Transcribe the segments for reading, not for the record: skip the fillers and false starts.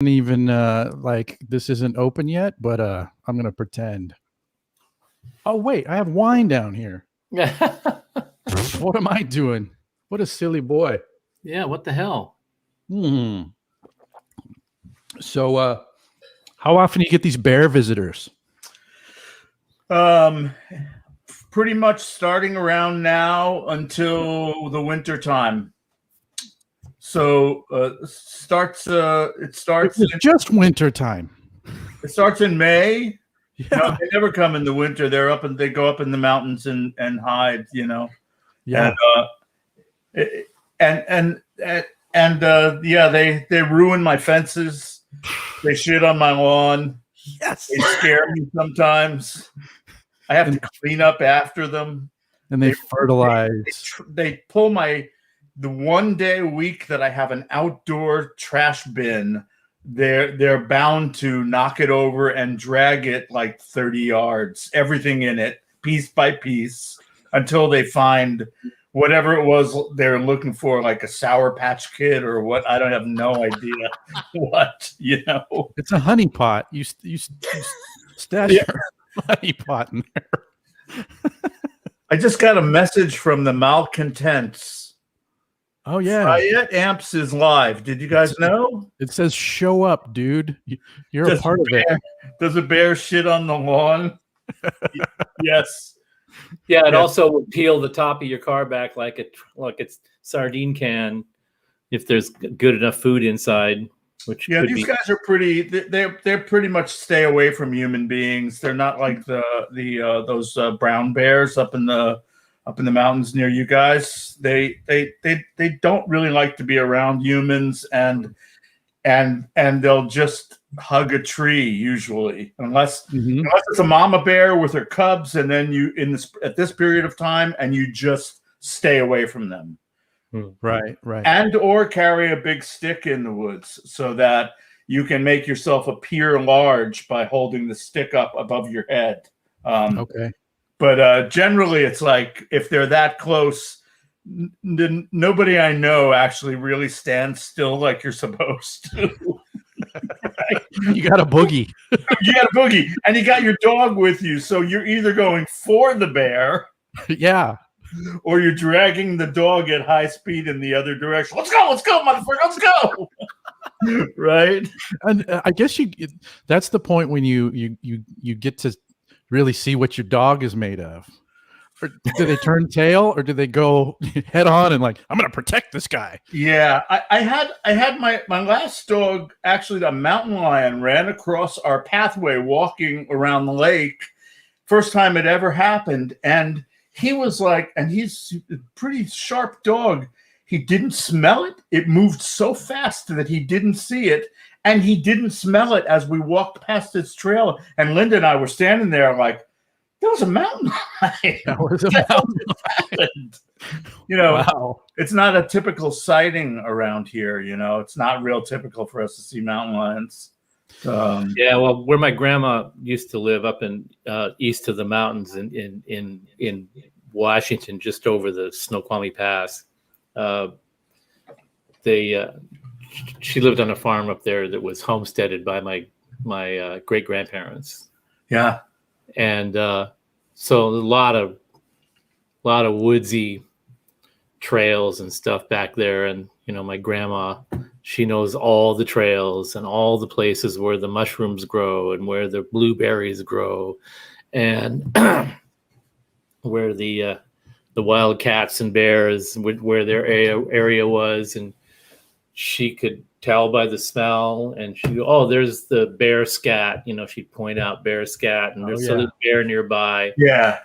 even like this isn't open yet, but I'm gonna pretend. Oh wait, I have wine down here. What am I doing? What a silly boy. Yeah, what the hell? So how often do you get these bear visitors? Pretty much starting around now until the winter time. So it starts just winter time. It starts in May. Yeah. No, they never come in the winter. They go up in the mountains and hide, Yeah. They ruin my fences. They shit on my lawn. Yes. They scare me sometimes. I have to clean up after them. And they fertilize. They pull the one day a week that I have an outdoor trash bin. They're bound to knock it over and drag it like 30 yards, everything in it, piece by piece, until they find whatever it was they're looking for, like a Sour Patch Kid or what. I don't have no idea what, It's a honey pot. You stash your honey pot in there. I just got a message from the Malcontents. Oh yeah, Riot Amps is live. Did you guys know? It says "Show up, dude." You're a part of it. Does a bear shit on the lawn? Yes. Yeah, it also would peel the top of your car back like it's sardine can if there's good enough food inside. These guys are pretty. They're pretty much stay away from human beings. They're not like those brown bears up in the mountains near you guys. They don't really like to be around humans, and they'll just hug a tree usually, unless it's a mama bear with her cubs, and then at this period of time, and you just stay away from them. Right. And or carry a big stick in the woods so that you can make yourself appear large by holding the stick up above your head. Okay. But generally, it's like if they're that close, nobody I know actually really stands still like you're supposed to. You got a boogie. And you got your dog with you. So you're either going for the bear. Yeah. Or you're dragging the dog at high speed in the other direction. Let's go, motherfucker, let's go. Right? And I guess that's the point when you get to really see what your dog is made of. Or do they turn tail, or do they go head on and like, I'm going to protect this guy? Yeah, I had my last dog, actually a mountain lion, ran across our pathway walking around the lake. First time it ever happened. And he was like, and he's a pretty sharp dog. He didn't smell it. It moved so fast that he didn't see it. And he didn't smell it as we walked past his trail. And Linda and I were standing there like, there was a mountain lion. That was a mountain lion. Wow. It's not a typical sighting around here. It's not real typical for us to see mountain lions. Well, where my grandma used to live up in east of the mountains in Washington, just over the Snoqualmie Pass, she lived on a farm up there that was homesteaded by my great grandparents. Yeah, and so a lot of woodsy trails and stuff back there, and my grandma, she knows all the trails and all the places where the mushrooms grow and where the blueberries grow, and where the wild cats and bears, where their area was, and she could tell by the smell, and she'd go, oh, there's the bear scat. She'd point out bear scat, and there's a little bear nearby. Yeah.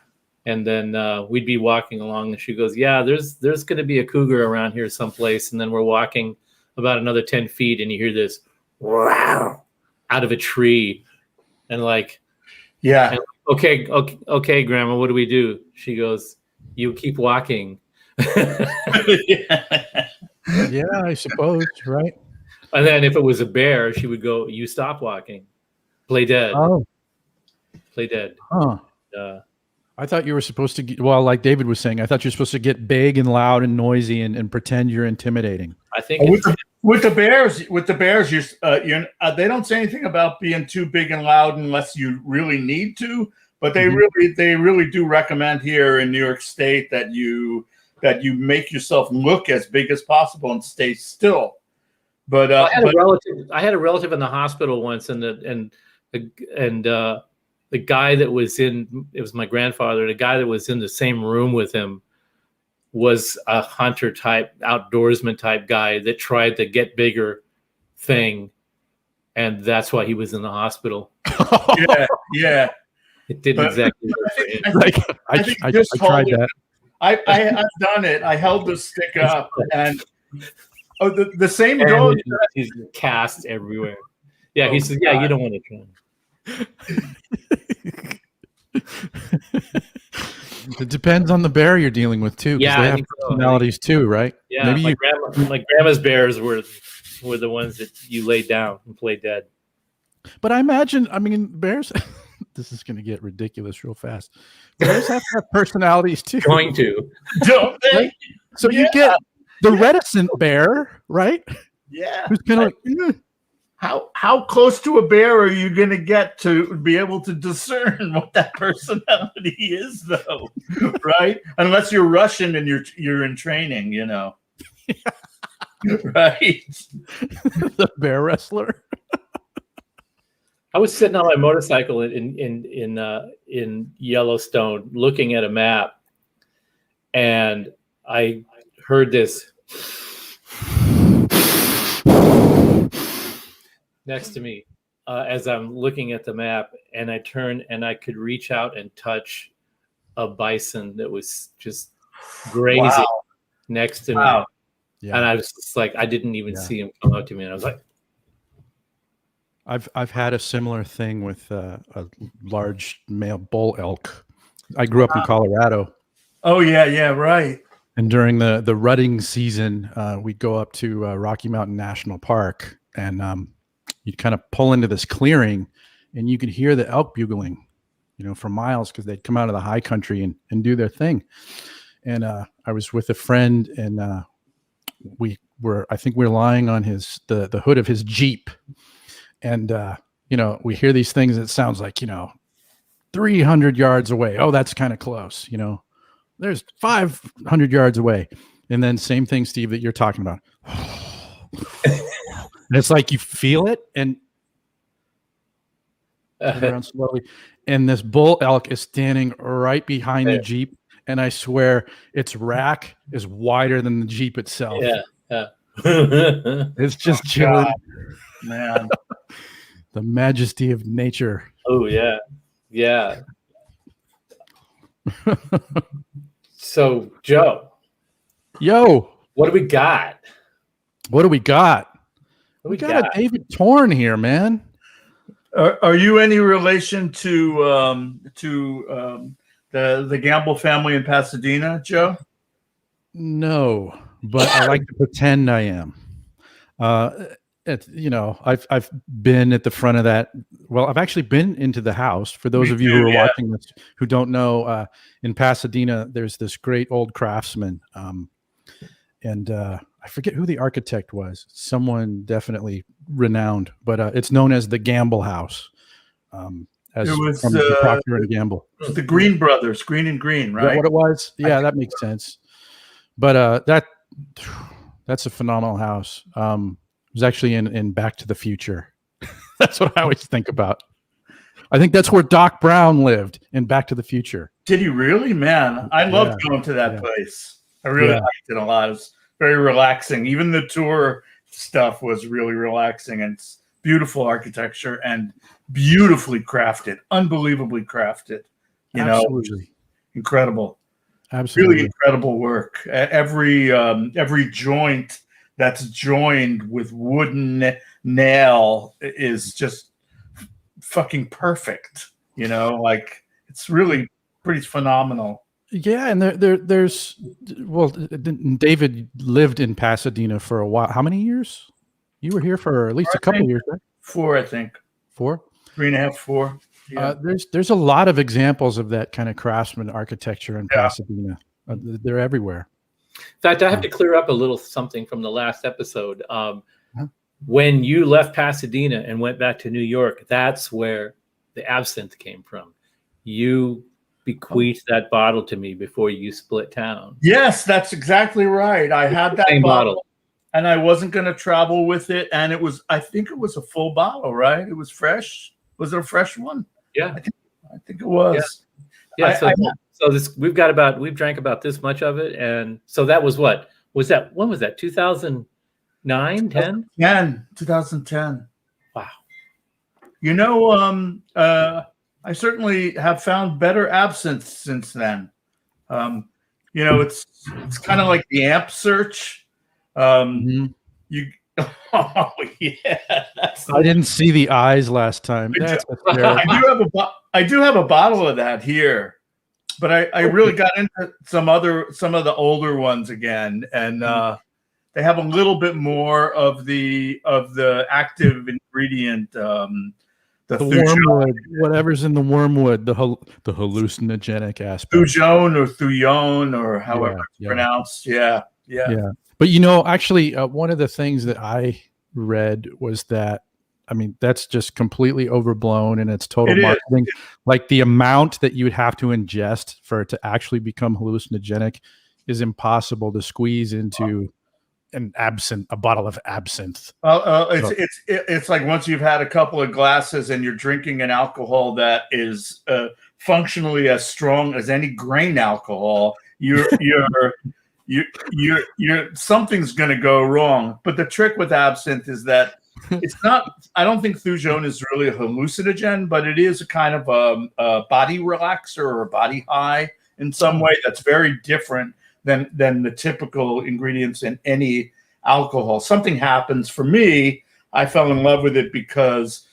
And then we'd be walking along, and she goes, yeah, there's going to be a cougar around here someplace. And then we're walking about another 10 feet, and you hear this wow out of a tree. And like, yeah. And, okay, Grandma, what do we do? She goes, you keep walking. Yeah, I suppose, right? And then if it was a bear, she would go, you stop walking. Play dead. Oh. Play dead. Huh. I thought you were supposed to get, like David was saying, I thought you're supposed to get big and loud and noisy and pretend you're intimidating. I think With the Bears, they don't say anything about being too big and loud unless you really need to. But they really do recommend here in New York State that you make yourself look as big as possible and stay still. But I had a relative in the hospital once, and the guy that was it was my grandfather. The guy that was in the same room with him was a hunter type, outdoorsman type guy that tried the get bigger thing, and that's why he was in the hospital. Yeah. It didn't exactly work for him. I tried that. I've done it. I held the stick up, and the same dog. He's cast everywhere. Yeah, he says, "Yeah, you don't want to try." It depends on the bear you're dealing with too. Yeah, they have personalities too, right? Yeah, maybe my grandma's bears were the ones that you laid down and played dead. But I mean, bears. This is going to get ridiculous real fast. Bears have to have personalities too. Going to, don't they? Right? So you get the reticent bear, right? Yeah. Who's kind of like, How close to a bear are you going to get to be able to discern what that personality is, though? Right? Unless you're Russian and you're in training, right? The bear wrestler. I was sitting on my motorcycle in Yellowstone, looking at a map, and I heard this next to me as I'm looking at the map, and I turned and I could reach out and touch a bison that was just grazing next to me. Yeah. And I was just like, I didn't even see him come up to me, and I was like, I've had a similar thing with a large male bull elk. I grew up in Colorado. Oh yeah, right. And during the rutting season, we'd go up to Rocky Mountain National Park, and you'd kind of pull into this clearing, and you could hear the elk bugling, for miles, because they'd come out of the high country and do their thing. And I was with a friend, and I think we were lying on the hood of his Jeep. And, we hear these things. It sounds like, 300 yards away. Oh, that's kind of close. There's 500 yards away. And then same thing, Steve, that you're talking about. And it's like you feel it and turn around slowly. And this bull elk is standing right behind the Jeep. And I swear its rack is wider than the Jeep itself. Yeah. It's just chilling. Man. The majesty of nature. Oh yeah. Yeah. So Joe. Yo. What do we got? We got a David Torn here, man. Are you any relation to the Gamble family in Pasadena, Joe? No, but I like to pretend I am. I've been at the front of that. Well, I've actually been into the house. For those of you who are watching this who don't know, in Pasadena, there's this great old craftsman, and I forget who the architect was. Someone definitely renowned, but it's known as the Gamble House. As it was from Procter and Gamble. It was the Green brothers, Green and Green, right? Is that what it was? Yeah, that makes sense. But that's a phenomenal house. It was actually in Back to the Future. That's what I always think about. I think that's where Doc Brown lived in Back to the Future. Did he really? Man, I loved going to that place. I really liked it a lot. It was very relaxing. Even the tour stuff was really relaxing, and it's beautiful architecture and beautifully crafted, unbelievably crafted. Absolutely. Incredible. Absolutely. Really incredible work. Every joint that's joined with wooden nail is just fucking perfect. It's really pretty phenomenal. Yeah, and there's David lived in Pasadena for a while. How many years? You were here for at least a couple of years, right? 4, I think. 4? 3.5, 4. Yeah. There's a lot of examples of that kind of craftsman architecture in Pasadena. They're everywhere. In fact, I have to clear up a little something from the last episode. When you left Pasadena and went back to New York, that's where the absinthe came from. You bequeathed that bottle to me before you split town. Yes, that's exactly right. I had that bottle, and I wasn't going to travel with it. And I think it was a full bottle, right? It was fresh. Was it a fresh one? Yeah, I think it was. Yeah. We've drank about this much of it, and so that was what was that? When was that? 2009, 10? 2010. Wow. You know, I certainly have found better absinthe since then. You know, it's kind of like the amp search. You, oh yeah. I didn't see the eyes last time. I do have a bottle of that here, but I really got into some of the older ones again, and they have a little bit more of the active ingredient. The wormwood, whatever's in the wormwood, the hallucinogenic aspect. Thujon or however it's pronounced. Yeah. But you know, actually, one of the things that I read was that, I mean, that's just completely overblown and it's total marketing. Like the amount that you would have to ingest for it to actually become hallucinogenic is impossible to squeeze into a bottle of absinthe. It's like once you've had a couple of glasses and you're drinking an alcohol that is functionally as strong as any grain alcohol, you're something's going to go wrong. But the trick with absinthe is that it's not. I don't think Thujon is really a hallucinogen, but it is a kind of a body relaxer or a body high in some way that's very different than the typical ingredients in any alcohol. Something happens for me. I fell in love with it because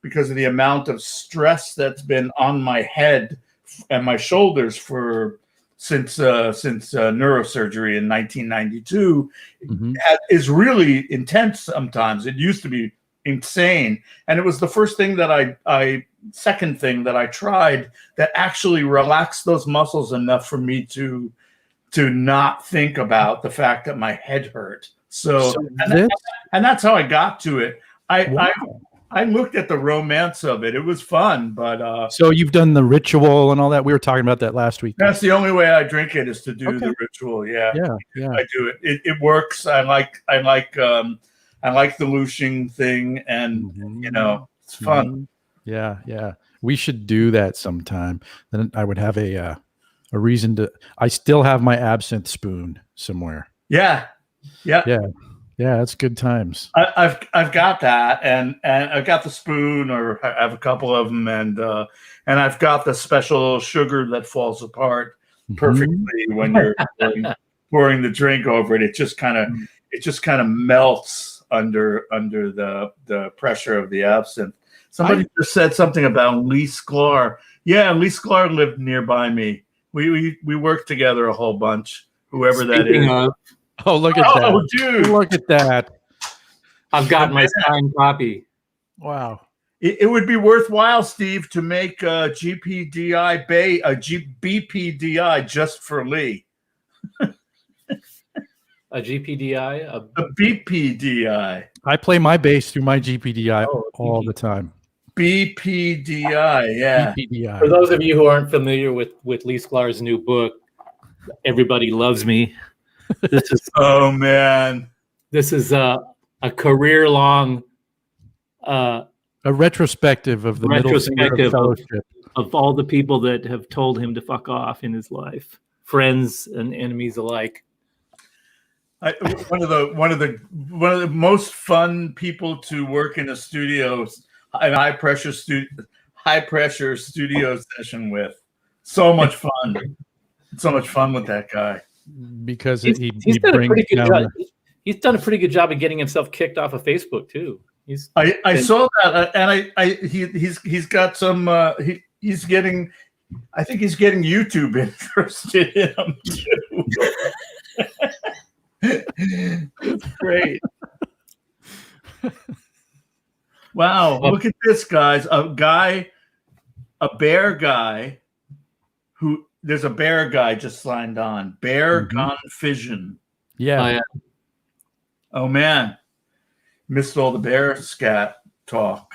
of the amount of stress that's been on my head and my shoulders since neurosurgery in 1992 is really intense. Sometimes it used to be insane, and it was the second thing that I tried that actually relaxed those muscles enough for me to not think about the fact that my head hurt. And that's how I got to it. I looked at the romance of it. It was fun, but so you've done the ritual and all that. We were talking about that last week. That's the only way I drink it is to do the ritual. Yeah. I do it. It works. I like the looshing thing, and you know, it's fun. Yeah. We should do that sometime. Then I would have a reason to. I still have my absinthe spoon somewhere. Yeah. That's good times. I've got that, and I've got the spoon, or I have a couple of them, and I've got the special sugar that falls apart perfectly when you're pouring the drink over it. It just kind of melts under the pressure of the absinthe. Somebody just said something about Lee Sklar. Yeah, Lee Sklar lived nearby me. We worked together a whole bunch. Whoever that is. Oh, look at that. Oh, dude. Look at that. I've got my signed copy. Wow. It would be worthwhile, Steve, to make a GPDI BPDI just for Lee. A GPDI? A BPDI. I play my bass through my GPDI all the time. BPDI, yeah. BPDI. For those of you who aren't familiar with Lee Sklar's new book, Everybody Loves Me. This is oh man, this is a career-long a retrospective of the middle finger of fellowship of all the people that have told him to fuck off in his life, friends and enemies alike. One of the most fun people to work in a studio, an high pressure studio session with. So much fun. So much fun with that guy. Because he's done a pretty good job. He's done a pretty good job of getting himself kicked off of Facebook too. I saw that, and he's got some. He's getting. I think he's getting YouTube interested in him too. It's great. Wow! Look at this, guys. A bear guy who there's a bear guy just signed on. Bear Gone Fission. Yeah. Oh, yeah. Oh man, missed all the bear scat talk.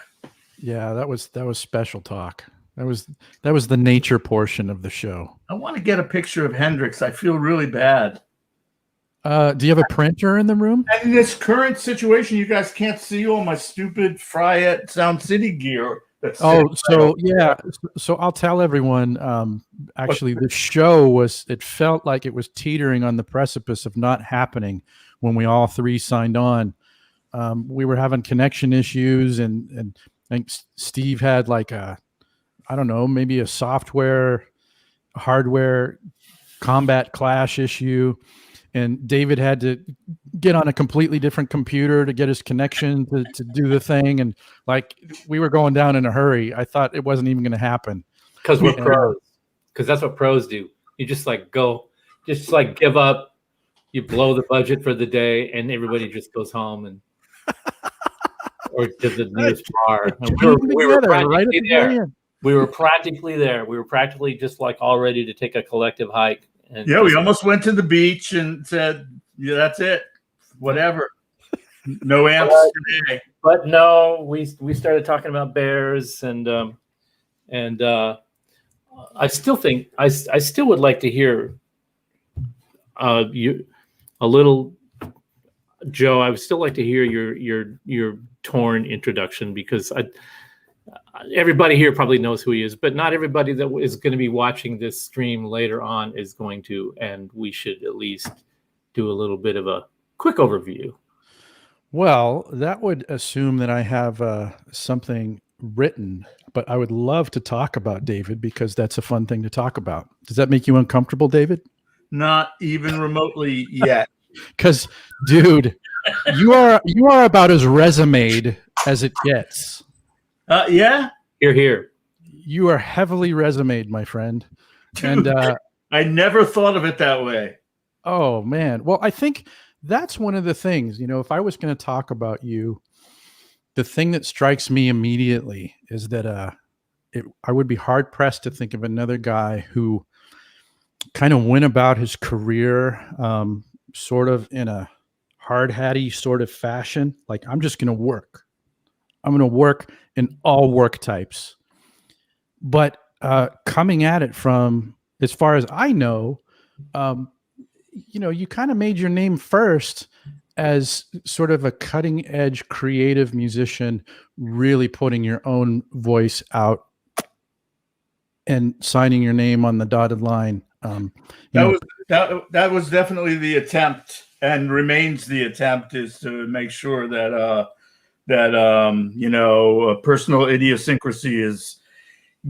Yeah, that was special talk. That was the nature portion of the show. I want to get a picture of Hendrix. I feel really bad. Do you have a printer in the room? And in this current situation, you guys can't see all my stupid Fryette Sound City gear. So I'll tell everyone. Actually, the show it felt like it was teetering on the precipice of not happening when we all three signed on. We were having connection issues, and I think Steve had like maybe a hardware combat clash issue. And David had to get on a completely different computer to get his connection to do the thing. And like, we were going down in a hurry. I thought it wasn't even going to happen. Because we're pros. Because that's what pros do. You just give up. You blow the budget for the day, and everybody just goes home and or to the nearest bar. We were practically there. We were practically there. We were practically just like all ready to take a collective hike. And we almost went to the beach and said, "Yeah, that's it. Whatever. No amps today." But no, we started talking about bears, and I still think I still would like to hear you a little, Joe. I would still like to hear your torn introduction, because everybody here probably knows who he is, but not everybody that is going to be watching this stream later on is going to, and we should at least do a little bit of a quick overview. Well, that would assume that I have something written, but I would love to talk about David, because that's a fun thing to talk about. Does that make you uncomfortable, David? Not even remotely yet. Because, dude, you are about as resumed as it gets. Yeah. Here. You are heavily resumed, my friend. Dude, and I never thought of it that way. Oh man. Well, I think that's one of the things, if I was going to talk about you, the thing that strikes me immediately is that I would be hard pressed to think of another guy who kind of went about his career sort of in a hard hatty sort of fashion. Like, I'm just going to work. I'm going to work in all work types. But coming at it from, as far as I know, you kind of made your name first as sort of a cutting edge creative musician, really putting your own voice out and signing your name on the dotted line. That was definitely the attempt, and remains the attempt, is to make sure that personal idiosyncrasy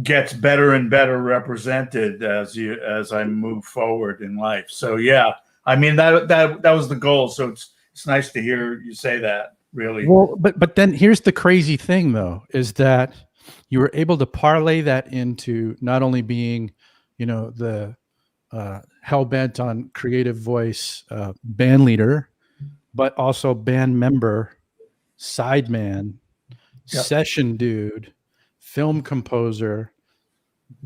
gets better and better represented as I move forward in life. So yeah, I mean that was the goal. So it's nice to hear you say that, really. Well, but then here's the crazy thing, though, is that you were able to parlay that into not only being, the hell bent on creative voice band leader, but also band member, sideman, session dude, film composer,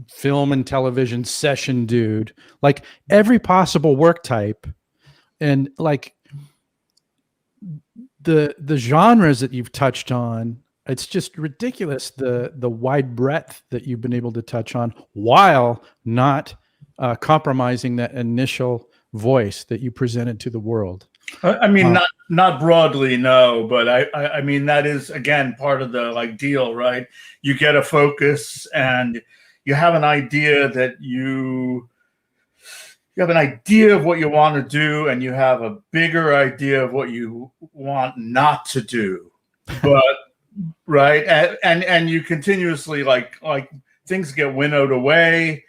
film and television session dude, like every possible work type. And like the genres that you've touched on, it's just ridiculous, the wide breadth that you've been able to touch on, while not compromising that initial voice that you presented to the world. I mean, not broadly, no, but I mean, that is, again, part of the deal, right? You get a focus, and you have an idea that you have an idea of what you want to do, and you have a bigger idea of what you want not to do. But right, and you continuously like things get winnowed away,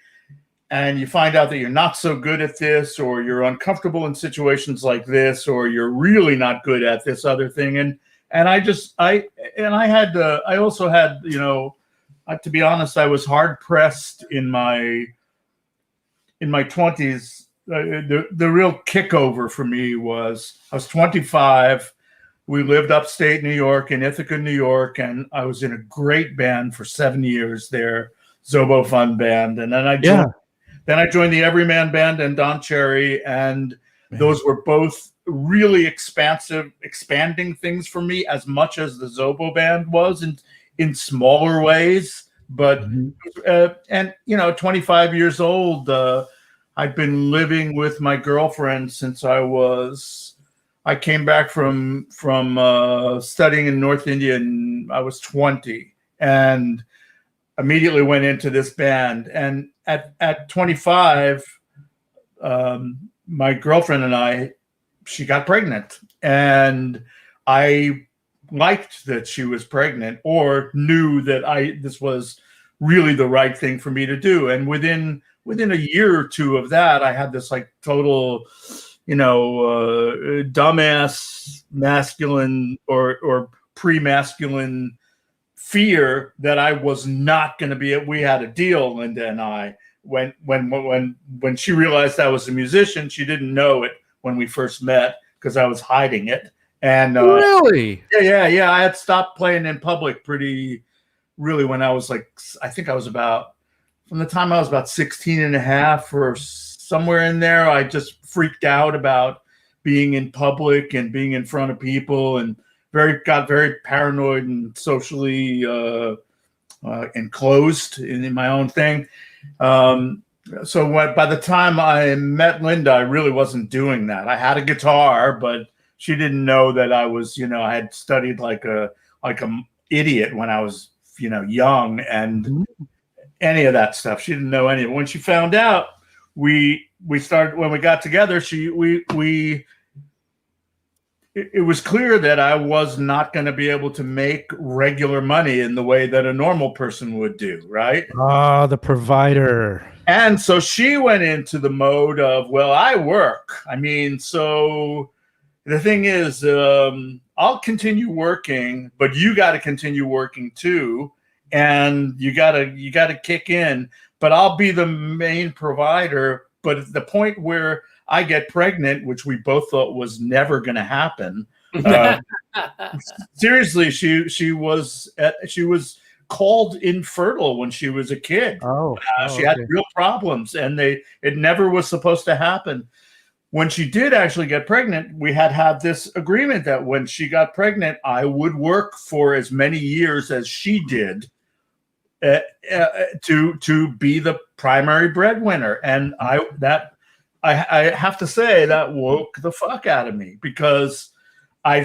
and you find out that you're not so good at this, or you're uncomfortable in situations like this, or you're really not good at this other thing. And I also had, to be honest, I was hard pressed in my 20s. The real kickover for me was, I was 25. We lived upstate New York, in Ithaca, New York, and I was in a great band for 7 years there, Zobo Fun Band. And then Then I joined the Everyman Band and Don Cherry, and those were both really expanding things for me as much as the Zobo Band was in smaller ways. But and 25 years old, I'd been living with my girlfriend since I came back from studying in North India, and I was 20, and immediately went into this band. And at 25, my girlfriend and she got pregnant, and I liked that she was pregnant, or knew that this was really the right thing for me to do. And within a year or two of that, I had this like total, dumbass masculine or pre-masculine fear that I was not going to be. We had a deal, Linda and I. When she realized I was a musician, she didn't know it when we first met because I was hiding it. And really, yeah, I had stopped playing in public really when I was from the time I was about 16 and a half or somewhere in there. I just freaked out about being in public and being in front of people, and got very paranoid and socially enclosed in my own thing. So by the time I met Linda, I really wasn't doing that. I had a guitar, but she didn't know that I was, I had studied like a idiot when I was, young, and any of that stuff. She didn't know any of it. When she found out, we started, when we got together, it was clear that I was not going to be able to make regular money in the way that a normal person would do, right? Ah, the provider. And so she went into the mode of, well, I work. I mean, so the thing is, I'll continue working, but you got to continue working too. And you got to kick in, but I'll be the main provider. But at the point where I get pregnant, which we both thought was never going to happen. Seriously, she was called infertile when she was a kid. She had real problems, and it never was supposed to happen. When she did actually get pregnant, we had this agreement that when she got pregnant, I would work for as many years as she did to be the primary breadwinner. And I have to say that woke the fuck out of me, because I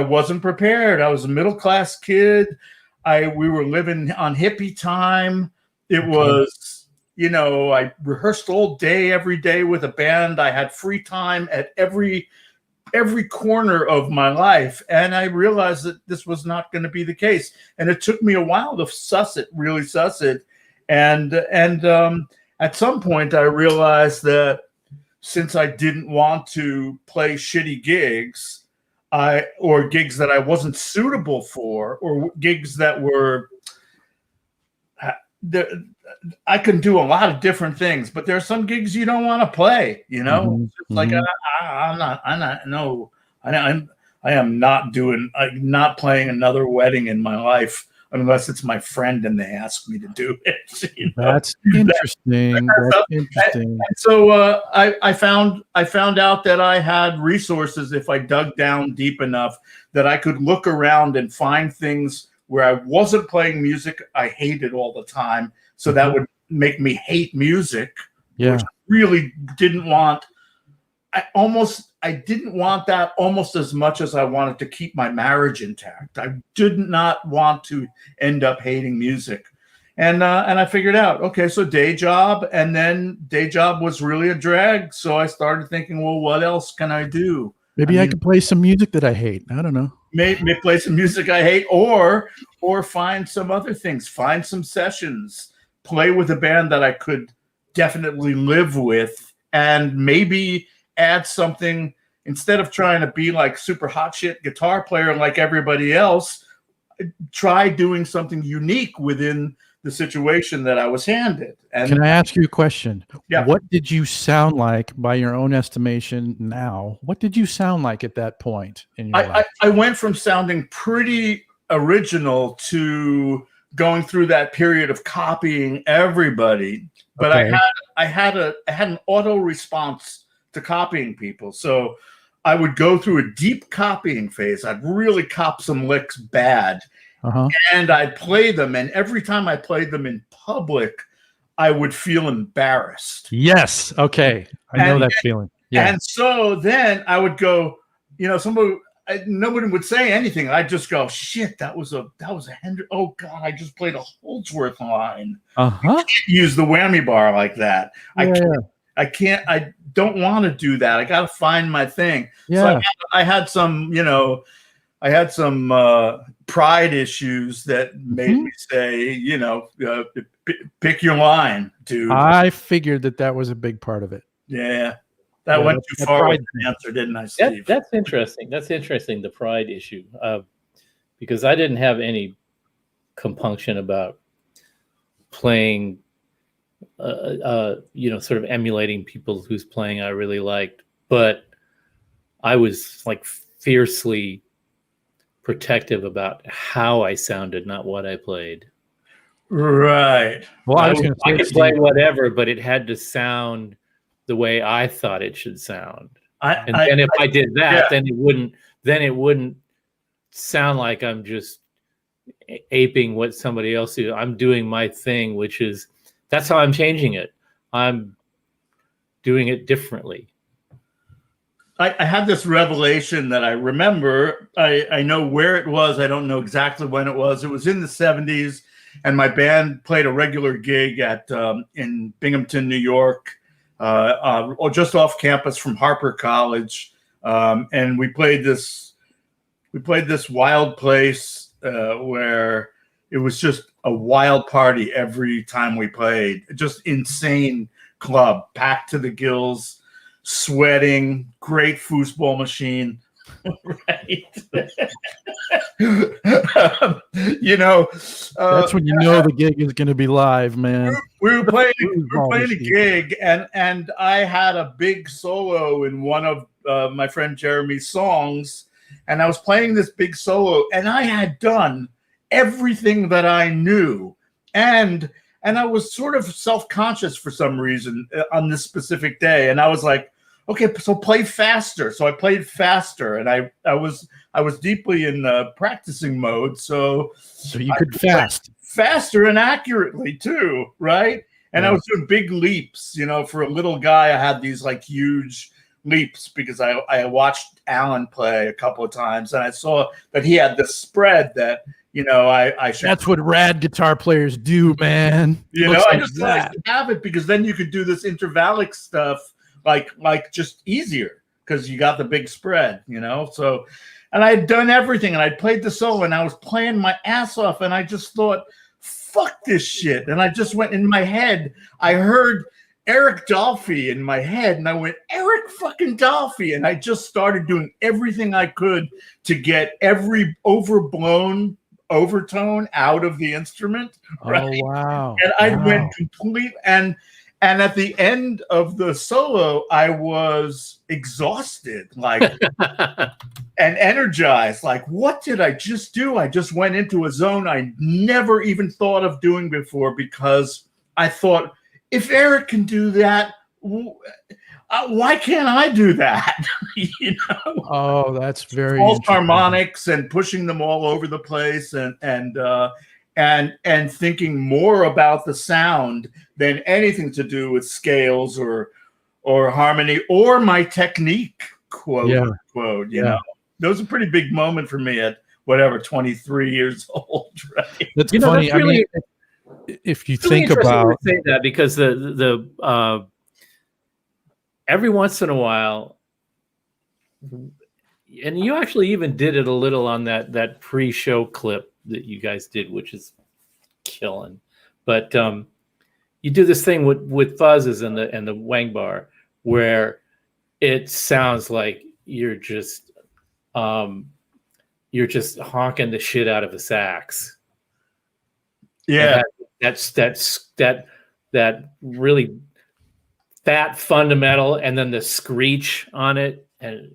wasn't prepared. I was a middle-class kid. We were living on hippie time. It was, I rehearsed all day, every day with a band. I had free time at every corner of my life. And I realized that this was not going to be the case. And it took me a while to really suss it. And at some point I realized that since I didn't want to play shitty gigs, or gigs that I wasn't suitable for, or gigs that were, I can do a lot of different things, but there are some gigs you don't want to play, It's like, I am not playing another wedding in my life unless it's my friend and they ask me to do it. That's interesting. That's interesting. And so I found out that I had resources if I dug down deep enough, that I could look around and find things where I wasn't playing music I hated all the time. So that would make me hate music, which I really didn't want. I didn't want that almost as much as I wanted to keep my marriage intact. I did not want to end up hating music. And I figured out, okay, so day job, and then day job was really a drag. So I started thinking, well, what else can I do? Maybe I could play some music that I hate. I don't know. Maybe play some music I hate, or find some other things, find some sessions, play with a band that I could definitely live with, and maybe add something. Instead of trying to be like super hot shit guitar player like everybody else, try doing something unique within the situation that I was handed. And can I ask you a question? Yeah. What did you sound like, by your own estimation now? What did you sound like at that point in your life? I went from sounding pretty original to going through that period of copying everybody, but Okay. I had an auto response to copying people. So I would go through a deep copying phase. I'd really cop some licks bad, and I'd play them. And every time I played them in public, I would feel embarrassed. Yes. Okay. I know that feeling. Yeah. And so then I would go, nobody would say anything. I'd just go, shit, that was a Hendrix. Oh God, I just played a Holdsworth line. You can't use the whammy bar like that. I don't want to do that. I got to find my thing. Yeah. So I had some, pride issues that made me say, pick your line, dude. I figured that was a big part of it. Yeah. That went too far with the answer, didn't I, Steve? That's interesting. That's interesting, the pride issue. Because I didn't have any compunction about playing, sort of emulating people whose playing I really liked. But I was like fiercely protective about how I sounded, not what I played. Right. Well, I was going to say, I could play whatever, but it had to sound the way I thought it should sound. Then if I did that, then it wouldn't sound like I'm just aping what somebody else did. I'm doing my thing, that's how I'm changing it. I'm doing it differently. I had this revelation that I remember. I know where it was. I don't know exactly when it was. It was in the 70s, and my band played a regular gig in Binghamton, New York, or just off campus from Harper College, and we played this wild place where it was just a wild party every time we played. Just insane club, packed to the gills. Sweating, great foosball machine, right? That's when you know the gig is going to be live, man. We were playing a gig, and I had a big solo in one of my friend Jeremy's songs, and I was playing this big solo, and I had done everything that I knew, and I was sort of self-conscious for some reason on this specific day. And I was like, okay, so play faster. So I played faster, and I was deeply in practicing mode. So you could fast faster and accurately too, right? And I was doing big leaps. For a little guy, I had these like huge leaps because I watched Alan play a couple of times, and I saw that he had this spread that I should. That's what rad guitar players do, man. I just like to have it because then you could do this intervallic stuff like just easier because you got the big spread, So, and I had done everything, and I played the solo, and I was playing my ass off, and I just thought, fuck this shit, and I just went in my head. I heard Eric Dolphy in my head, and I went, Eric fucking Dolphy, and I just started doing everything I could to get every overblown overtone out of the instrument. Right? Oh wow! And I went complete, and at the end of the solo, I was exhausted, like, and energized. Like, what did I just do? I just went into a zone I never even thought of doing before because I thought, if Eric can do that, why can't I do that? Oh, that's very false harmonics and pushing them all over the place, and thinking more about the sound than anything to do with scales or harmony or my technique, quote unquote. You know, that was a pretty big moment for me at 23 years old. Right? That's funny. That's really, if you think about say that, because the every once in a while, and you actually even did it a little on that pre-show clip that you guys did, which is killing. But you do this thing with fuzzes and the wang bar where it sounds like you're just honking the shit out of a sax. Yeah, that really fat fundamental, and then the screech on it, and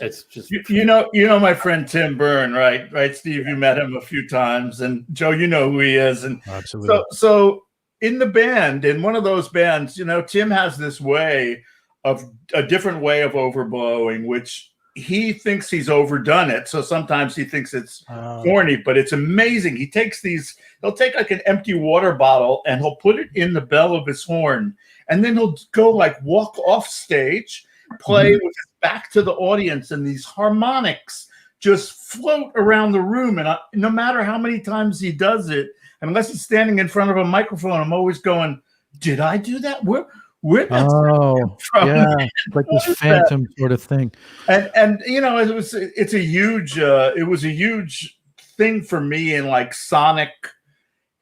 It's just you know my friend Tim Byrne, right, Steve, you met him a few times, and Joe, you know who he is. And Absolutely. so in the band, in one of those bands, Tim has this way of a different way of overblowing, which he thinks he's overdone it. So sometimes he thinks it's corny, but it's amazing. He'll take like an empty water bottle and he'll put it in the bell of his horn, and then he'll go like walk off stage, play with his back to the audience, and these harmonics just float around the room. And no matter how many times he does it, unless he's standing in front of a microphone, I'm always going, did I do that? Where from? Yeah, like this phantom sort of thing. And it was a huge thing for me in like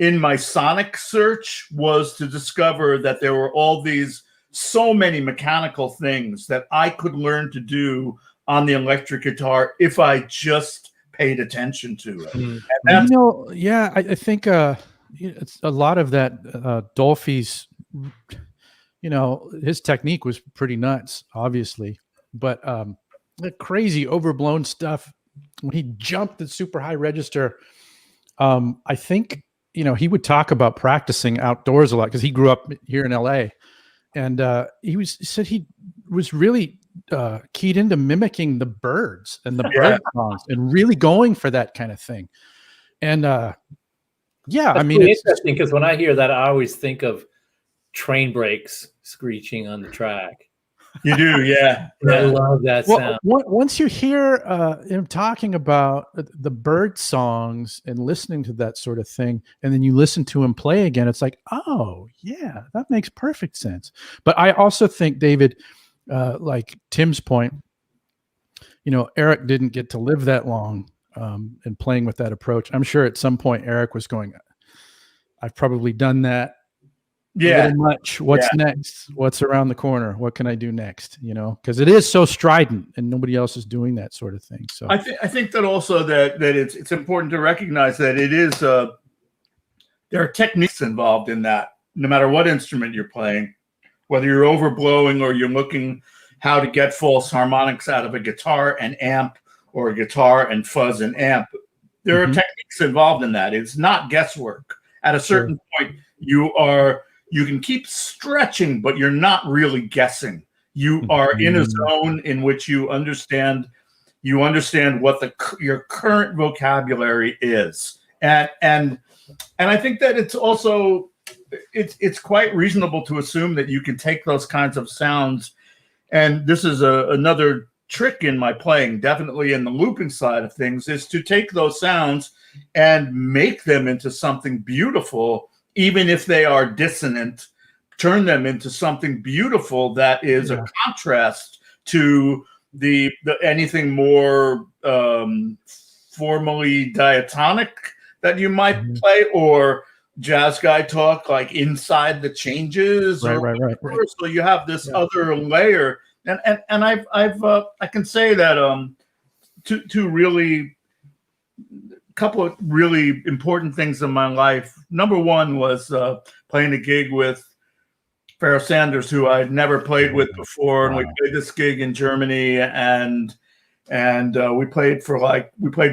in my sonic search, was to discover that there were so many mechanical things that I could learn to do on the electric guitar if I just paid attention to it. I think it's a lot of that. Dolphy's, his technique was pretty nuts, obviously, but the crazy overblown stuff when he jumped the super high register. I think he would talk about practicing outdoors a lot because he grew up here in LA. And he said he was really keyed into mimicking the birds and the bird songs and really going for that kind of thing. And That's really interesting, because when I hear that, I always think of train brakes screeching on the track. You do, yeah. I love that sound. Once you hear him talking about the bird songs and listening to that sort of thing, and then you listen to him play again, it's like, oh, yeah, that makes perfect sense. But I also think, David, like Tim's point, Eric didn't get to live that long and playing with that approach. I'm sure at some point Eric was going, I've probably done that. Yeah. Much. What's next? What's around the corner? What can I do next? Because it is so strident, and nobody else is doing that sort of thing. So I think that also that it's important to recognize that it is there are techniques involved in that. No matter what instrument you're playing, whether you're overblowing or you're looking how to get false harmonics out of a guitar and amp, or a guitar and fuzz and amp, there are techniques involved in that. It's not guesswork. At a certain point, you can keep stretching, but you're not really guessing. You are in a zone in which you understand what your current vocabulary is. And I think that it's also it's quite reasonable to assume that you can take those kinds of sounds, and this is another trick in my playing, definitely in the looping side of things, is to take those sounds and make them into something beautiful. Even if they are dissonant, turn them into something beautiful that is a contrast to the anything more formally diatonic that you might play, or jazz guy talk, like inside the changes. Right. So you have this other layer, and I can say that to really. Couple of really important things in my life. Number one was playing a gig with Pharoah Sanders, who I'd never played with before, and we played this gig in Germany, and we played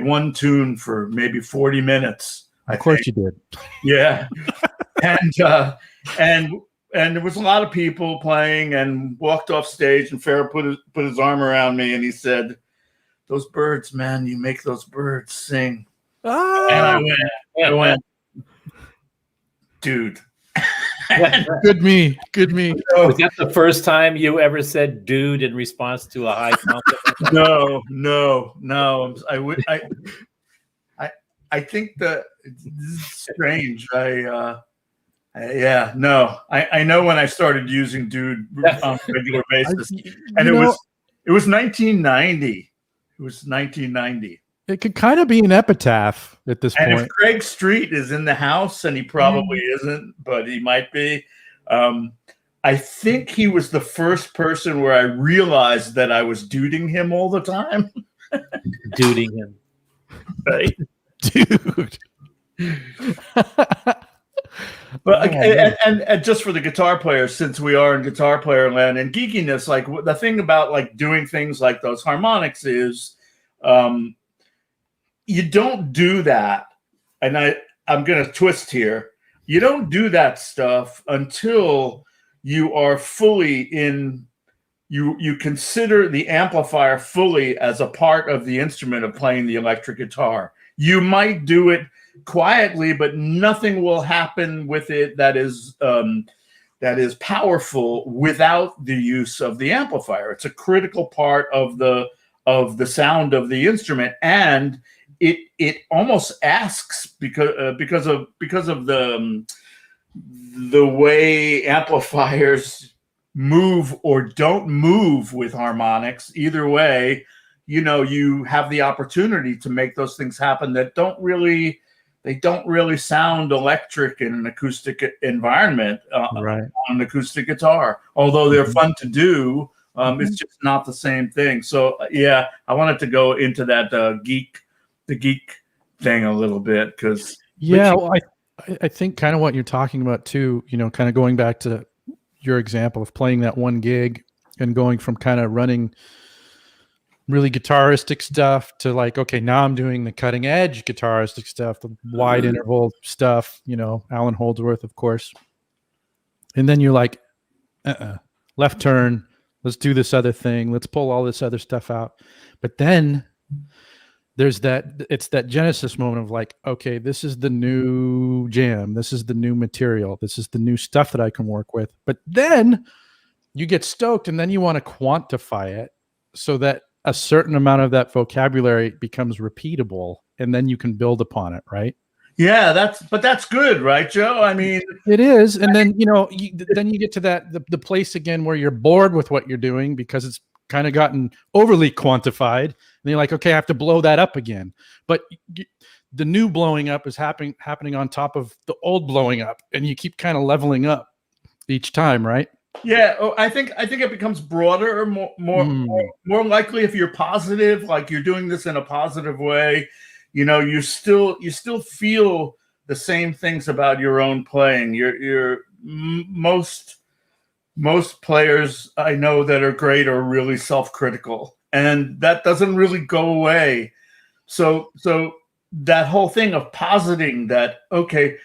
one tune for maybe 40 minutes. Of course you did. Yeah, and there was a lot of people playing, and walked off stage, and Pharoah put his arm around me, and he said, "Those birds, man, you make those birds sing." And I went, dude. Good me. Was that the first time you ever said "dude" in response to a high compliment? No. I think that this is strange. I know when I started using "dude" on a regular basis, and it was 1990. It was 1990. It could kind of be an epitaph at this point. And if Craig Street is in the house, and he probably isn't, but he might be, I think he was the first person where I realized that I was duding him all the time. Duding him. Right? Dude. But and just for the guitar players, since we are in guitar player land and geekiness, like the thing about like doing things like those harmonics is, you don't do that. And I'm going to twist here. You don't do that stuff until you are fully in. You consider the amplifier fully as a part of the instrument of playing the electric guitar. You might do it quietly, but nothing will happen with it that is powerful without the use of the amplifier. It's a critical part of the sound of the instrument, and it almost asks because of the way amplifiers move or don't move with harmonics. Either way, you have the opportunity to make those things happen that don't really sound electric in an acoustic environment Right. on an acoustic guitar. Although they're fun to do, it's just not the same thing. So yeah, I wanted to go into that the geek thing a little bit because well, I think kind of what you're talking about too, kind of going back to your example of playing that one gig and going from kind of running really guitaristic stuff to like, okay, now I'm doing the cutting edge guitaristic stuff, the wide interval stuff, Alan Holdsworth, of course. And then you're like, left turn, let's do this other thing. Let's pull all this other stuff out. But then it's that genesis moment of like, okay, this is the new jam. This is the new material. This is the new stuff that I can work with. But then you get stoked and then you want to quantify it so that a certain amount of that vocabulary becomes repeatable and then you can build upon it. Right. Yeah, that's good, right, Joe? I mean, it is. And then, then you get to the place again where you're bored with what you're doing because it's kind of gotten overly quantified. And you're like, okay, I have to blow that up again. But the new blowing up is happening on top of the old blowing up, and you keep kind of leveling up each time, right? Yeah, I think it becomes broader or more likely if you're positive, like you're doing this in a positive way. You still feel the same things about your own playing. You're most players I know that are great are really self-critical, and that doesn't really go away. So that whole thing of positing that, okay,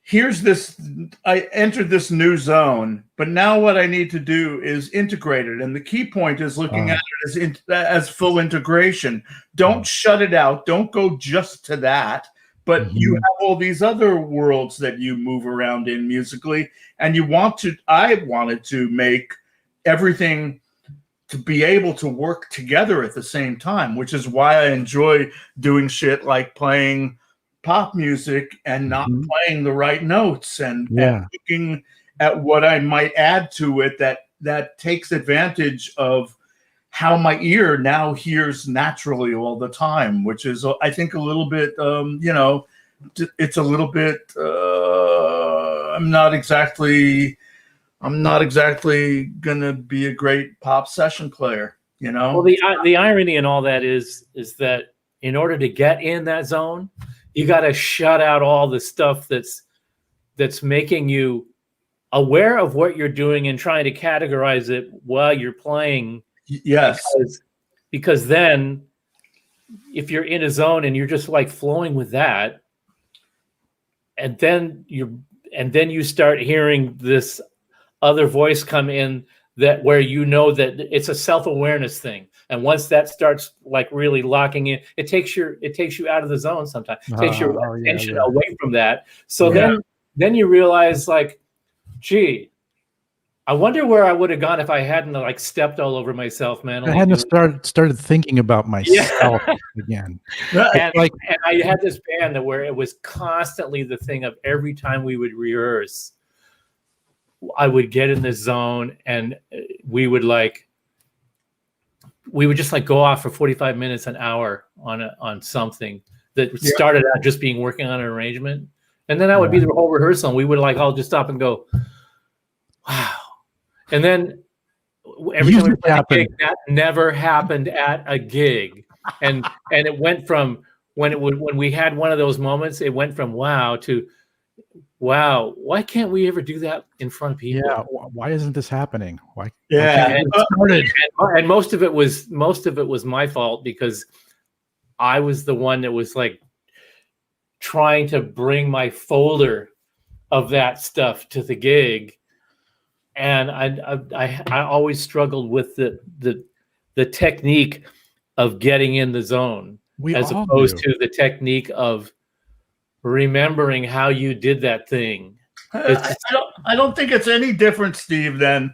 here's this, I entered this new zone, but now what I need to do is integrate it. And the key point is looking at it as full integration. Don't shut it out. Don't go just to that. But you have all these other worlds that you move around in musically, and I wanted to make everything to be able to work together at the same time, which is why I enjoy doing shit like playing pop music and not playing the right notes and looking at what I might add to it that takes advantage of how my ear now hears naturally all the time, which is, I think, a little bit, it's a little bit, I'm not exactly gonna be a great pop session player, Well, the irony in all that is that in order to get in that zone, you got to shut out all the stuff that's making you aware of what you're doing and trying to categorize it while you're playing. Yes. Because then if you're in a zone and you're just like flowing with that, and then you start hearing this other voice come in that where that it's a self-awareness thing. And once that starts like really locking in, it takes you out of the zone sometimes. It takes your attention away from that. So then you realize like, gee, I wonder where I would have gone if I hadn't like stepped all over myself, man. I hadn't started thinking about myself again. And I had this band where it was constantly the thing of every time we would rehearse, I would get in this zone and we would just like go off for 45 minutes, an hour on something that started out just being working on an arrangement. And then that would be the whole rehearsal. And we would like all just stop and go, wow. And then every time we played a gig, that never happened at a gig. And it went from when we had one of those moments, it went from wow to wow, why can't we ever do that in front of people? Yeah. Why isn't this happening? Why Yeah. can't we get started? And most of it was my fault, because I was the one that was like trying to bring my folder of that stuff to the gig, and I always struggled with the technique of getting in the zone, We as all opposed do. to the technique of remembering how you did that thing. I don't think it's any different, Steve, than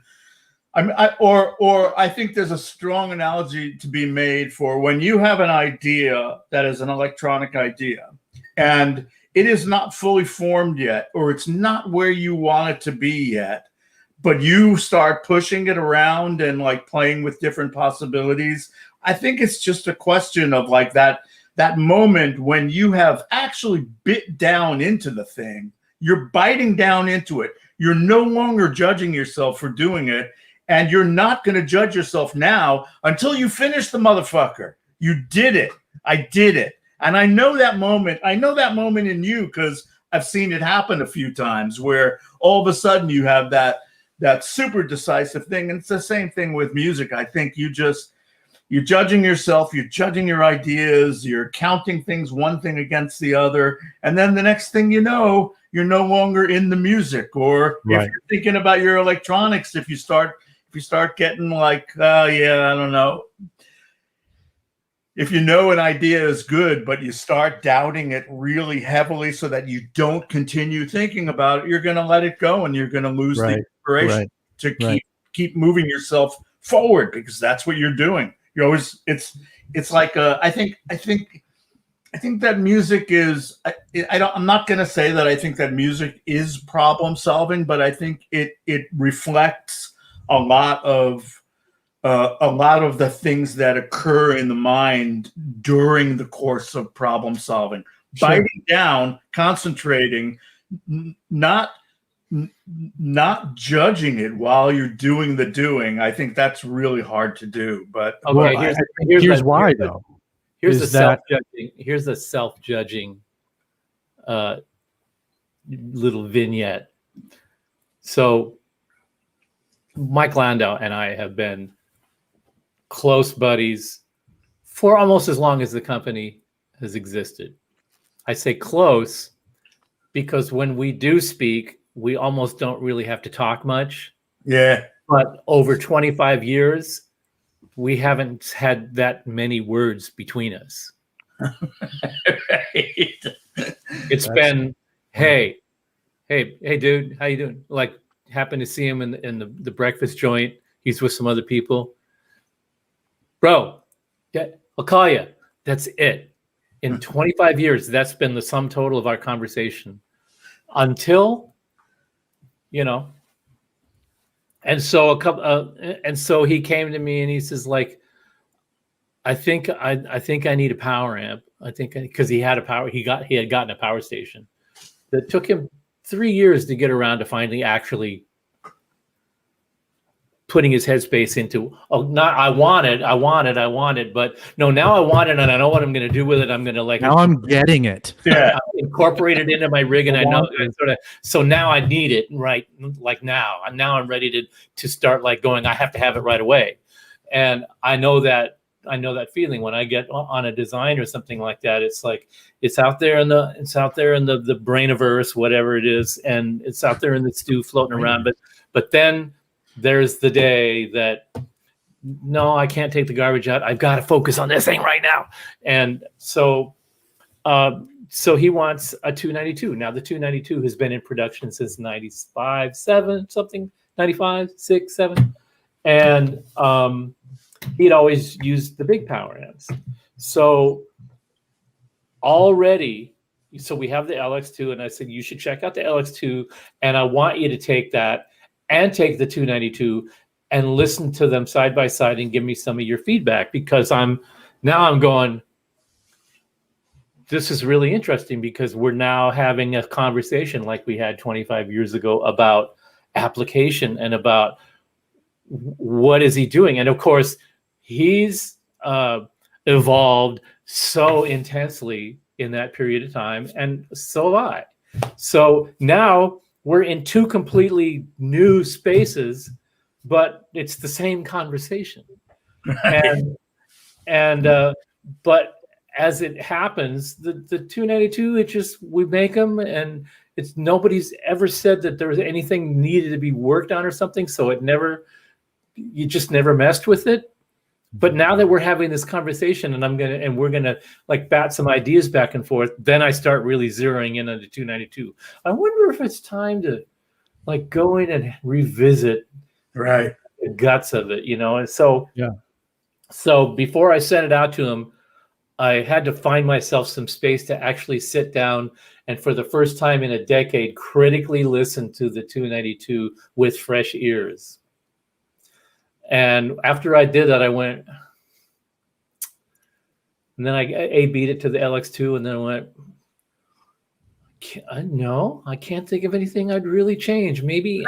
I think there's a strong analogy to be made for when you have an idea that is an electronic idea and it is not fully formed yet, or it's not where you want it to be yet, but you start pushing it around and like playing with different possibilities. I think it's just a question of like that moment when you have actually bit down into the thing. You're biting down into it. You're no longer judging yourself for doing it. And you're not going to judge yourself now until you finish the motherfucker. You did it. I did it. And I know that moment. I know that moment in you because I've seen it happen a few times where all of a sudden you have that super decisive thing. And it's the same thing with music. I think you're judging yourself, you're judging your ideas, you're counting things, one thing against the other. And then the next thing you know, you're no longer in the music. Or Right. if you're thinking about your electronics, if you start getting like, yeah, I don't know. If you know an idea is good, but you start doubting it really heavily so that you don't continue thinking about it, you're going to let it go and you're going to lose the inspiration to keep moving yourself forward, because that's what you're doing. You're always, it's like, I think that music is, I'm not going to say that I think that music is problem solving, but I think it reflects a lot of the things that occur in the mind during the course of problem solving. Sure. Biting down, concentrating, not judging it while you're doing the doing. I think that's really hard to do. But okay, here's why though. Here's the self-judging little vignette. So Mike Landau and I have been close buddies for almost as long as the company has existed. I say close because when we do speak, we almost don't really have to talk much. Yeah. But over 25 years, we haven't had that many words between us. Right. It's been, hey, dude, how you doing? Like, happened to see him in the breakfast joint. He's with some other people. Bro, yeah, I'll call you. That's it. In 25 years, that's been the sum total of our conversation. Until, and so he came to me and he says, like, I think I need a power amp. I think because he had gotten a power station that took him 3 years to get around to finally actually putting his headspace into, I want it, but no, now I want it and I know what I'm going to do with it. I'm going to like, now I'm getting it. Yeah. Incorporate it into my rig, and I know so now I need it right, like now I'm ready to start like going, I have to have it right away. And I know that feeling when I get on a design or something like that. It's like it's out there in the brainiverse, whatever it is, and it's out there in the stew floating around. But then there's the day that no, I can't take the garbage out. I've got to focus on this thing right now. And so he wants a 292. Now the 292 has been in production since 95, 7, something, 95, 6, 7. And he'd always used the big power amps. So we have the LX2, and I said, you should check out the LX2, and I want you to take that and take the 292 and listen to them side by side and give me some of your feedback, because I'm going, this is really interesting, because we're now having a conversation like we had 25 years ago about application and about what is he doing. And of course, he's evolved so intensely in that period of time, and so have I. So now we're in two completely new spaces, but it's the same conversation. And but as it happens, the 292, it just, we make them, and it's, nobody's ever said that there was anything needed to be worked on or something. So you just never messed with it. But now that we're having this conversation, and we're gonna like bat some ideas back and forth, then I start really zeroing in on the 292. I wonder if it's time to like go in and revisit Right. the guts of it, And so Yeah. So before I sent it out to him, I had to find myself some space to actually sit down and, for the first time in a decade, critically listen to the 292 with fresh ears. And after I did that, I went, and then I A-B'd it to the LX2, and then I went, no, I can't think of anything I'd really change. Maybe,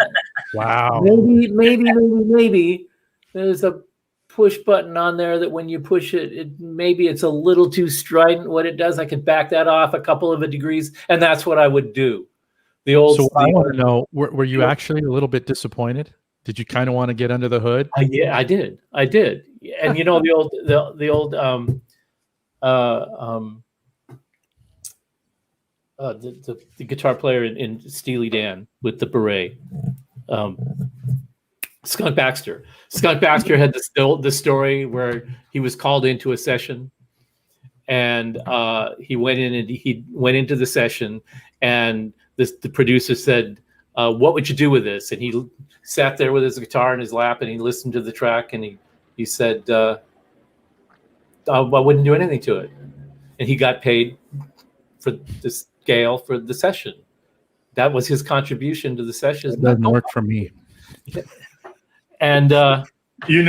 Wow. maybe there's a push button on there that when you push it, maybe it's a little too strident what it does. I could back that off a couple of degrees, and that's what I would do. So I want to know, were you actually a little bit disappointed? Did you kind of want to get under the hood? Yeah, I did. And the guitar player in Steely Dan with the beret, Skunk Baxter. Skunk Baxter had the story where he was called into a session, and he went into the session, and the producer said, what would you do with this? And he sat there with his guitar in his lap, and he listened to the track, and he said, I wouldn't do anything to it. And he got paid for the scale for the session. That was his contribution to the session. It doesn't work for me. And Steve,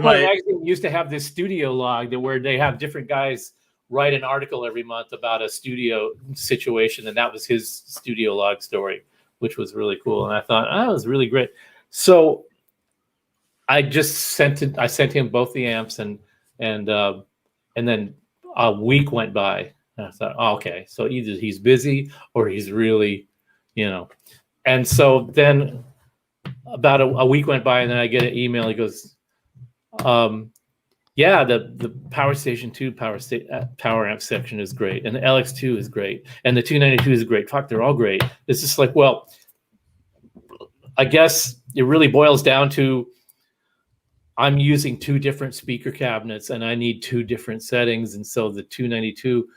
magazine used to have this studio log where they have different guys write an article every month about a studio situation, and that was his studio log story, which was really cool. And I thought, that was really great. So I just sent him both the amps, and then a week went by, and I thought, oh, okay, so either he's busy or he's really, And so then about a week went by, and then I get an email. He goes, yeah, the Power Station 2 power amp section is great, and the LX2 is great, and the 292 is great. Fuck, they're all great. It's just like, well, I guess it really boils down to I'm using two different speaker cabinets, and I need two different settings, and so the 292,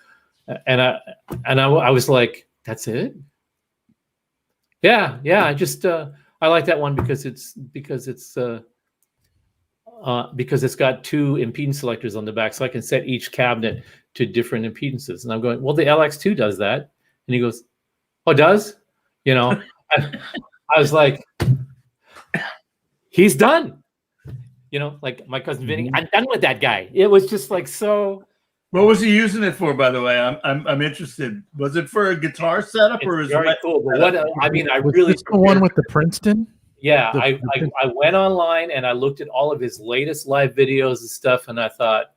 and I was like, that's it? Yeah, I just I like that one because it's got two impedance selectors on the back, so I can set each cabinet to different impedances. And I'm going, well, the LX2 does that. And he goes, oh, it does? I was like, he's done. Like my cousin Vinny, I'm done with that guy. It was just like so. What was he using it for, by the way? I'm interested. Was it for a guitar setup, or is it very cool? But I really the one with the Princeton. Yeah, I went online and I looked at all of his latest live videos and stuff, and I thought,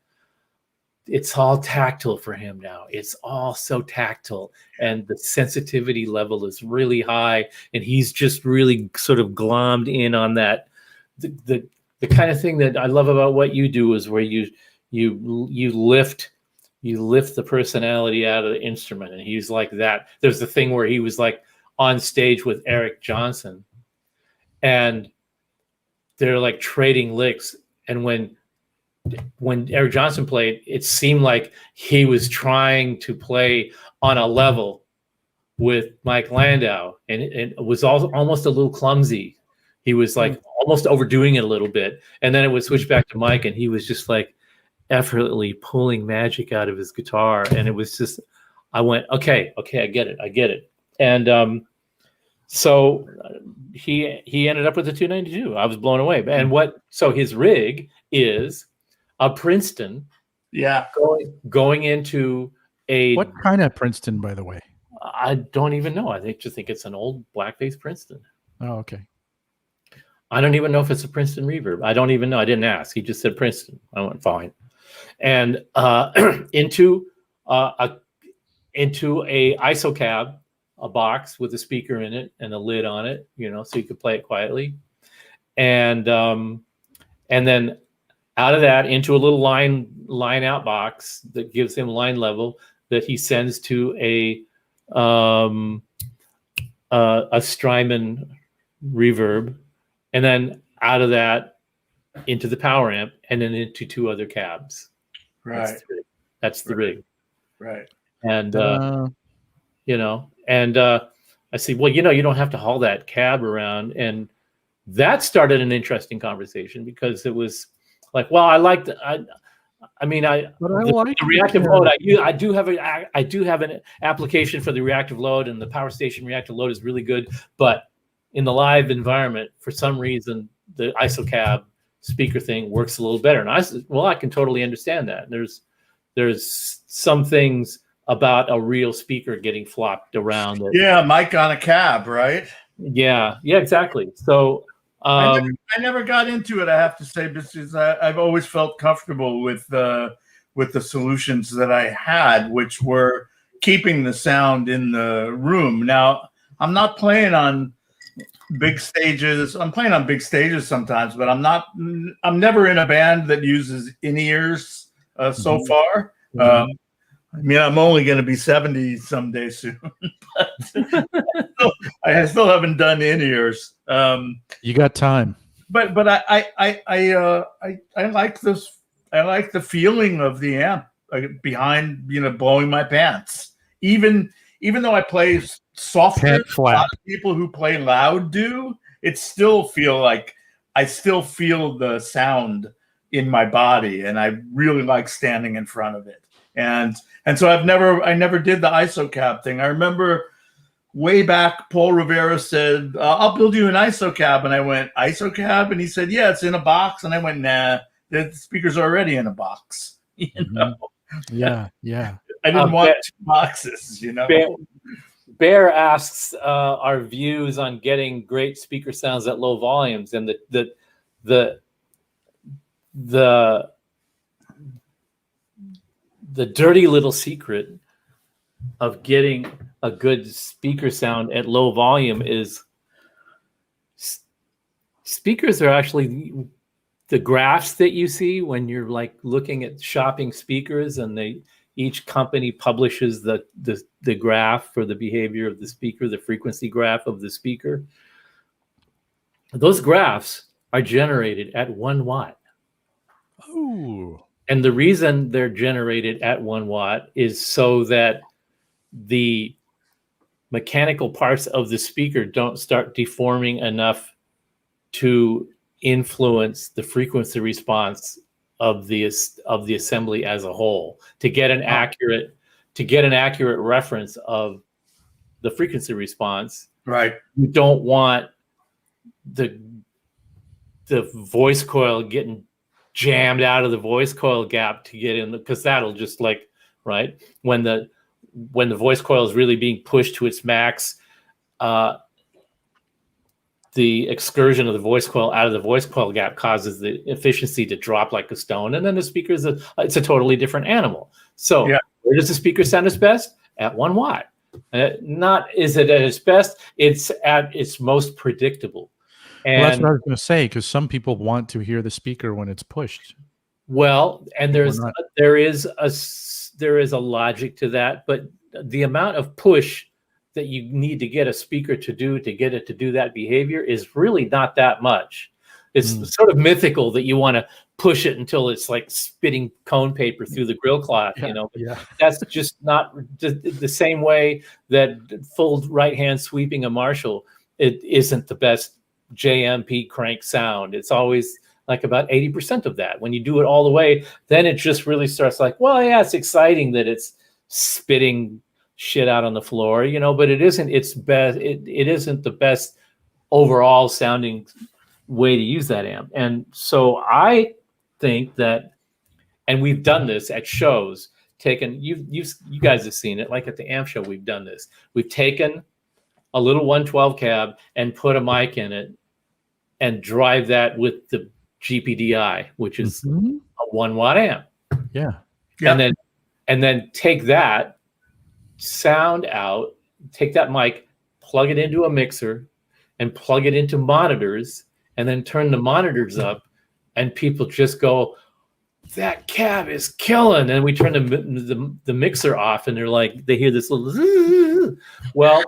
it's all tactile for him now. It's all so tactile, and the sensitivity level is really high, and he's just really sort of glommed in on that. The kind of thing that I love about what you do is where you lift the personality out of the instrument, and he's like that. There's the thing where he was like on stage with Eric Johnson, and they're like trading licks. And when Eric Johnson played, it seemed like he was trying to play on a level with Mike Landau, and it was almost a little clumsy. He was like almost overdoing it a little bit. And then it would switch back to Mike, and he was just like effortlessly pulling magic out of his guitar. And it was just, I went, okay, I get it. And so he ended up with the 292. I was blown away. And so his rig is a Princeton. Yeah. Going into a. What kind of Princeton, by the way? I don't even know. I just think it's an old blackface Princeton. Oh, okay. I don't even know if it's a Princeton reverb. I don't even know. I didn't ask. He just said Princeton. I went, fine. And into a ISO cab a box with a speaker in it and a lid on it, so you could play it quietly. And then out of that into a little line out box that gives him line level that he sends to a Strymon reverb, and then out of that into the power amp, and then into 2 other cabs. Right. That's the rig. Right. And I see, well, you don't have to haul that cab around. And that started an interesting conversation, because it was like, well, I like the reactive load. I do have an application for the reactive load, and the power station reactive load is really good. But in the live environment, for some reason, the ISO cab speaker thing works a little better. And I said, well, I can totally understand that. There's some things about a real speaker getting flopped around. Mic on a cab, right? Yeah, exactly. So I never got into it, I have to say, because I've always felt comfortable with the solutions that I had, which were keeping the sound in the room. Now, I'm not playing on big stages. I'm playing on big stages sometimes, but I'm never in a band that uses in-ears so far. I'm only going to be 70 someday soon, but I still haven't done in-ears. You got time. But I like this. I like the feeling of the amp behind, blowing my pants. Even though I play softer, a lot of people who play loud do. It still I still feel the sound in my body, and I really like standing in front of it. And so I never did the ISO cab thing. I remember way back, Paul Rivera said, I'll build you an ISO cab. And I went, ISO cab? And he said, yeah, it's in a box. And I went, nah, the speaker's already in a box. Yeah. I didn't want 2 boxes, Bear asks our views on getting great speaker sounds at low volumes, and the dirty little secret of getting a good speaker sound at low volume is speakers are actually the graphs that you see when you're like looking at shopping speakers, and each company publishes the graph for the behavior of the speaker, the frequency graph of the speaker. Those graphs are generated at 1 watt. Oh. And the reason they're generated at 1 watt is so that the mechanical parts of the speaker don't start deforming enough to influence the frequency response of the assembly as a whole, to get an accurate reference of the frequency response. Right. You don't want the voice coil getting jammed out of the voice coil gap to get in, because that'll just right when the voice coil is really being pushed to its max, the excursion of the voice coil out of the voice coil gap causes the efficiency to drop like a stone, and then the speaker it's a totally different animal. So where does the speaker sound its best? At 1 watt. Not is it at its best, it's at its most predictable. And that's what I was going to say, because some people want to hear the speaker when it's pushed. Well, and there is a logic to that, but the amount of push that you need to get a speaker to get it to do that behavior is really not that much. It's sort of mythical that you want to push it until it's like spitting cone paper through the grill cloth, That's just not the same way that full right hand sweeping a Marshall, it isn't the best JMP crank sound. It's always like about 80% of that. When you do it all the way, then it just really starts like, well, yeah, it's exciting that it's spitting shit out on the floor, but it isn't its best. It isn't the best overall sounding way to use that amp. And so I think that, and we've done this at shows, you guys have seen it, like at the amp show, we've done this. We've taken a little 112 cab and put a mic in it and drive that with the GPDI, which is a 1 watt amp. Yeah. And then take that sound out take that mic, plug it into a mixer, and plug it into monitors, and then turn the monitors up, and people just go, that cab is killing. And we turn the mixer off, and they're like, they hear this little zzz. Well,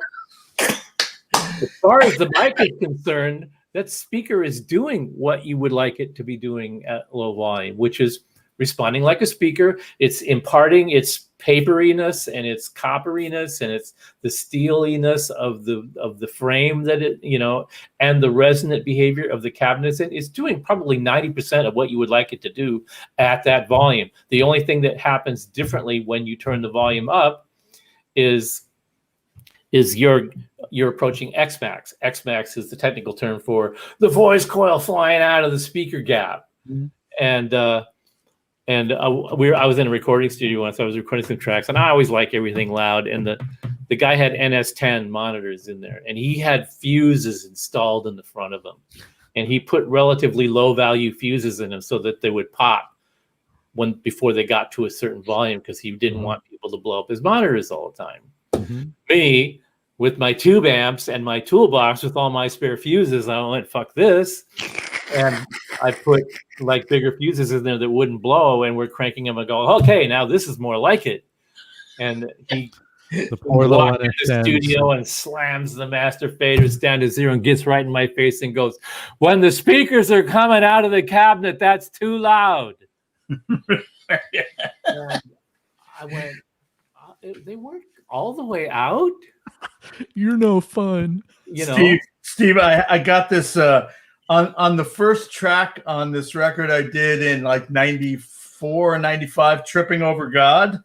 as far as the mic is concerned, that speaker is doing what you would like it to be doing at low volume, which is responding like a speaker. It's imparting its paperiness and its copperiness and it's the steeliness of the frame that it, and the resonant behavior of the cabinets. And it's doing probably 90% of what you would like it to do at that volume. The only thing that happens differently when you turn the volume up is you're approaching Xmax. Xmax is the technical term for the voice coil flying out of the speaker gap. Mm-hmm. And I was in a recording studio once. I was recording some tracks, and I always like everything loud. And the guy had NS10 monitors in there, and he had fuses installed in the front of them. And he put relatively low value fuses in them so that they would pop before they got to a certain volume, because he didn't want people to blow up his monitors all the time. Mm-hmm. Me, with my tube amps and my toolbox with all my spare fuses, I went, fuck this. And I put like bigger fuses in there that wouldn't blow, and we're cranking them and go, okay, now this is more like it. And he walks in the studio and slams the master faders down to zero and gets right in my face and goes, when the speakers are coming out of the cabinet, that's too loud. And I went, they weren't all the way out. You're no fun. Steve, I got this on the first track on this record I did in like 94 or 95, Tripping Over God.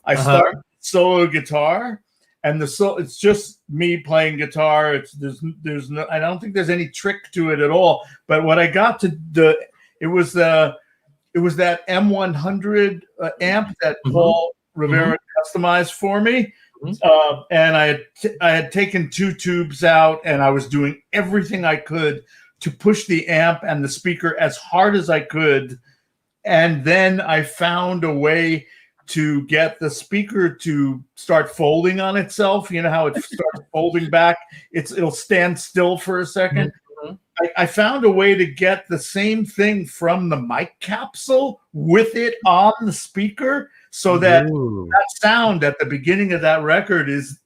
I started solo guitar, and it's just me playing guitar. There's no, I don't think there's any trick to it at all. But what I got it was that M100 amp that Paul Rivera customized for me. And I had taken 2 tubes out, and I was doing everything I could to push the amp and the speaker as hard as I could. And then I found a way to get the speaker to start folding on itself. You know how it starts folding back? It'll stand still for a second. Mm-hmm. I found a way to get the same thing from the mic capsule with it on the speaker, so that that sound at the beginning of that record is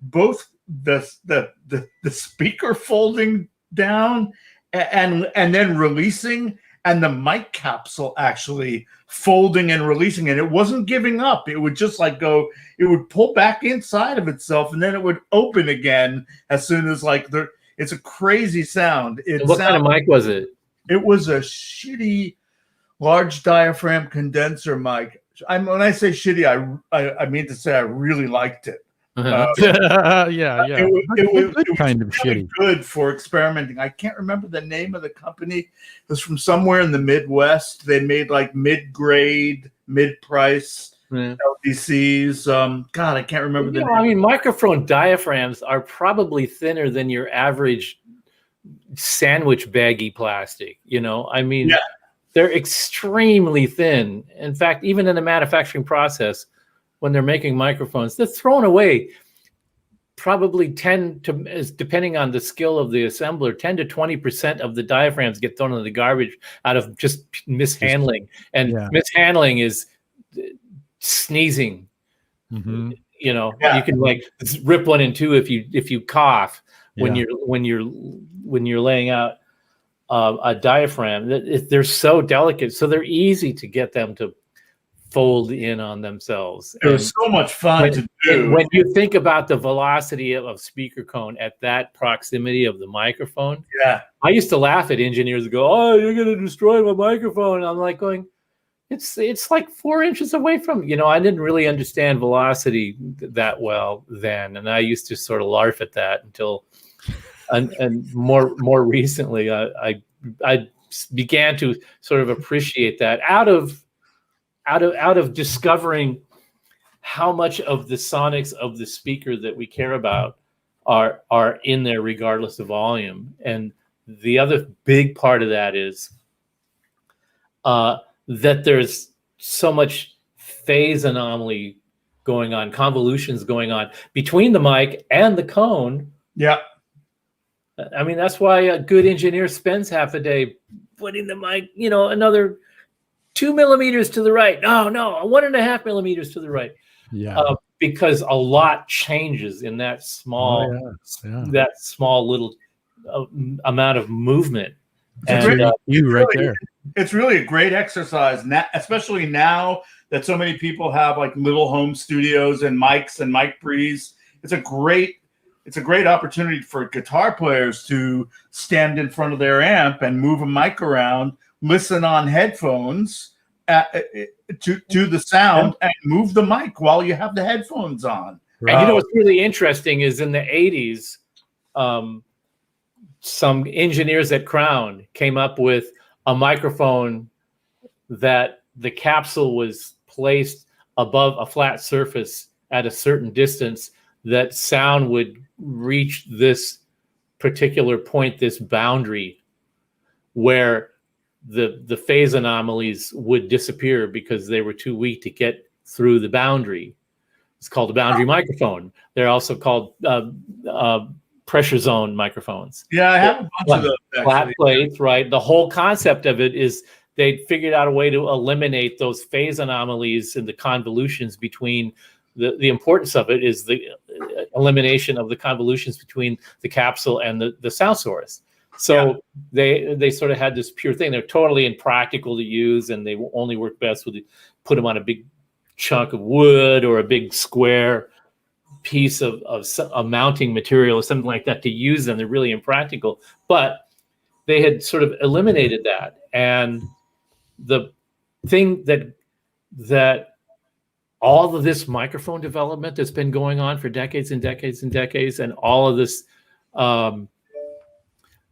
both the speaker folding down and then releasing, and the mic capsule actually folding and releasing, and it wasn't giving up. It would just like go, it would pull back inside of itself, and then it would open again as soon as it's a crazy sound. What kind of mic was it? It was a shitty large diaphragm condenser mic. When I say shitty, I mean to say I really liked it. Yeah. It was kind of really shitty. Good for experimenting. I can't remember the name of the company. It was from somewhere in the Midwest. They made like mid-grade, mid-price LDCs. God, I can't remember the name. I mean, microphone diaphragms are probably thinner than your average sandwich baggy plastic. I mean, they're extremely thin. In fact, even in the manufacturing process, when they're making microphones, they're thrown away probably depending on the skill of the assembler, 10 to 20% of the diaphragms get thrown in the garbage out of just mishandling. And mishandling is sneezing. Mm-hmm. You can like rip one in two if you cough when you're laying out a diaphragm. They're so delicate, so they're easy to get them to fold in on themselves. It was so much fun to do. When you think about the velocity of speaker cone at that proximity of the microphone, I used to laugh at engineers that go, "Oh, you're going to destroy my microphone." And I'm like going, it's like 4 inches away from, I didn't really understand velocity that well then. And I used to sort of laugh at that until, and more recently, I began to sort of appreciate that out of discovering how much of the sonics of the speaker that we care about are in there regardless of volume. And the other big part of that is that there's so much phase anomaly going on, convolutions going on between the mic and the cone. Yeah. I mean, that's why a good engineer spends half a day putting the mic, another 2 millimeters to the right. No, 1.5 millimeters to the right. Yeah. Because a lot changes in that small, that small little amount of movement. And it's really a great exercise, especially now that so many people have like little home studios and mics and mic pre's. It's a great opportunity for guitar players to stand in front of their amp and move a mic around, listen on headphones to the sound, and move the mic while you have the headphones on. And what's really interesting is in the 80s, some engineers at Crown came up with a microphone that the capsule was placed above a flat surface at a certain distance, that sound would reach this particular point, this boundary, where the phase anomalies would disappear because they were too weak to get through the boundary. It's called a boundary microphone. They're also called pressure zone microphones. Yeah, I have a bunch of those. Flat plates, right? The whole concept of it is they figured out a way to eliminate those phase anomalies and the convolutions between. The importance of it is the elimination of the convolutions between the capsule and the sound source. So they sort of had this pure thing. They're totally impractical to use, and they only work best with put them on a big chunk of wood or a big square piece of a mounting material or something like that to use them. They're really impractical. But they had sort of eliminated that. And the thing that all of this microphone development that's been going on for decades and decades and decades, and all of this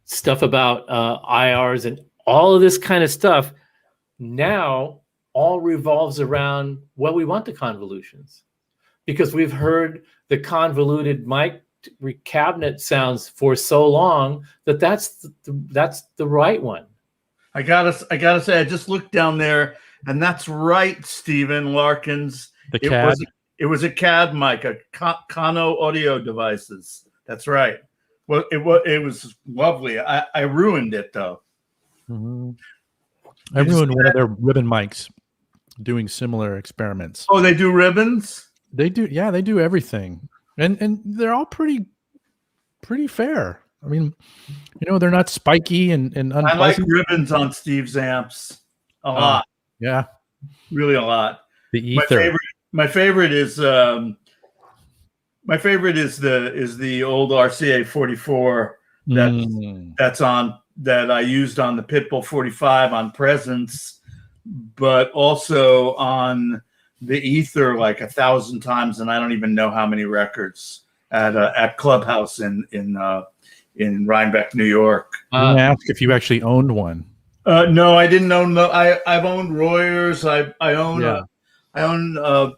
stuff about IRs and all of this kind of stuff now all revolves around, well, we want the convolutions because we've heard the convoluted mic cabinet sounds for so long that's the right one. I gotta say, I just looked down there, and that's right, Stephen Larkins. The CAD. It was a CAD mic, a Kano audio devices. That's right. Well, it was lovely. I ruined it though. Mm-hmm. I ruined one of their ribbon mics doing similar experiments. Oh, they do ribbons? They do. Yeah, they do everything. And they're all pretty fair. I mean, they're not spiky and unpleasant. I like ribbons on Steve's amps a lot. Yeah. Really a lot. The ether. My favorite is the old RCA 44 that's on, that I used on the Pitbull 45 on Presence, but also on the ether like 1,000 times, and I don't even know how many records at Clubhouse in Rhinebeck, New York. I'm gonna ask if you actually owned one. No, I didn't own. I've owned Royers. I own a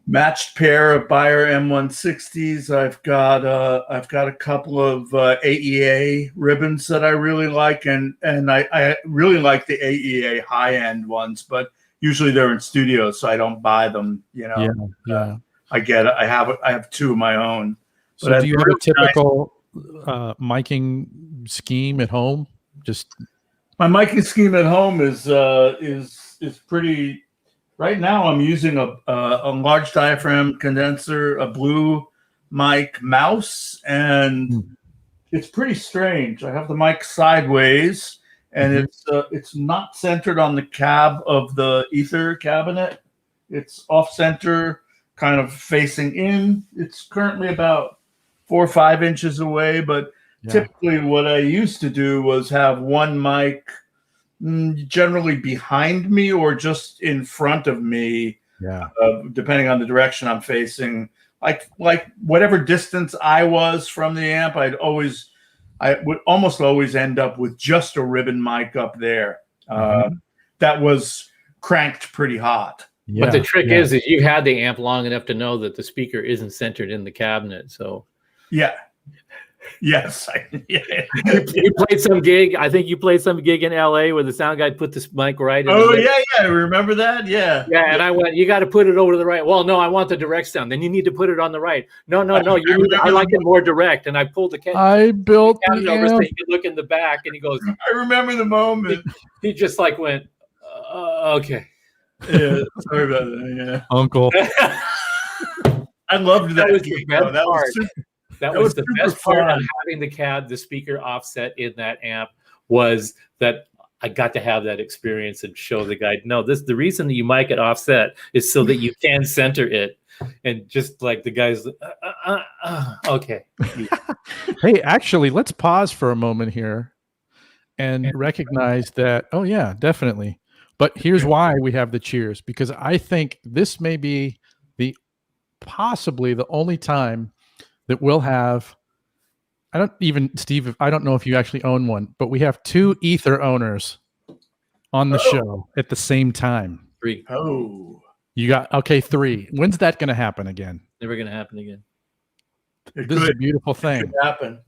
matched pair of Beyer M160s. I've got a couple of AEA ribbons that I really like, and I really like the AEA high end ones, but usually they're in studios, so I don't buy them. I have two of my own. So do you have a typical miking scheme at home? Just my miking scheme at home is pretty. Right now, I'm using a large diaphragm condenser, a blue mic mouse, and it's pretty strange. I have the mic sideways, and it's not centered on the cab of the ether cabinet. It's off center, kind of facing in. It's currently about 4 or 5 inches away, but typically what I used to do was have one mic generally behind me or just in front of me, depending on the direction I'm facing. Like whatever distance I was from the amp, I would almost always end up with just a ribbon mic up there that was cranked pretty hot. But the trick is you had the amp long enough to know that the speaker isn't centered in the cabinet. So Yes. Yeah. You played some gig. I think you played some gig in LA where the sound guy put this mic right in. Oh yeah. Remember that? Yeah. Yeah, and I went, you got to put it over to the right. Well, no, I want the direct sound. Then you need to put it on the right. No. I like it more direct. And I pulled the cat. I built the over so amp. he could look in the back, and he goes. I remember the moment. He just like went, okay. Yeah, sorry about that. Yeah, Uncle. I loved that. That was gig, the best that part. That was the best part of having the speaker offset in that amp was that I got to have that experience and show the guy, no, the reason that you mic it offset is so that you can center it. And just like the guys, okay. Hey, actually, let's pause for a moment here and recognize that, oh yeah, definitely. But here's why we have the cheers, because I think this may be possibly the only time that we'll have, Steve, I don't know if you actually own one, but we have 2 Ether owners on the show at the same time. 3. Oh. You got, okay, 3. When's that going to happen again? Never going to happen again. This is a beautiful thing. It could happen.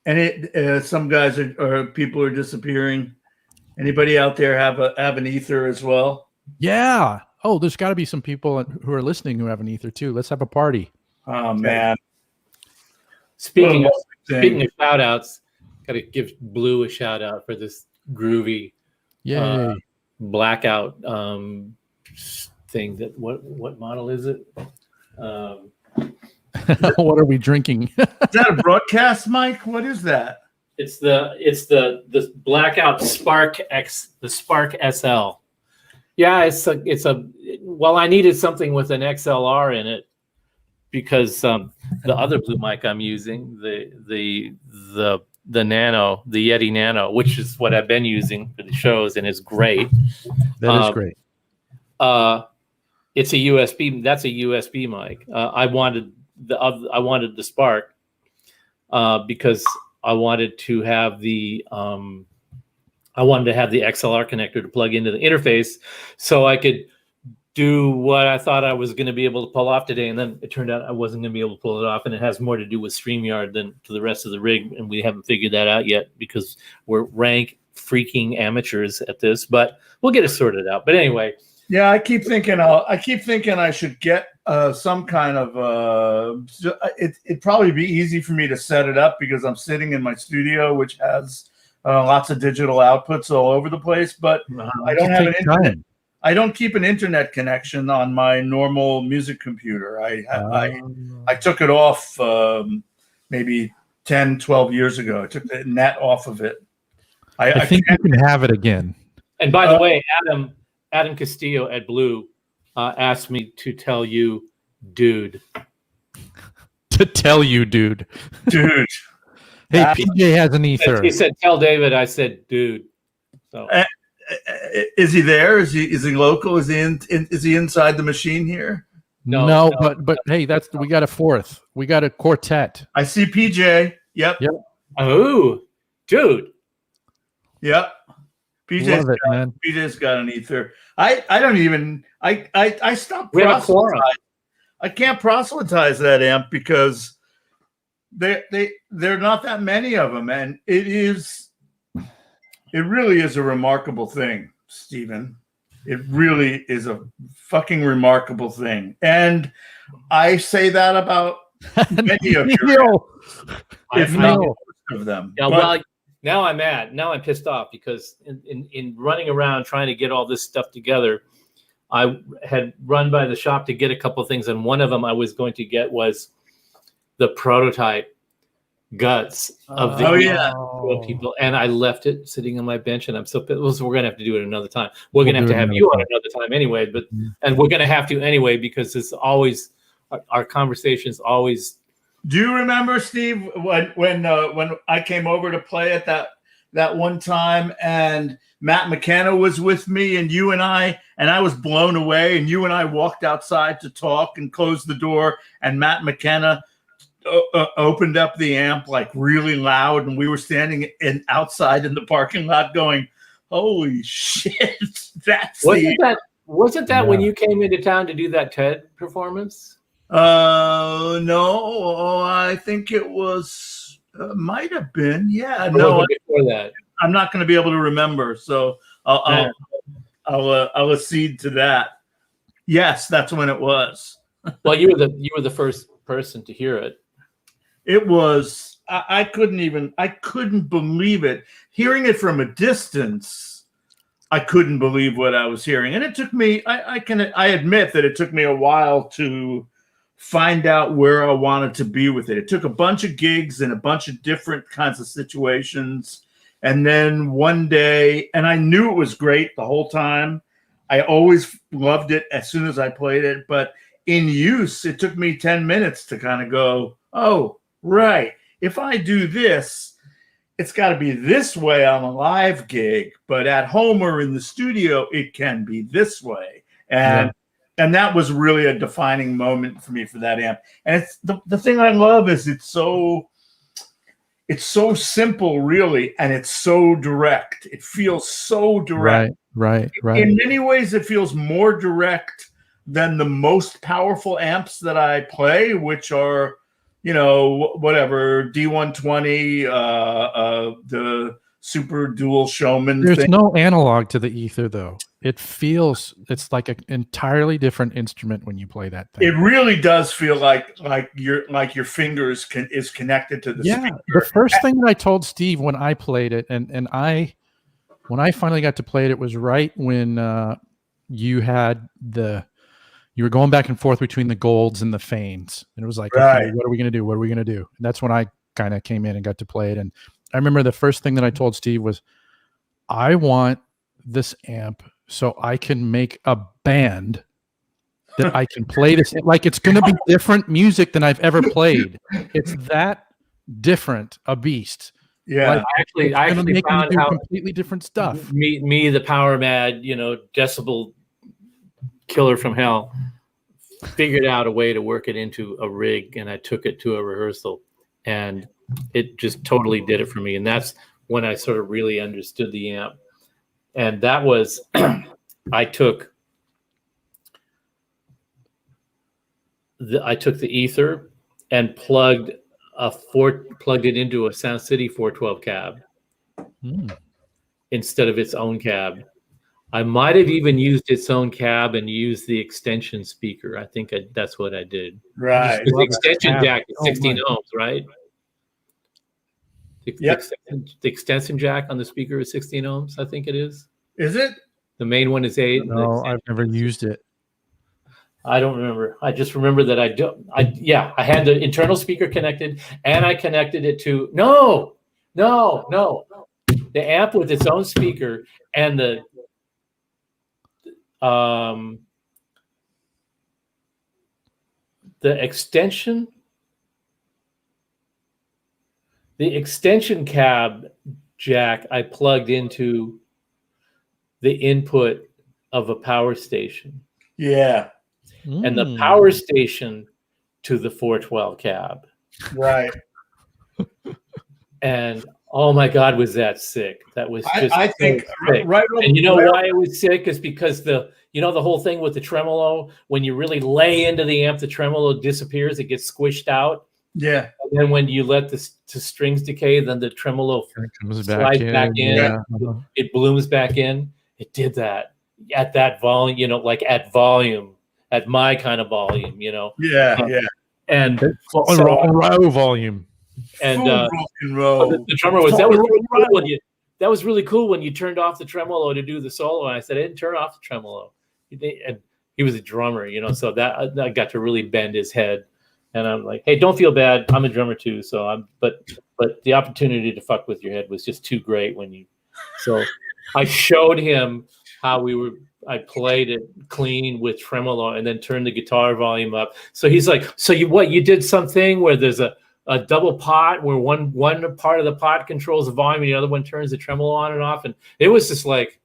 And some guys or people are disappearing. Anybody out there have an Ether as well? Yeah. Oh, there's got to be some people who are listening who have an Ether too. Let's have a party. Oh man! Speaking of shout outs, got to give Blue a shout out for this groovy, blackout thing. That what model is it? What are we drinking? Is that a broadcast mic? What is that? It's the blackout Spark X, the Spark SL. Yeah, it's a well, I needed something with an XLR in it because the other blue mic I'm using, the Nano, the Yeti Nano, which is what I've been using for the shows, and it's great. That is great. It's a USB. That's a USB mic. I wanted the Spark because I wanted to have the XLR connector to plug into the interface so I could do what I thought I was going to be able to pull off today. And then it turned out I wasn't going to be able to pull it off. And it has more to do with StreamYard than to the rest of the rig. And we haven't figured that out yet because we're rank freaking amateurs at this, but we'll get it sorted out. But anyway. Yeah, I keep thinking I should get some kind of it'd probably be easy for me to set it up because I'm sitting in my studio, which has lots of digital outputs all over the place, but I don't have an internet. I don't keep an internet connection on my normal music computer. I took it off maybe 10, 12 years ago. I took the net off of it. I think you can have it again. And by the way, Adam Castillo at Blue asked me to tell you, dude. To tell you, dude. Dude. Hey, PJ has an Ether. He said, tell David. I said, dude. So. Is he there? Is he local? Is he inside the machine here? No. But hey, we got a 4th. We got a quartet. I see PJ. Yep. Oh, dude. Yep. PJ's got an Ether. I stopped proselytizing. I can't proselytize that amp because there are not that many of them, and it really is a remarkable thing, Stephen. It really is a fucking remarkable thing. And I say that about many of you, if not most of them. Yeah, well, now I'm mad. Now I'm pissed off because in running around trying to get all this stuff together, I had run by the shop to get a couple of things, and one of them I was going to get was the prototype guts of the people, and I left it sitting on my bench, and I'm so pissed. So we're gonna have to do it another time. We're gonna have to have you on another time anyway, and we're gonna have to anyway because it's always our conversations always. Do you remember, Steve, when I came over to play at that one time, and Matt McKenna was with me, and you and I was blown away, and you and I walked outside to talk and closed the door, and Matt McKenna opened up the amp like really loud, and we were standing outside in the parking lot going, "Holy shit!" Wasn't that when you came into town to do that TED performance? No, I think it was might have been. Yeah, Or no, was it before that? I'm not going to be able to remember. So I'll Yeah. I'll accede to that. Yes, that's when it was. Well, you were the first person to hear it. It was. I couldn't believe it. Hearing it from a distance, I couldn't believe what I was hearing, and it took me. I admit that it took me a while to find out where I wanted to be with it. It took a bunch of gigs and a bunch of different kinds of situations. And then one day, and I knew it was great the whole time. I always loved it as soon as I played it. But in use, it took me 10 minutes to kind of go, oh, right. If I do this, it's got to be this way on a live gig. But at home or in the studio, it can be this way. And that was really a defining moment for me for that amp. And it's the thing I love is it's so simple, really, and it's so direct. It feels so direct. Right. In many ways, it feels more direct than the most powerful amps that I play, which are, whatever, D120, the Super Dual Showman. There's no analog to the ether, though. It's like an entirely different instrument when you play that thing. It really does feel like your fingers is connected to the speaker. The first thing that I told Steve when I played it, and when I finally got to play it, it was right when you were going back and forth between the golds and the fanes, and it was like, okay, what are we gonna do? What are we gonna do? And that's when I kind of came in and got to play it. And I remember the first thing that I told Steve was, I want this amp so I can make a band that I can play this. Like, it's going to be different music than I've ever played. It's that different a beast. Yeah. Like, I actually found out completely different stuff. Me, the power mad, decibel killer from hell, figured out a way to work it into a rig, and I took it to a rehearsal, and it just totally did it for me. And that's when I sort of really understood the amp. And that was, I took the ether and plugged it into a Sound City 412 cab instead of its own cab. I might have even used its own cab and used the extension speaker. I think that's what I did. Right. The extension jack is 16 ohms, right? The extension jack on the speaker is 16 ohms, I think it is. Is it? The main one is 8. No, I've never used it. I don't remember. I just remember that I had the internal speaker connected, and I connected it to no. The amp with its own speaker and the extension cab jack I plugged into the input of a power station. Yeah. And the power station to the 412 cab. Right. And oh my God, was that sick? That was just I think sick. Right. And you know why it was sick is because the whole thing with the tremolo, when you really lay into the amp, the tremolo disappears, it gets squished out. Yeah. And then when you let the strings decay, then the tremolo slides back in. Yeah. It blooms back in. It did that at that volume, like at volume, at my kind of volume, Yeah. And row volume. And rock and roll. The drummer was that was really cool when you turned off the tremolo to do the solo. And I said, I didn't turn off the tremolo. And he was a drummer, so that I got to really bend his head. And I'm like, hey, don't feel bad. I'm a drummer too. So but the opportunity to fuck with your head was just too great so I showed him how I played it clean with tremolo and then turned the guitar volume up. So he's like, so you did something where there's a double pot where one part of the pot controls the volume and the other one turns the tremolo on and off. And it was just like,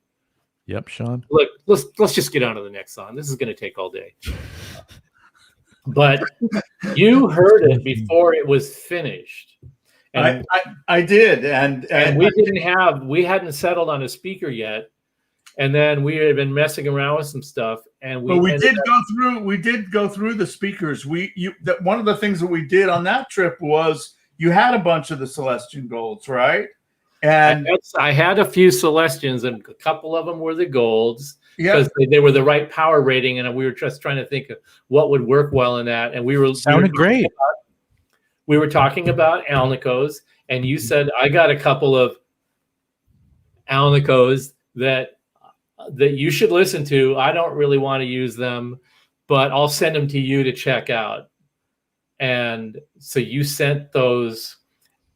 yep, Sean. Look, let's just get on to the next song. This is going to take all day. But you heard it before it was finished. And I did. And we hadn't settled on a speaker yet. And then we had been messing around with some stuff. and But we ended did go through the speakers. One of the things that we did on that trip was you had a bunch of the Celestion Golds, right? And I had a few Celestions, and a couple of them were the Golds because yeah, they were the right power rating, and we were just trying to think of what would work well in that. And Sounded great. We were talking about Alnicos, and you said I got a couple of Alnicos that you should listen to. I don't really want to use them, but I'll send them to you to check out. And so you sent those,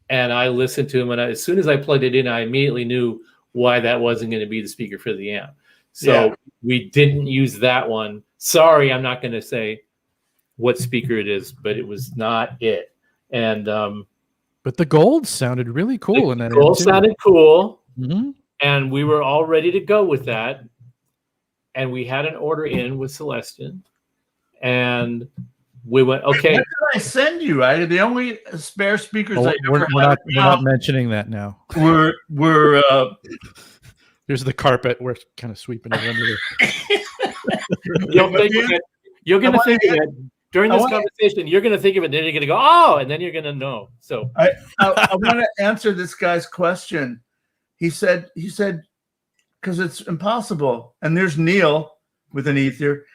and I listened to them. And as soon as I plugged it in, I immediately knew why that wasn't going to be the speaker for the amp. So we didn't use that one. Sorry, I'm not going to say what speaker it is, but it was not it. And but the gold sounded really cool. The gold sounded cool. Mm-hmm. And we were all ready to go with that. And we had an order in with Celestion. And we went, okay. What did I send you? The only spare speakers I ever we're not mentioning that now. We're Here's the carpet. We're kind of sweeping it under there. You're going to think of it. During this conversation, you're going to think of it, and then you're going to go, oh, and then you're going to know. So I want to answer this guy's question. He said, because it's impossible. And there's Neil with an ether.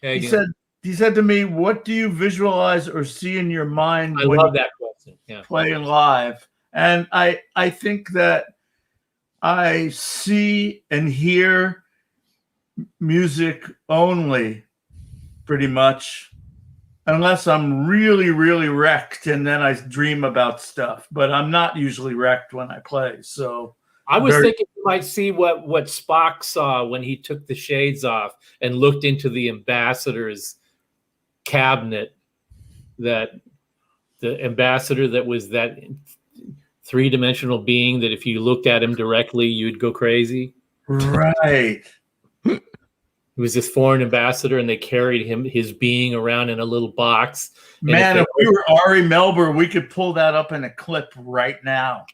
He said to me, "What do you visualize or see in your mind I when love you that question. Yeah. play live?" And I think that I see and hear music only, pretty much, unless I'm really, really wrecked, and then I dream about stuff. But I'm not usually wrecked when I play. So I was thinking you might see what Spock saw when he took the shades off and looked into the ambassador's cabinet. That the ambassador that was that three-dimensional being that if you looked at him directly, you'd go crazy. Right. He was this foreign ambassador, and they carried his being around in a little box. Man, if we were Ari Melber, we could pull that up in a clip right now.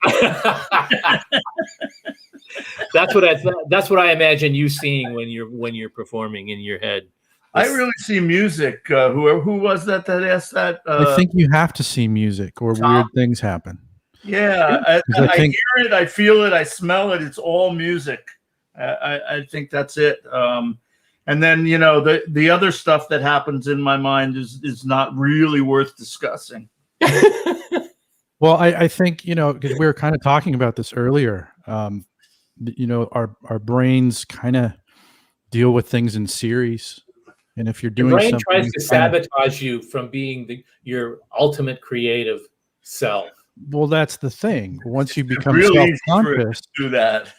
That's what I thought. That's what I imagine you seeing when you're performing in your head. I really see music. Who was that asked that? I think you have to see music, or Tom. weird things happen. Yeah, I hear it, I feel it, I smell it. It's all music. I think that's it. And then, the other stuff that happens in my mind is not really worth discussing. Well, I think, because we were kind of talking about this earlier, our brains kind of deal with things in series. And if you're doing your brain something, tries to sabotage you from being your ultimate creative self. Well, that's the thing. Once you become really self-conscious, do that.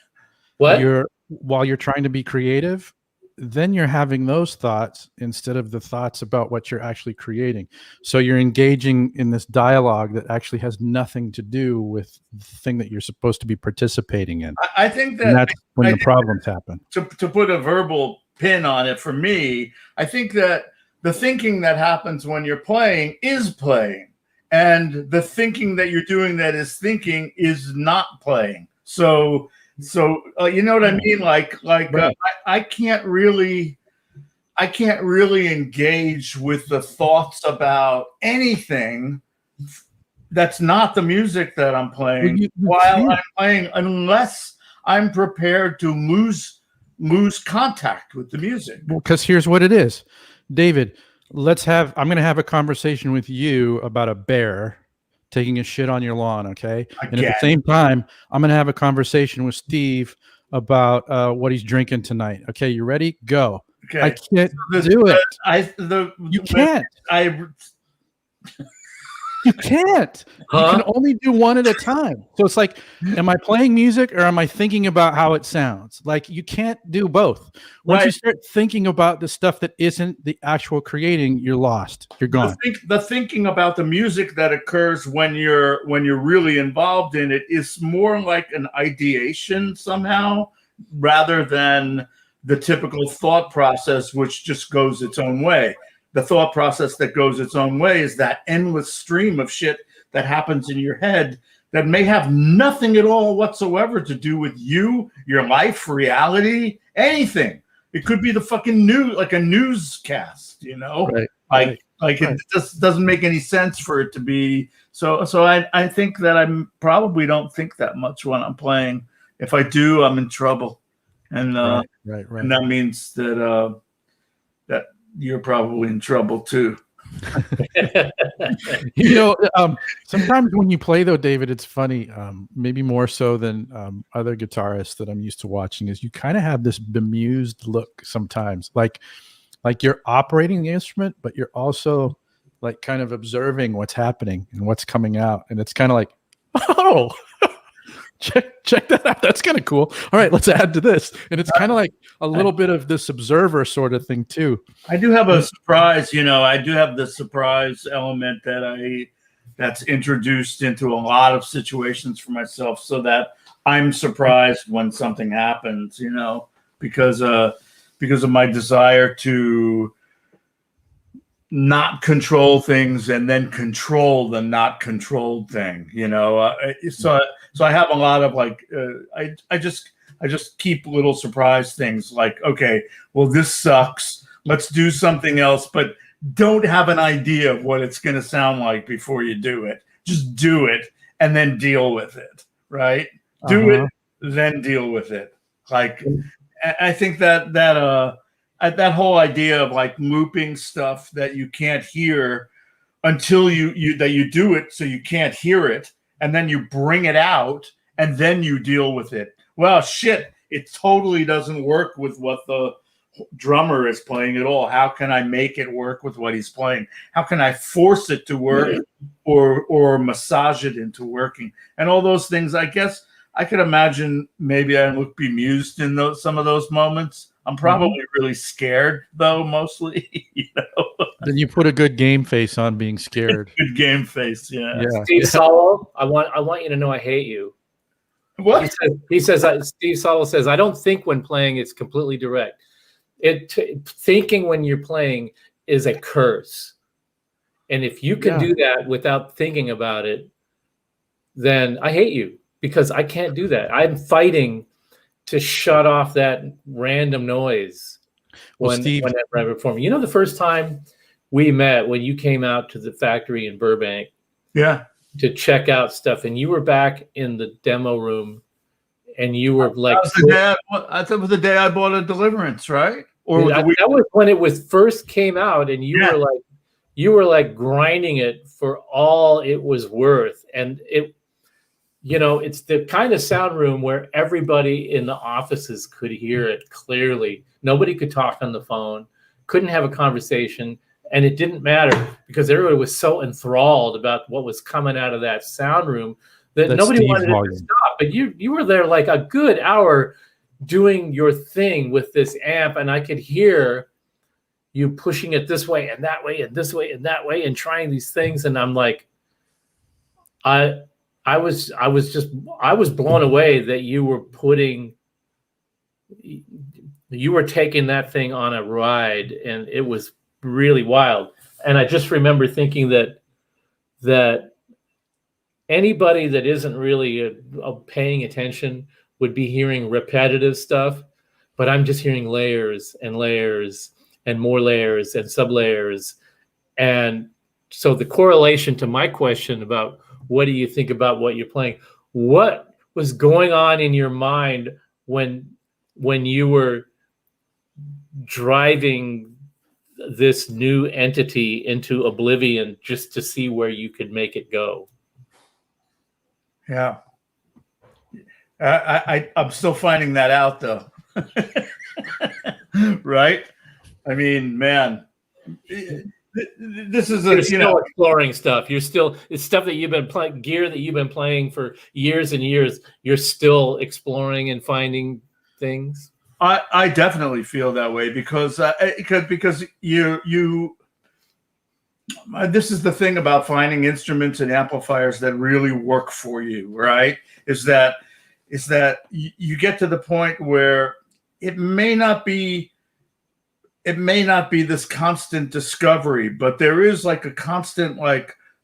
While you're trying to be creative, then you're having those thoughts instead of the thoughts about what you're actually creating. So you're engaging in this dialogue that actually has nothing to do with the thing that you're supposed to be participating in. I think that and that's when the problems happen. To put a verbal pin on it, for me, I think that the thinking that happens when you're playing is playing. And the thinking that you're doing that is thinking is not playing. So you know what I mean? Right. I can't really engage with the thoughts about anything that's not the music that I'm playing while I'm playing, unless I'm prepared to lose contact with the music. Well, because here's what it is, David. I'm going to have a conversation with you about a bear taking a shit on your lawn, okay? And at the same time, I'm going to have a conversation with Steve about what he's drinking tonight. Okay, you ready? Go. Okay. I can't do it. You can't. You can't. You can only do one at a time. So it's like, am I playing music or am I thinking about how it sounds? Like, you can't do both. Once you start thinking about the stuff that isn't the actual creating, you're lost. You're gone. The thinking about the music that occurs when you're really involved in it is more like an ideation somehow, rather than the typical thought process, which just goes its own way. The thought process that goes its own way is that endless stream of shit that happens in your head that may have nothing at all whatsoever to do with you, your life, reality, anything. It could be the fucking news, like a newscast, you know, Right. It just doesn't make any sense for it to be. So I think that probably don't think that much when I'm playing. If I do, I'm in trouble, and Right. and that means that that you're probably in trouble too. Sometimes when you play though, David, it's funny, maybe more so than other guitarists that I'm used to watching, is you kind of have this bemused look sometimes, like you're operating the instrument, but you're also like kind of observing what's happening and what's coming out, and it's kind of like, oh, check that out, that's kind of cool, all right, let's add to this. And it's kind of like a little bit of this observer sort of thing too. I do have a surprise, I do have the surprise element that's introduced into a lot of situations for myself, so that I'm surprised when something happens, because of my desire to not control things and then control the not controlled thing, so I have a lot of I just keep little surprise things, like, okay, well, this sucks, let's do something else, but don't have an idea of what it's going to sound like before you do it. Just do it and then deal with it, right? Do it, then deal with it. Like, I think that whole idea of like looping stuff that you can't hear until you do it, so you can't hear it, and then you bring it out and then you deal with it. Well, shit, it totally doesn't work with what the drummer is playing at all. How can I make it work with what he's playing? How can I force it to work or massage it into working? And all those things, I guess I could imagine maybe I look bemused in some of those moments. I'm probably really scared, though, mostly. Then you put a good game face on being scared. Good game face, yeah. Steve Solo, I want you to know I hate you. What? He says Steve Solo says, I don't think when playing it's completely direct. Thinking when you're playing is a curse. And if you can do that without thinking about it, then I hate you, because I can't do that. I'm fighting to shut off that random noise whenever I perform. The first time we met, when you came out to the factory in Burbank to check out stuff, and you were back in the demo room, and you were like, that was the day I bought a Deliverance, right? Or that was when it first came out, and you were like grinding it for all it was worth. And it's the kind of sound room where everybody in the offices could hear it clearly. Nobody could talk on the phone, couldn't have a conversation, and it didn't matter because everybody was so enthralled about what was coming out of that sound room that nobody wanted it to stop. But you were there like a good hour doing your thing with this amp, and I could hear you pushing it this way and that way and this way and that way and trying these things, and I'm like, I was blown away that you were taking that thing on a ride, and it was really wild. And I just remember thinking that anybody that isn't really paying attention would be hearing repetitive stuff, but I'm just hearing layers and layers and more layers and sub-layers. And so the correlation to my question about what do you think about what you're playing, what was going on in your mind when you were driving this new entity into oblivion just to see where you could make it go? Yeah. I'm still finding that out, though. Right? I mean, man, this is still exploring stuff. It's stuff that you've been playing, gear that you've been playing for years and years. You're still exploring and finding things. I definitely feel that way because you this is the thing about finding instruments and amplifiers that really work for you, right? Is that you get to the point where it may not be this constant discovery, but there is like a constant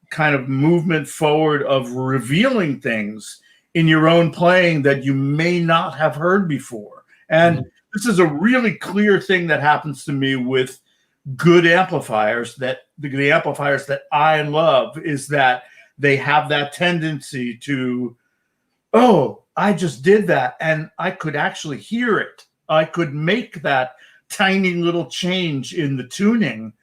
kind of movement forward of revealing things in your own playing that you may not have heard before. And this is a really clear thing that happens to me with good amplifiers, that the amplifiers that I love, is that they have that tendency to, oh, I just did that and I could actually hear it. I could make that tiny little change in the tuning,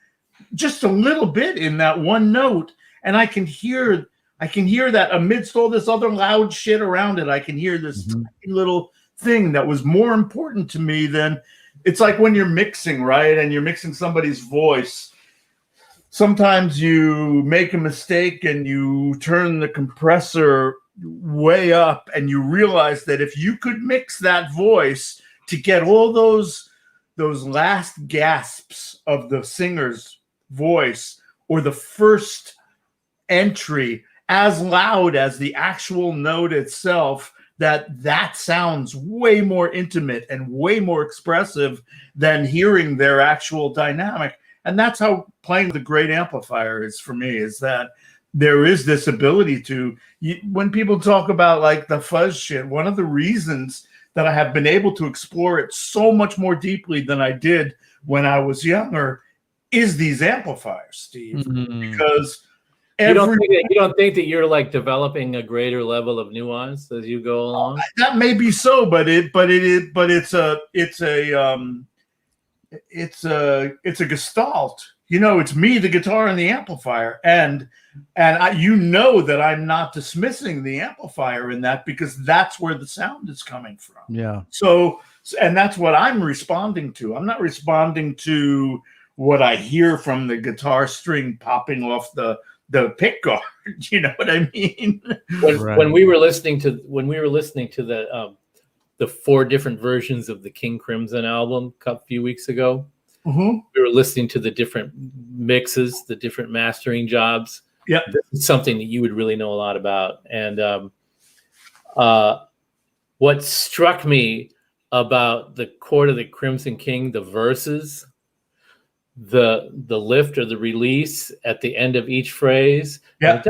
just a little bit in that one note, and I can hear that amidst all this other loud shit around it. I can hear this tiny little thing that was more important to me than, it's like when you're mixing, right? And you're mixing somebody's voice. Sometimes you make a mistake and you turn the compressor way up and you realize that if you could mix that voice to get all those last gasps of the singer's voice, or the first entry, as loud as the actual note itself, that sounds way more intimate and way more expressive than hearing their actual dynamic. And that's how playing with a great amplifier is for me, is that there is this ability to, when people talk about like the fuzz shit, one of the reasons that I have been able to explore it so much more deeply than I did when I was younger is these amplifiers, Steve. Because you don't think that you're like developing a greater level of nuance as you go along? That may be so, but it's a gestalt. You know, it's me, the guitar, and the amplifier, and that I'm not dismissing the amplifier in that, because that's where the sound is coming from. Yeah. So, and that's what I'm responding to. I'm not responding to what I hear from the guitar string popping off the pick guard. You know what I mean? When we were listening to the 4 different versions of the King Crimson album a few weeks ago, we were listening to the different mixes, the different mastering jobs. Yeah, this is something that you would really know a lot about. And what struck me about the Court of the Crimson King, the verses, the lift or the release at the end of each phrase, what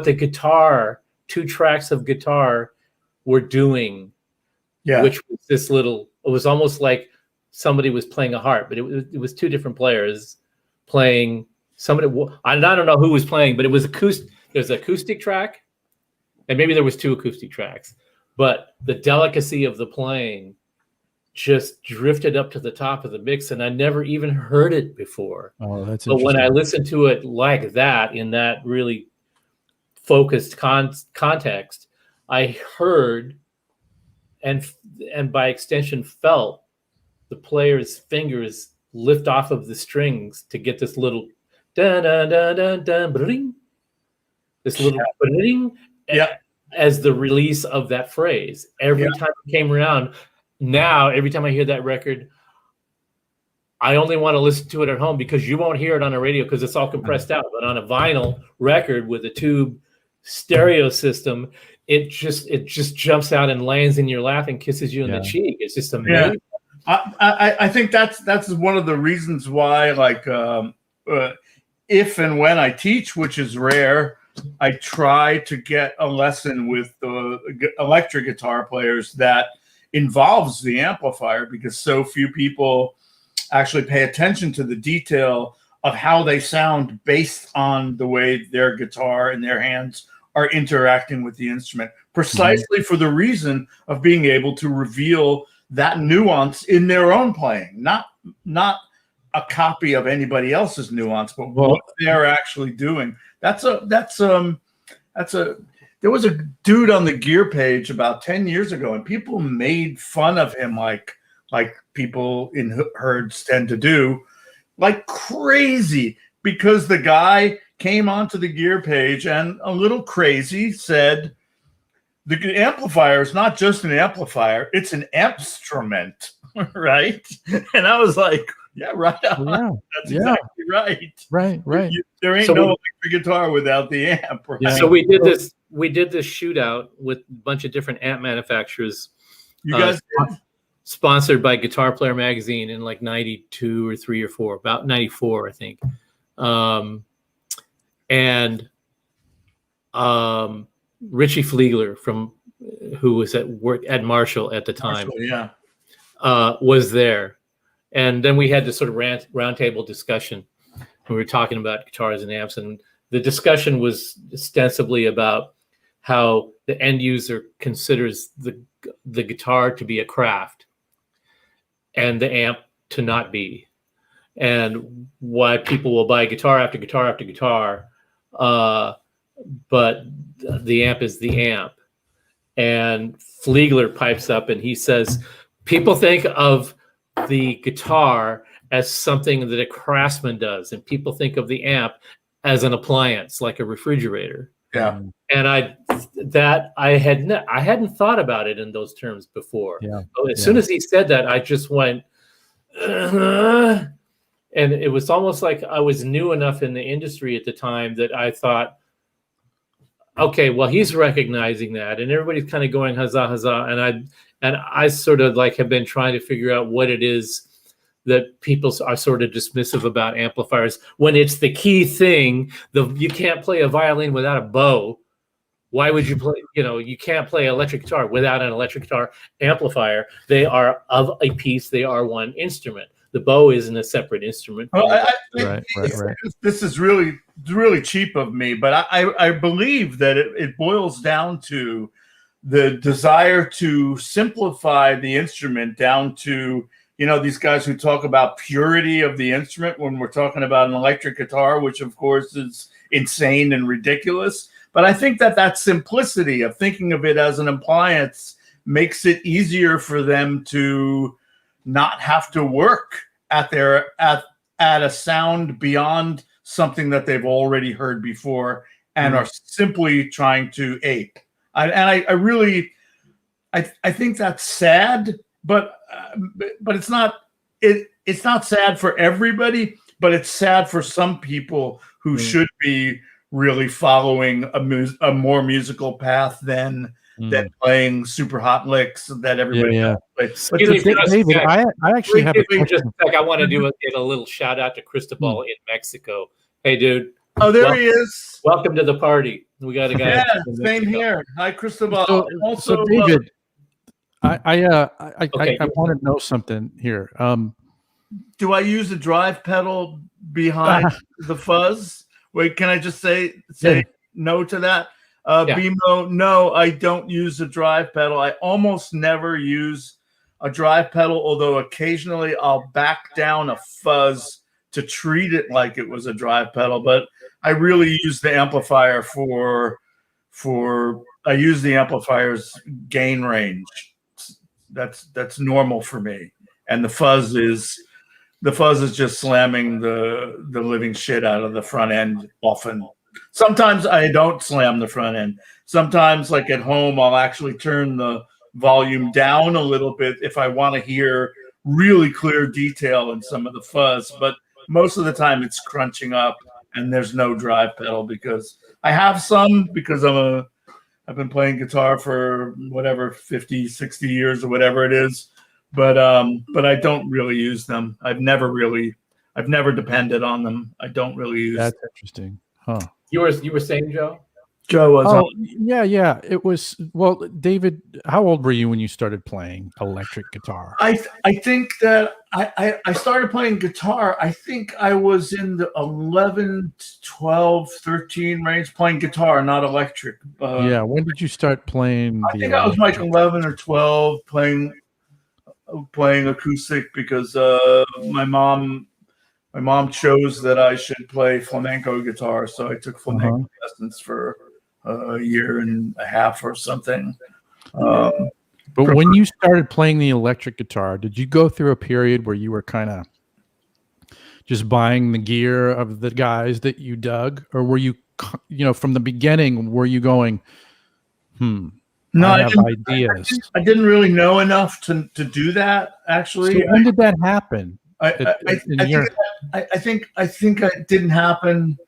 the guitar, 2 tracks of guitar were doing, which was this little, it was almost like somebody was playing a harp, but it was 2 different players playing. I don't know who was playing, but it was acoustic. There's an acoustic track, and maybe there was 2 acoustic tracks, but the delicacy of the playing just drifted up to the top of the mix, and I never even heard it before. Oh, that's interesting. But when I listened to it like that, in that really focused context, I heard and by extension felt the player's fingers lift off of the strings to get this little dun dun dun dun dun bring, this little bring, as the release of that phrase. Every time it came around. Now, every time I hear that record, I only want to listen to it at home, because you won't hear it on a radio because it's all compressed out. But on a vinyl record with a tube stereo system, it just jumps out and lands in your lap and kisses you in the cheek. It's just amazing. I think that's one of the reasons why, like, if and when I teach, which is rare, I try to get a lesson with the electric guitar players that involves the amplifier, because so few people actually pay attention to the detail of how they sound based on the way their guitar and their hands are interacting with the instrument, precisely for the reason of being able to reveal that nuance in their own playing, not a copy of anybody else's nuance, but what they're actually doing. There was a dude on the Gear page about 10 years ago, and people made fun of him like people in herds tend to do, like crazy, because the guy came onto the Gear page and, a little crazy, said the amplifier is not just an amplifier, it's an ampstrument, right? And I was like, yeah, right on. Yeah. That's exactly right. Right. There ain't no electric guitar without the amp. Right? So we did this shootout with a bunch of different amp manufacturers. You guys sponsored by Guitar Player magazine in like 92 or 3 or 4, about 94, I think. And Richie Fliegler from who was at work at Marshall at the time, Yeah. was there. And then we had this sort of roundtable discussion. We were talking about guitars and amps, and the discussion was ostensibly about how the end user considers the guitar to be a craft and the amp to not be, and why people will buy guitar after guitar after guitar, but the amp is the amp. And Fliegler pipes up and he says, people think of the guitar as something that a craftsman does, and people think of the amp as an appliance like a refrigerator. Yeah. And I hadn't thought about it in those terms before. Yeah. So as soon as he said that, I just went, and it was almost like I was new enough in the industry at the time that I thought, okay, well, he's recognizing that, and everybody's kind of going huzzah, huzzah, and I sort of like have been trying to figure out what it is that people are sort of dismissive about amplifiers when it's the key thing. You can't play a violin without a bow. Why would you play? You can't play electric guitar without an electric guitar amplifier. They are of a piece. They are one instrument. The bow isn't a separate instrument. Well, Right. This is really cheap of me, but I believe that it boils down to the desire to simplify the instrument down to, these guys who talk about purity of the instrument when we're talking about an electric guitar, which of course is insane and ridiculous. But I think that simplicity of thinking of it as an appliance makes it easier for them to not have to work at a sound beyond something that they've already heard before and are simply trying to ape. I think that's sad, but it's not sad for everybody, but it's sad for some people who should be really following a more musical path than playing super hot licks that everybody else plays. But David, I actually have a question. I want to get a little shout out to Cristobal in Mexico. Hey, dude. Oh, there he is. Welcome to the party. We got a guy. Yeah, same here. Hi, Cristobal. So David, I want to know something here. Do I use a drive pedal behind the fuzz? Wait, can I just say no to that? BMO, no, I don't use a drive pedal. I almost never use a drive pedal, although occasionally I'll back down a fuzz to treat it like it was a drive pedal. But I really use the amplifier I use the amplifier's gain range. That's normal for me. And the fuzz is just slamming the living shit out of the front end often. Sometimes I don't slam the front end. Sometimes, like at home, I'll actually turn the volume down a little bit if I want to hear really clear detail in some of the fuzz. But most of the time it's crunching up and there's no drive pedal because I have some because I've been playing guitar for whatever, 50, 60 years or whatever it is. But I don't really use them. I've never depended on them. I don't really use That's interesting. Huh. You were saying, Joe? Joe was on. Yeah. It was, well, David, how old were you when you started playing electric guitar? I think that I started playing guitar. I think I was in the 11, 12, 13 range playing guitar, not electric. When did you start playing? I think I was like 11 or 12 playing acoustic because my mom chose that I should play flamenco guitar, so I took flamenco lessons for a year and a half or something. But when you started playing the electric guitar, did you go through a period where you were kind of just buying the gear of the guys that you dug, or were you, from the beginning, were you going, No, I have ideas? I didn't really know enough to do that. Actually, so when did that happen? I think it didn't happen.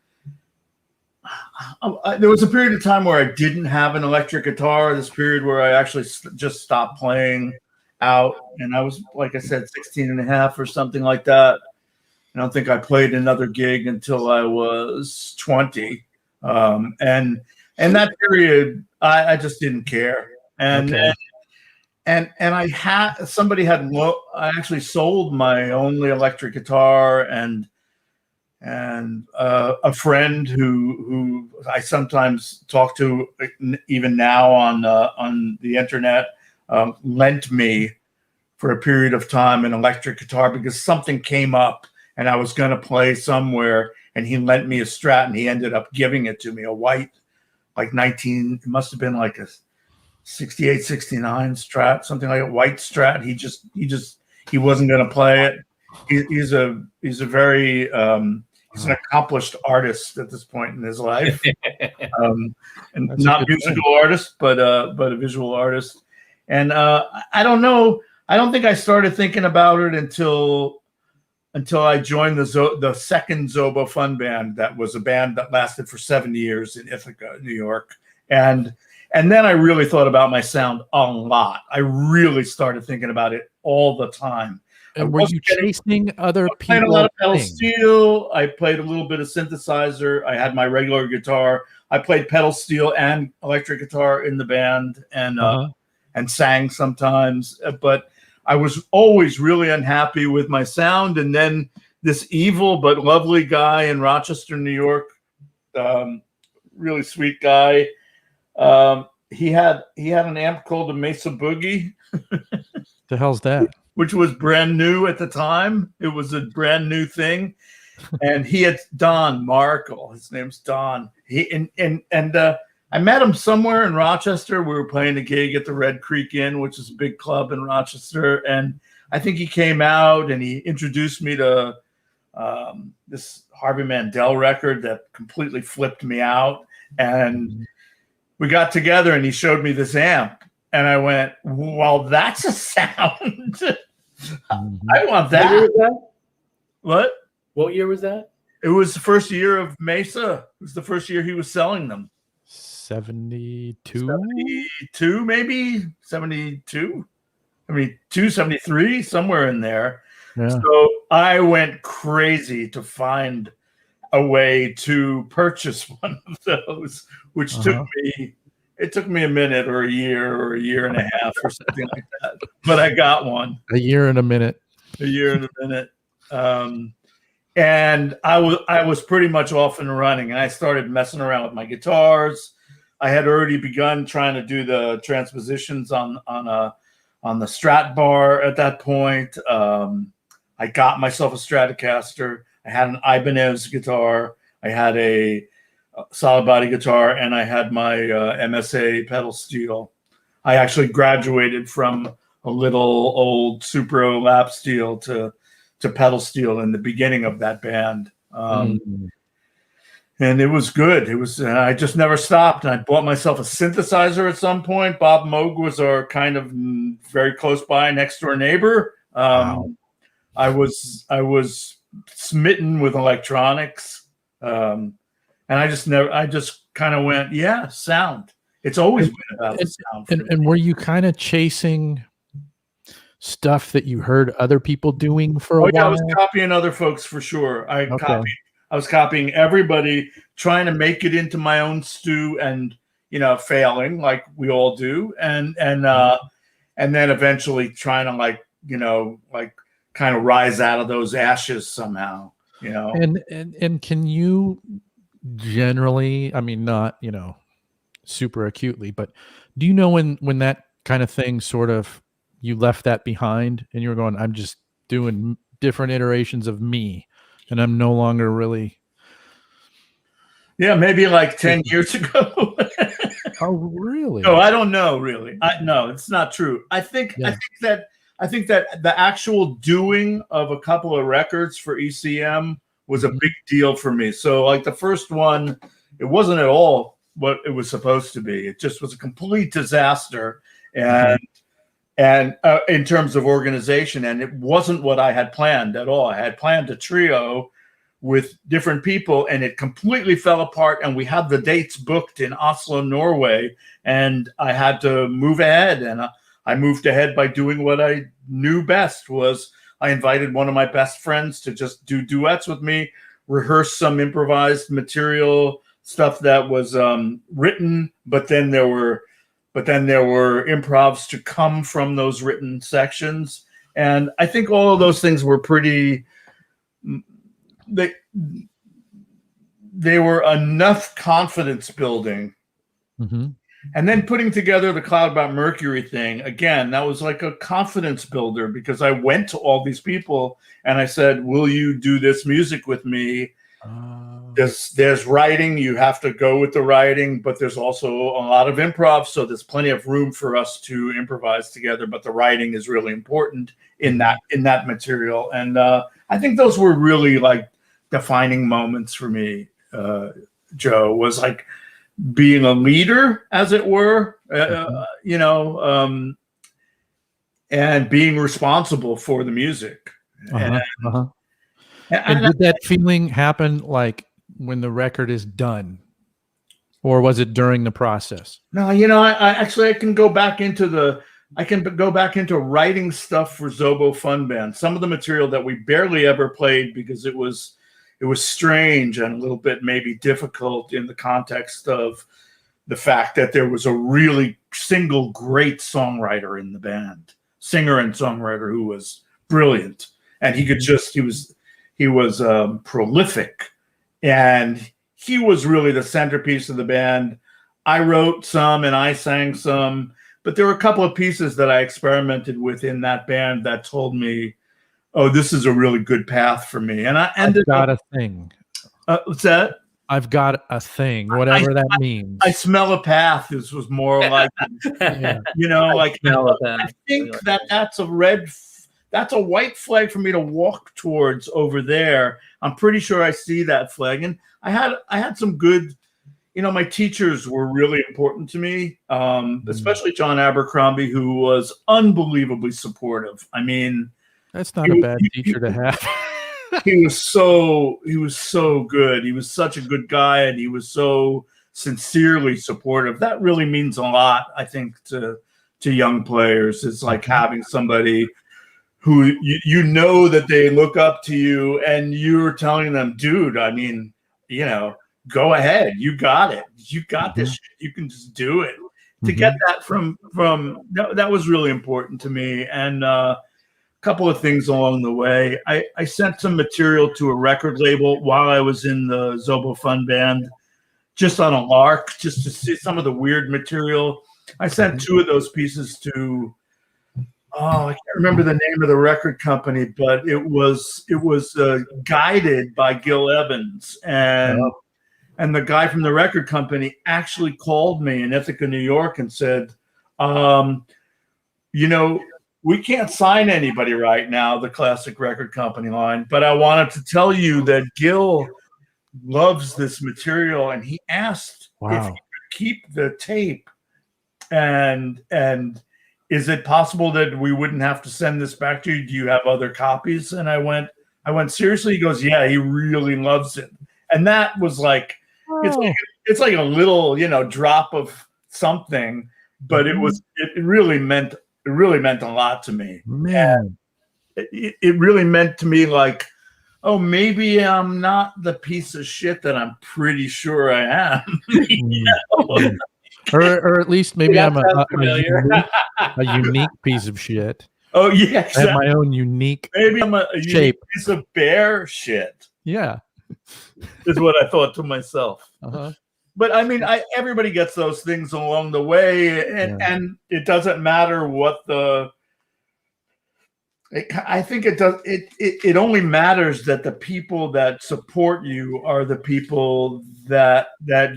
There was a period of time where I didn't have an electric guitar. This period where I actually just stopped playing out, and I was, like I said, 16 and a half or something like that. I don't think I played another gig until I was 20. And that period, I just didn't care. and Okay. and I had I actually sold my only electric guitar, and a friend who I sometimes talk to even now on the internet lent me for a period of time an electric guitar because something came up and I was going to play somewhere, and he lent me a Strat, and he ended up giving it to me, a white, like it must have been like a 68, 69 Strat, something like a white Strat. He wasn't going to play it. He's a very he's an accomplished artist at this point in his life, and That's a not good musical thing. artist, but a visual artist. And I don't know. I don't think I started thinking about it until I joined the second Zobo Fun Band. That was a band that lasted for 7 years in Ithaca, New York, and then I really thought about my sound a lot. I really started thinking about it all the time. And were you chasing other I played a people? lot of pedal steel. I played a little bit of synthesizer. I had my regular guitar. I played pedal steel and electric guitar in the band, and sang sometimes. But I was always really unhappy with my sound. And then this evil but lovely guy in Rochester, New York, really sweet guy. He had an amp called the Mesa Boogie. The hell's that? Which was brand new at the time. It was a brand new thing. And he had Don Markle. His name's Don. I met him somewhere in Rochester. We were playing a gig at the Red Creek Inn, which is a big club in Rochester. And I think he came out and he introduced me to this Harvey Mandel record that completely flipped me out. And we got together and he showed me this amp. And I went, well, that's a sound. I want that. What year was that? What? What year was that? It was the first year of Mesa. It was the first year he was selling them. 72? 72, maybe 72. 73, somewhere in there. Yeah. So I went crazy to find a way to purchase one of those, which took me a minute or a year and a half or something like that. But I got one. A year and a minute. A year and a minute. And I was pretty much off and running, and I started messing around with my guitars. I had already begun trying to do the transpositions on the Strat bar at that point. I got myself a Stratocaster. I had an Ibanez guitar. I had a solid body guitar, and I had my MSA pedal steel. I actually graduated from a little old Supro lap steel to pedal steel in the beginning of that band. And it was good. It was, I just never stopped. And I bought myself a synthesizer at some point. Bob Moog was our kind of very close by next door neighbor. Wow. I was smitten with electronics. And I just kind of went, yeah, sound. It's always been about the sound. And were you kind of chasing stuff that you heard other people doing for a while? Yeah, I was copying other folks for sure. I was copying everybody, trying to make it into my own stew, and failing like we all do, and then eventually trying to kind of rise out of those ashes somehow. And can you generally, I mean, not super acutely, but do you know when that kind of thing sort of you left that behind and you were going, I'm just doing different iterations of me, and I'm no longer really. Yeah, maybe like 10 years ago. Oh, really? No, I don't know. Really, no, it's not true. I think that the actual doing of a couple of records for ECM was a big deal for me. So, like the first one, it wasn't at all what it was supposed to be. It just was a complete disaster, and in terms of organization, and it wasn't what I had planned at all. I had planned a trio with different people, and it completely fell apart. And we had the dates booked in Oslo, Norway, and I had to move ahead. And I moved ahead by doing what I knew best. Was I invited one of my best friends to just do duets with me, rehearse some improvised material, stuff that was written, but then there were but then there were improvs to come from those written sections. And I think all of those things were pretty, they were enough confidence building. Mm-hmm. And then putting together the Cloud About Mercury thing, again, that was like a confidence builder, because I went to all these people and I said, will you do this music with me? There's writing, you have to go with the writing, but there's also a lot of improv, so there's plenty of room for us to improvise together, but the writing is really important in that material. And I think those were really like defining moments for me. Joe, was like being a leader, as it were, and being responsible for the music. And did that feeling happen like when the record is done, or was it during the process? No, I can go back into writing stuff for Zobo Fun Band. Some of the material that we barely ever played because it was strange and a little bit maybe difficult in the context of the fact that there was a really single great songwriter in the band, singer and songwriter, who was brilliant, and he was prolific, and he was really the centerpiece of the band. I wrote some and I sang some, but there were a couple of pieces that I experimented with in that band that told me, oh, this is a really good path for me. And I've got a thing. What's that? I've got a thing, whatever that means. I smell a path. This was more like, I think that's a white flag for me to walk towards over there. I'm pretty sure I see that flag. And I had some good, my teachers were really important to me, especially John Abercrombie, who was unbelievably supportive. I mean, that's not a bad teacher to have. He was so good. He was such a good guy, and he was so sincerely supportive. That really means a lot, I think, to young players. It's like having somebody who that they look up to you, and you're telling them, dude, I mean, go ahead. You got it. You got this shit. You can just do it. To get that from that was really important to me. And couple of things along the way. I sent some material to a record label while I was in the Zobo Fun Band, just on a lark, just to see some of the weird material. I sent two of those pieces to, I can't remember the name of the record company, but it was guided by Gil Evans, and the guy from the record company actually called me in Ithaca, New York, and said, we can't sign anybody right now, the Classic Record Company line, but I wanted to tell you that Gil loves this material, and he asked if you could keep the tape, and is it possible that we wouldn't have to send this back to you? Do you have other copies? And I went, seriously? He goes, yeah, he really loves it. And that was like, it's like a little, drop of something, but it really meant a lot to me. Man, it really meant to me like, oh, maybe I'm not the piece of shit that I'm pretty sure I am. Or at least maybe I'm a unique piece of shit. Oh yeah, exactly. I have my own unique. Maybe I'm a shape. Unique piece of bear shit. Yeah, is what I thought to myself. But I mean, everybody gets those things along the way, and it doesn't matter what I think it does. It only matters that the people that support you are the people that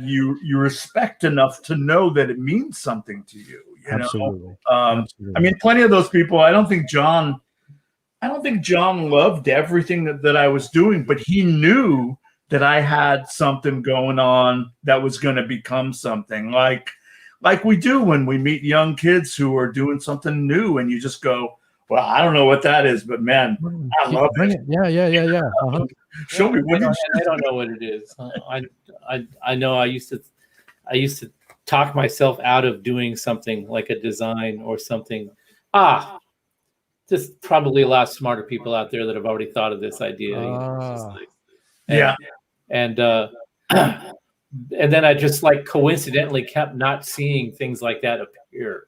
you respect enough to know that it means something to you. Absolutely. Absolutely. I mean, plenty of those people. I don't think John loved everything that I was doing, but he knew that I had something going on that was going to become something, like we do when we meet young kids who are doing something new, and you just go, well, I don't know what that is, but man, I love it. Yeah. Show me what I don't know what it is. I know I used to talk myself out of doing something like a design or something. There's probably a lot of smarter people out there that have already thought of this idea. And and then I just like coincidentally kept not seeing things like that appear.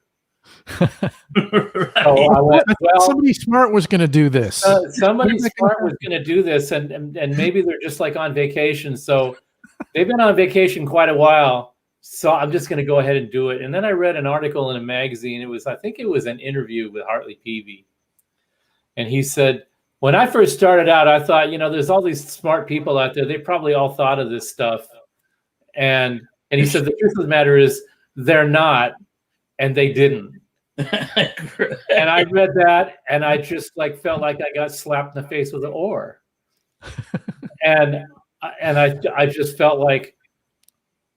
Right. So I went, well, somebody smart was going to do this. Somebody smart was going to do this, and maybe they're just like on vacation. So they've been on vacation quite a while. So I'm just going to go ahead and do it. And then I read an article in a magazine. I think it was an interview with Hartley Peavy. And he said, when I first started out, I thought, there's all these smart people out there. They probably all thought of this stuff. And he said, the truth of the matter is they're not, and they didn't. And I read that, and I just felt like I got slapped in the face with an oar. and I just felt like,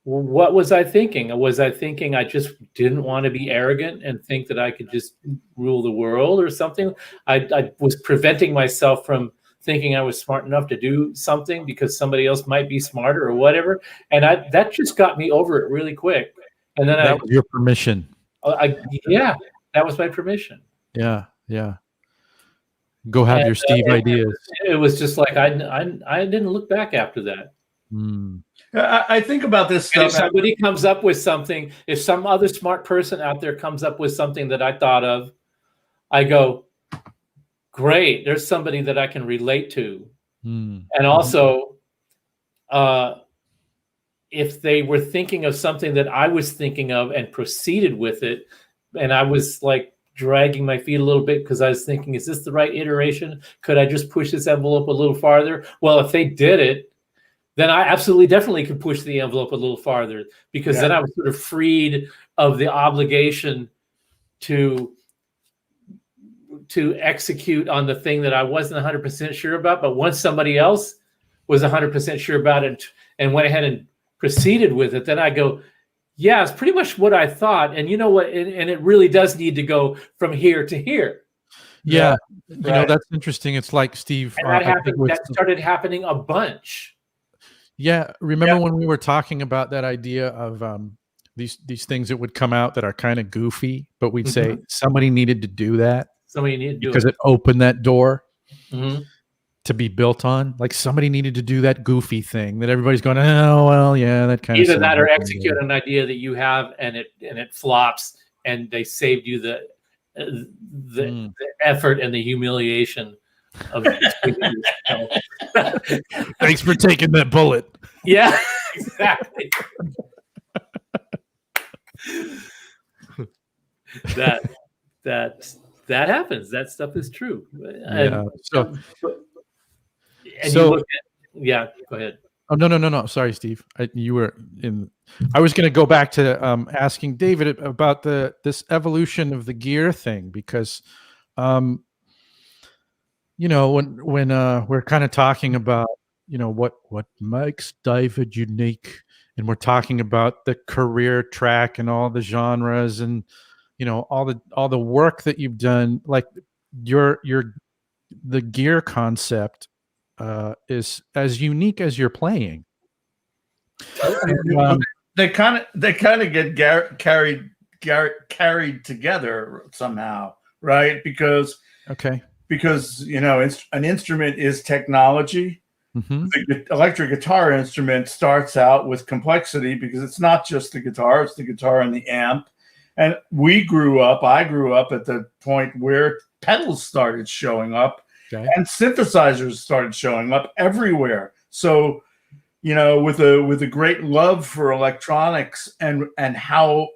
what was I thinking? Was I thinking I just didn't want to be arrogant and think that I could just rule the world or something? I was preventing myself from thinking I was smart enough to do something because somebody else might be smarter or whatever. And that just got me over it really quick. And then that was your permission. Yeah, that was my permission. Yeah. Go have your Steve ideas. It was just like I didn't look back after that. I think about this stuff. If somebody comes up with something, if some other smart person out there comes up with something that I thought of, I go, great, there's somebody that I can relate to. And also, if they were thinking of something that I was thinking of and proceeded with it, and I was like dragging my feet a little bit because I was thinking, is this the right iteration? Could I just push this envelope a little farther? Well, if they did it, then I absolutely definitely could push the envelope a little farther, because then I was sort of freed of the obligation to execute on the thing that I wasn't 100% sure about. But once somebody else was 100% sure about it and went ahead and proceeded with it, then I go, yeah, it's pretty much what I thought. And you know what? And it really does need to go from here to here. Yeah. That's interesting. It's like Steve. And that started happening a bunch. Yeah, remember when we were talking about that idea of these things that would come out that are kind of goofy, but we'd say somebody needed to do that. Somebody needed to do it because it opened that door to be built on. Like somebody needed to do that goofy thing that everybody's going, oh well, yeah, that kind of. Either that or execute an idea that you have and it flops, and they saved you the effort and the humiliation. Thanks for taking that bullet. Yeah, exactly. That happens. That stuff is true. Yeah. Go ahead. Oh no. Sorry, Steve. I was going to go back to asking David about this evolution of the gear thing, because when we're kind of talking about, what makes David unique, and we're talking about the career track and all the genres and, all the work that you've done, like the gear concept is as unique as your playing. And, they kind of get carried together somehow, right? Because an instrument is technology. The electric guitar instrument starts out with complexity because it's not just the guitar, it's the guitar and the amp. And I grew up at the point where pedals started showing up and synthesizers started showing up everywhere. So, with a great love for electronics and how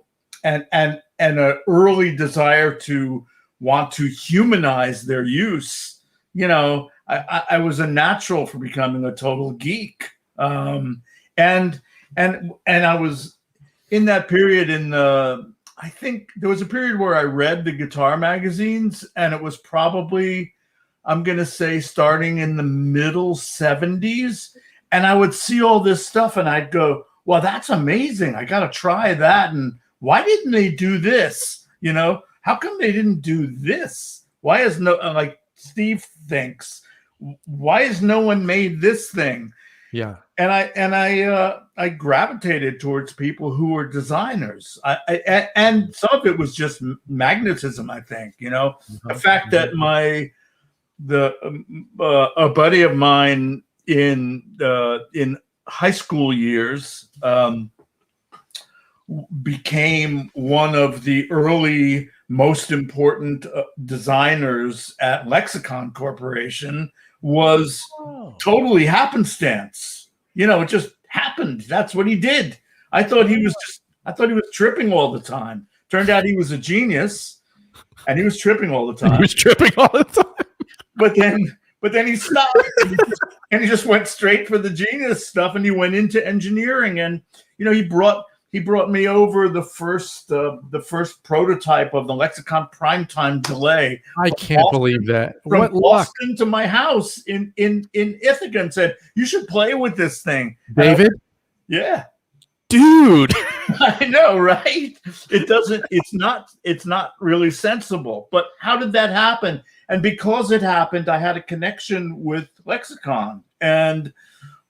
and an early desire to want to humanize their use, I was a natural for becoming a total geek. And I was in that period I think there was a period where I read the guitar magazines, and it was probably, I'm going to say, starting in the middle 70s. And I would see all this stuff and I'd go, well, that's amazing. I got to try that. And why didn't they do this? How come they didn't do this? Why is like Steve thinks, why has no one made this thing? Yeah. And I gravitated towards people who were designers. And some of it was just magnetism, I think, the fact that a buddy of mine in high school years, became one of the early most important designers at Lexicon Corporation was totally happenstance. It just happened. That's what he did. I thought he was tripping all the time. Turned out he was a genius, and he was tripping all the time. He was tripping all the time. But then he stopped, and he just went straight for the genius stuff, and he went into engineering. And he brought me over the first prototype of the Lexicon primetime delay. I can't believe that. From What luck, Boston to my house in Ithaca, and said, "You should play with this thing, David." Yeah, dude. I know, right? It's not really sensible. But how did that happen? And because it happened, I had a connection with Lexicon. And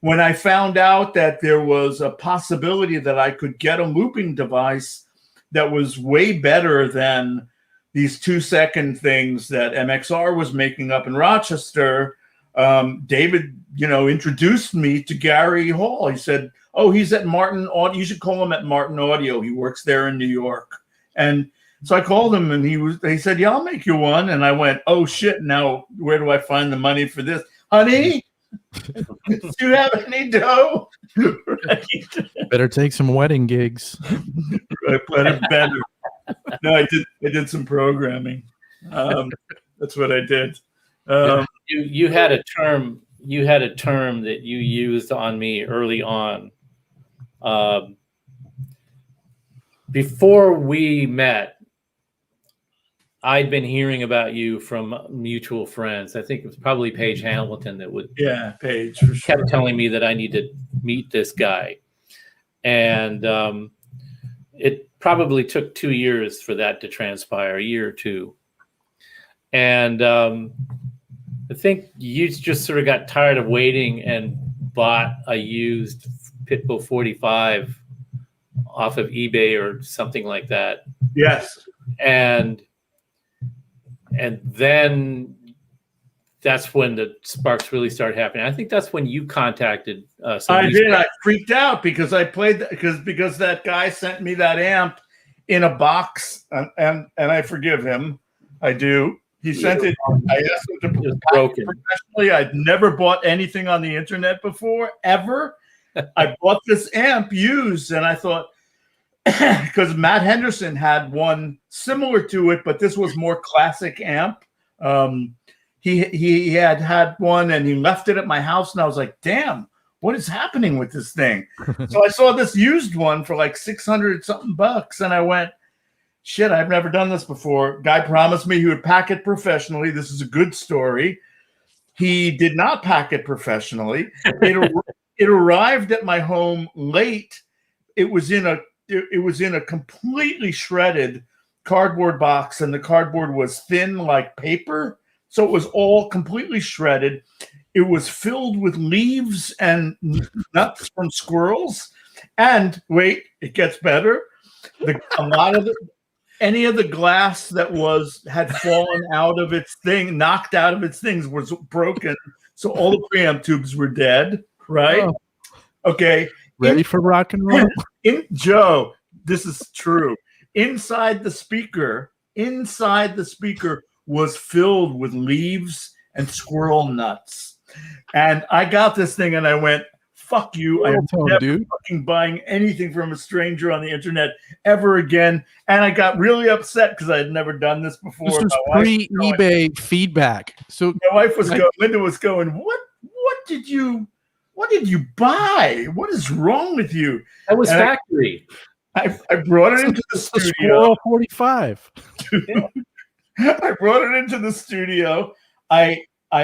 when I found out that there was a possibility that I could get a looping device that was way better than these 2-second things that MXR was making up in Rochester, David, introduced me to Gary Hall. He said, "Oh, he's at Martin Audio. You should call him at Martin Audio. He works there in New York." And so I called him, and he said, "Yeah, I'll make you one." And I went, "Oh shit! Now where do I find the money for this, honey? Do you have any dough?" Right. Better take some wedding gigs. Better. No, I did some programming. That's what I did. You had a term. You had a term that you used on me early on. Before we met, I'd been hearing about you from mutual friends. I think it was probably Paige Hamilton that would Paige for sure. Kept telling me that I need to meet this guy. And it probably took 2 years for that to transpire, a year or two. And I think you just sort of got tired of waiting and bought a used Pitbull 45 off of eBay or something like that. Yes. And then that's when the sparks really started happening. I think that's when you contacted us. I did. I freaked out because I played because that guy sent me that amp in a box, and I forgive him. I do. He sent it. I asked him to pack it professionally. I'd never bought anything on the internet before, ever. I bought this amp used, and I thought, because Matt Henderson had one similar to it, but this was more classic amp. He had one, and he left it at my house, and I was like, damn, what is happening with this thing? So I saw this used one for like 600 something bucks, and I went, shit, I've never done this before. Guy promised me he would pack it professionally. This is a good story. He did not pack it professionally. It arrived at my home late. It was in a completely shredded cardboard box, and the cardboard was thin like paper. So it was all completely shredded. It was filled with leaves and nuts from squirrels. And wait, it gets better. Any of the glass that had fallen out of its thing, knocked out of its things, was broken. So all the preamp tubes were dead, right? Oh. Okay. Ready for rock and roll? Joe, this is true. Inside the speaker was filled with leaves and squirrel nuts. And I got this thing and I went, fuck you. I'm never fucking buying anything from a stranger on the internet ever again. And I got really upset because I had never done this before. This was pre-eBay feedback. So my wife was Linda was going, what did you buy? What is wrong with you? That was factory. I brought it into the studio. 45. I brought it into the studio. I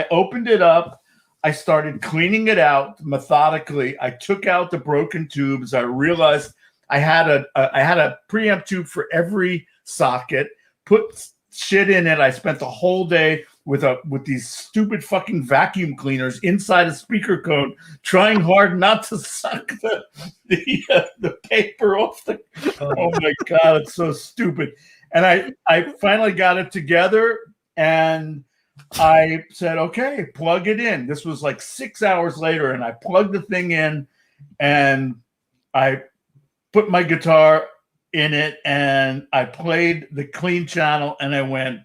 opened it up. I started cleaning it out methodically. I took out the broken tubes. I realized I had a preamp tube for every socket. Put shit in it. I spent the whole day with these stupid fucking vacuum cleaners inside a speaker cone, trying hard not to suck the paper off the. Oh my god, it's so stupid. And I finally got it together, and I said, okay, plug it in. This was like 6 hours later, and I plugged the thing in, and I put my guitar in it, and I played the clean channel, and I went,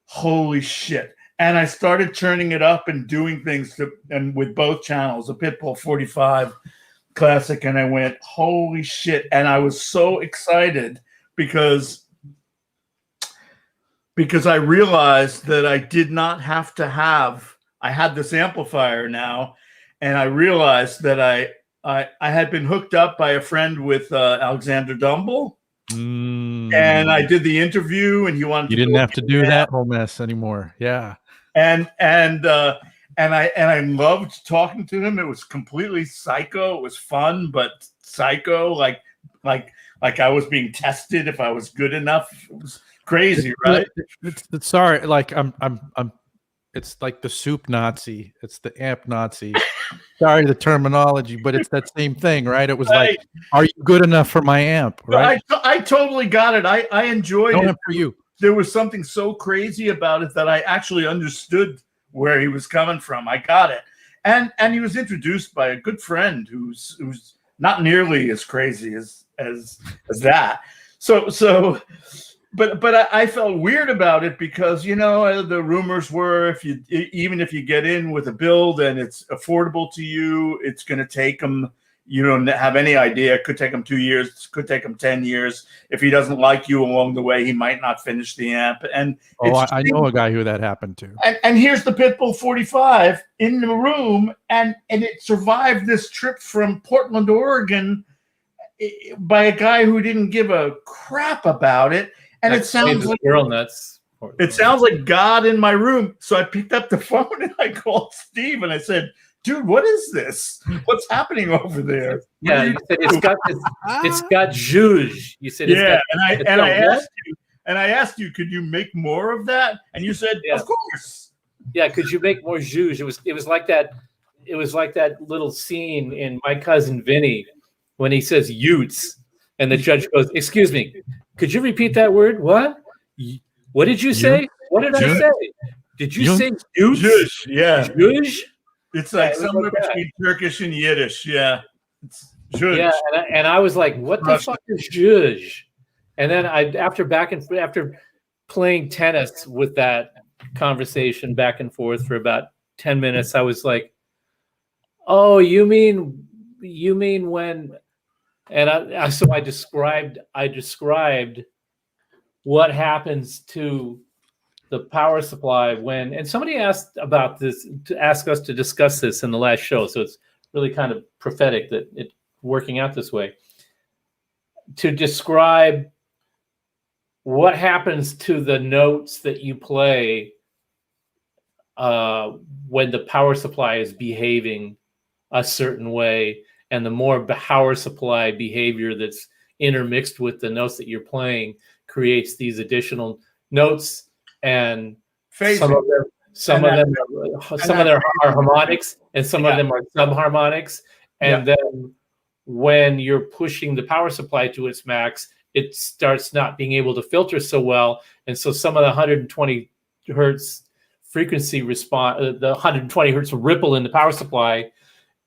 holy shit. And I started turning it up and doing things and with both channels, a Pitbull 45 classic, and I went, holy shit. And I was so excited because I realized that I did not have to I had this amplifier now, and I realized that I had been hooked up by a friend with Alexander Dumble, and I did the interview, and he wanted. You didn't have to do that whole mess anymore. Yeah, and I loved talking to him. It was completely psycho. It was fun, but psycho, like I was being tested if I was good enough. It was crazy, right? It's sorry, like I'm. It's like the soup Nazi. It's the amp Nazi. Sorry the terminology, but it's that same thing, right? It was like, are you good enough for my amp? Right? I totally got it. I enjoyed it. For you. There was something so crazy about it that I actually understood where he was coming from. I got it. And he was introduced by a good friend who's not nearly as crazy as that. So but I felt weird about it because, you know, the rumors were even if you get in with a build and it's affordable to you, it's going to take him, you don't have any idea. It could take him 2 years. It could take him 10 years. If he doesn't like you along the way, he might not finish the amp. And I know a guy who that happened to. And here's the Pitbull 45 in the room, and it survived this trip from Portland, Oregon, by a guy who didn't give a crap about it. And it sounds like girl nuts. It sounds like God in my room. So I picked up the phone and I called Steve and I said, dude, what is this? What's happening over there? Yeah, you said it's got zhuzh. You said yeah, and I asked you, could you make more of that? And you said, of course. Yeah, could you make more zhuzh? It was like that. It was like that little scene in My Cousin Vinny when he says "utes," and the judge goes, "Excuse me, could you repeat that word? What? What did you say? What did I say? Did you say utes? Zhuzh, yeah. Zhuzh? It's like somewhere between Turkish and Yiddish. Yeah. It's zhuzh. Yeah, and I was like, what the fuck is zhuzh? And then after playing tennis with that conversation back and forth for about 10 minutes, I was like, oh, you mean when, and so I described what happens to the power supply when, and somebody asked about this, to ask us to discuss this in the last show. So it's really kind of prophetic that it's working out this way, to describe what happens to the notes that you play when the power supply is behaving a certain way, and the more power supply behavior that's intermixed with the notes that you're playing creates these additional notes. And some of them are harmonics, and some of them are subharmonics. And then when you're pushing the power supply to its max, it starts not being able to filter so well. And so some of the 120 hertz frequency response, the 120 hertz ripple in the power supply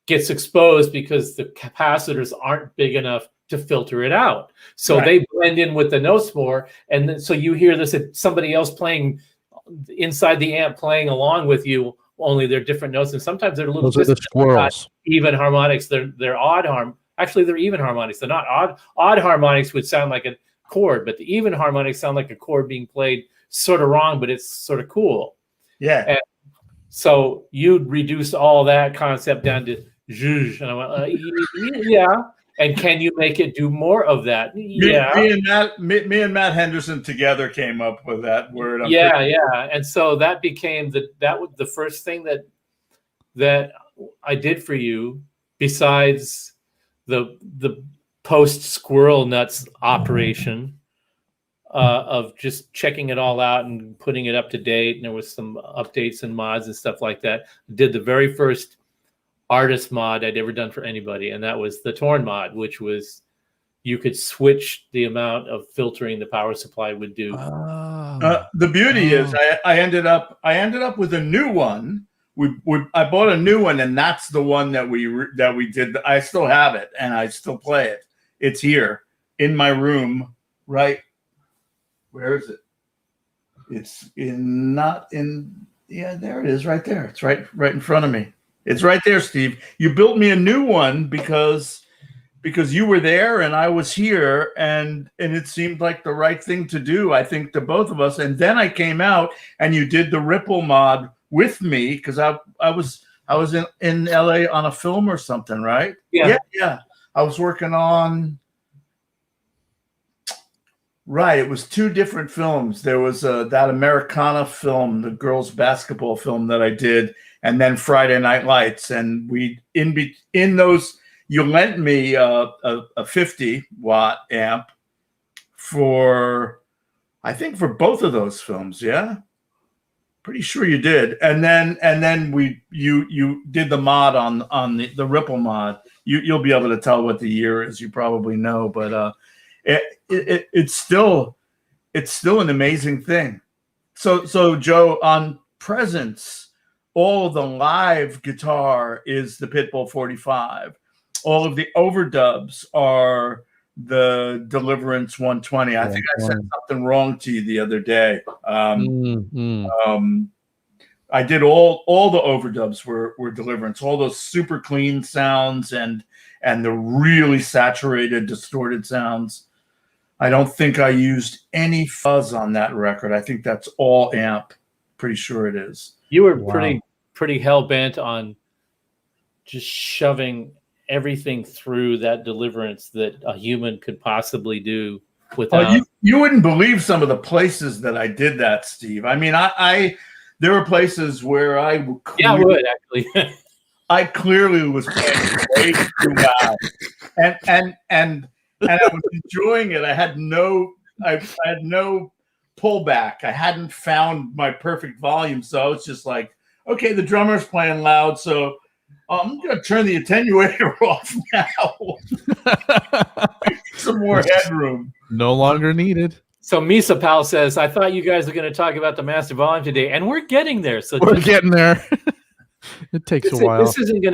gets exposed because the capacitors aren't big enough to filter it out. So they blend in with the notes more. And then, so you hear this, somebody else playing inside the amp playing along with you, only they're different notes. And sometimes they're a little Those are the squirrels. Even harmonics. They're odd actually they're even harmonics. They're not odd. Odd harmonics would sound like a chord, but the even harmonics sound like a chord being played sort of wrong, but it's sort of cool. Yeah. And so you'd reduce all that concept down to zhuzh. And I went, yeah. And can you make it do more of that? Yeah. Me and Matt Henderson together came up with that word. And so that became that was the first thing that I did for you, besides the post squirrel nuts operation of just checking it all out and putting it up to date. And there was some updates and mods and stuff like that. Did the very first artist mod I'd ever done for anybody, and that was the Torn mod, which was you could switch the amount of filtering the power supply would do. The beauty is I ended up with a new one I bought a new one, and that's the one that we did. I still have it, and I still play it. It's here in my room, right? Where is it? It's not in. Yeah, there it is, right there. It's right in front of me. It's right there, Steve. You built me a new one because you were there and I was here, and it seemed like the right thing to do, I think, to both of us. And then I came out and you did the Ripple mod with me because I was in LA on a film or something, right? Yeah. I was working on. Right, it was two different films. There was that Americana film, the girls' basketball film that I did, and then Friday Night Lights. And we in those, you lent me a 50-watt amp I think for both of those films. Yeah, pretty sure you did. And then you did the mod on the Ripple mod. You'll be able to tell what the year is. You probably know, but it's still an amazing thing. So Joe, on Presence, all of the live guitar is the Pitbull 45. All of the overdubs are the Deliverance 120. I think I said something wrong to you the other day. I did all the overdubs were Deliverance, all those super clean sounds and the really saturated, distorted sounds. I don't think I used any fuzz on that record. I think that's all amp. Pretty sure it is. You were pretty hell bent on just shoving everything through that Deliverance that a human could possibly do without. You wouldn't believe some of the places that I did that, Steve. I mean, I there were places where I would. Yeah, I would actually. I clearly was playing way too loud, and I was enjoying it. I had no pullback. I hadn't found my perfect volume, so I was just like, okay, the drummer's playing loud, so I'm going to turn the attenuator off now. Some more headroom. No longer needed. So Misa Pal says, I thought you guys were going to talk about the master volume today, and we're getting there. So we're getting there. It takes a while. This isn't going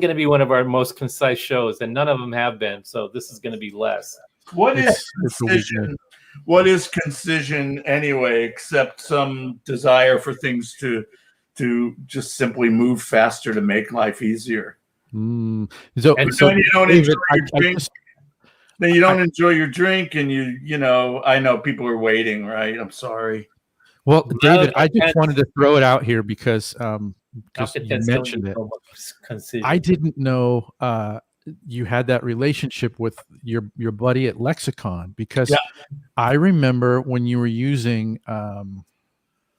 to be one of our most concise shows, and none of them have been. So this is going to be less. What is concision? What is concision anyway, except some desire for things to just simply move faster to make life easier? So then you don't enjoy your drink. Then you don't enjoy your drink, and you know, I know people are waiting, right? I'm sorry. Well, David, I just wanted to throw it out here because you mentioned it. I didn't know you had that relationship with your buddy at Lexicon, because I remember when you were using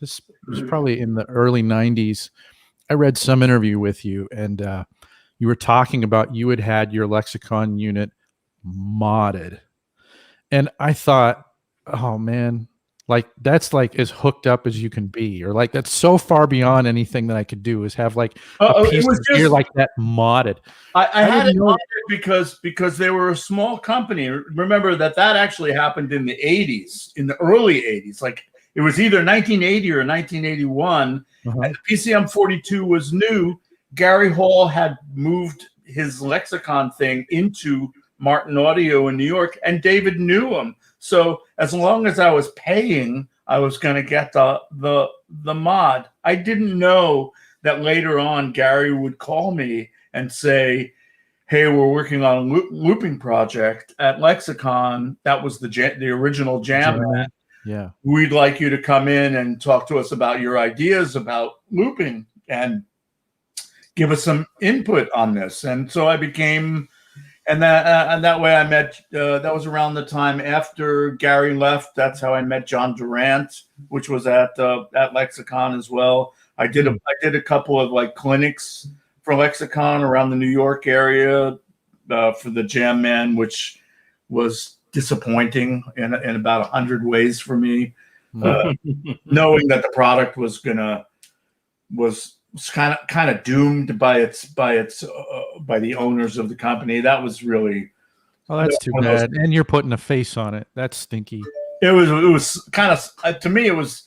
this was probably in the early 90s. I read some interview with you, and you were talking about you had your Lexicon unit modded, and I thought, oh man, like that's like as hooked up as you can be, or like that's so far beyond anything that I could do, is have like a piece of gear like that modded. I had it modded because they were a small company. Remember that actually happened in the 80s, in the early 80s. Like it was either 1980 or 1981, and the PCM 42 was new. Gary Hall had moved his Lexicon thing into Martin Audio in New York, and David knew him. So as long as I was paying, I was going to get the mod. I didn't know that later on Gary would call me and say, hey, we're working on a looping project at Lexicon. That was the original Jam. Yeah. We'd like you to come in and talk to us about your ideas about looping and give us some input on this. And so I became... And that way I met, that was around the time after Gary left. That's how I met John Durant, which was at Lexicon as well. I did a couple of like clinics for Lexicon around the New York area for the Jam Man, which was disappointing in about 100 ways for me, knowing that the product was kind of doomed by the owners of the company. That was really, that's too bad. And you're putting a face on it. That's stinky. It was kind of, to me, it was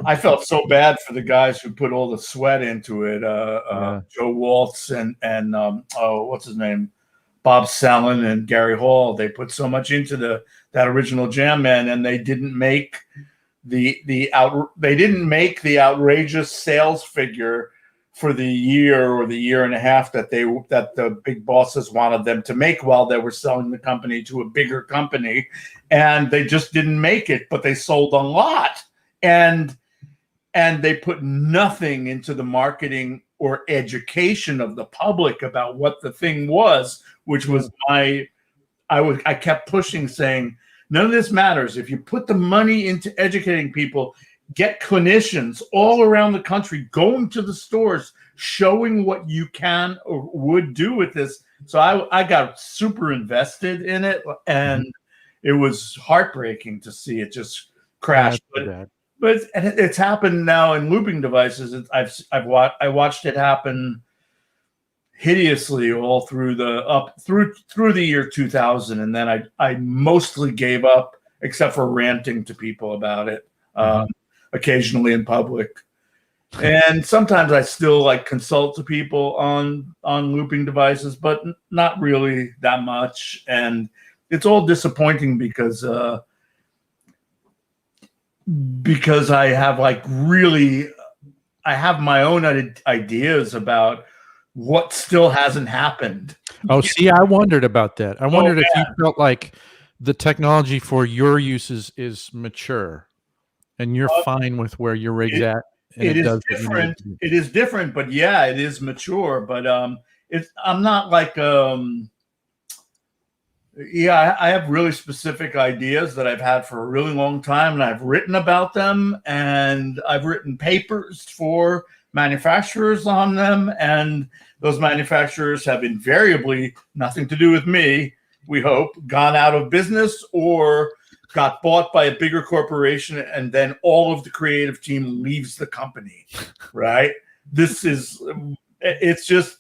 I felt so bad for the guys who put all the sweat into it. Yeah. Joe Waltz and what's his name, Bob Sellen and Gary Hall. They put so much into that original Jam Man, and they didn't make the outrageous sales figure for the year or the year and a half that the big bosses wanted them to make while they were selling the company to a bigger company, and they just didn't make it. But they sold a lot, and they put nothing into the marketing or education of the public about what the thing was, which was I kept pushing, saying, none of this matters. If you put the money into educating people, get clinicians all around the country going to the stores, showing what you can or would do with this. So I got super invested in it, and it was heartbreaking to see it just crash. But it's happened now in looping devices. I watched it happen hideously all through through the year 2000, and then I mostly gave up, except for ranting to people about it occasionally in public. And sometimes I still consult to people on looping devices, but not really that much. And it's all disappointing because I have I have my own ideas about what still hasn't happened. Oh, see, I wondered about that. I wondered if you felt like the technology for your uses is mature and you're fine with where your rig's at. And it is different. It is different, but yeah, it is mature. But I'm not like I have really specific ideas that I've had for a really long time, and I've written about them, and I've written papers for manufacturers on them, and those manufacturers have invariably, nothing to do with me, we hope, gone out of business or got bought by a bigger corporation, and then all of the creative team leaves the company, right? It's just,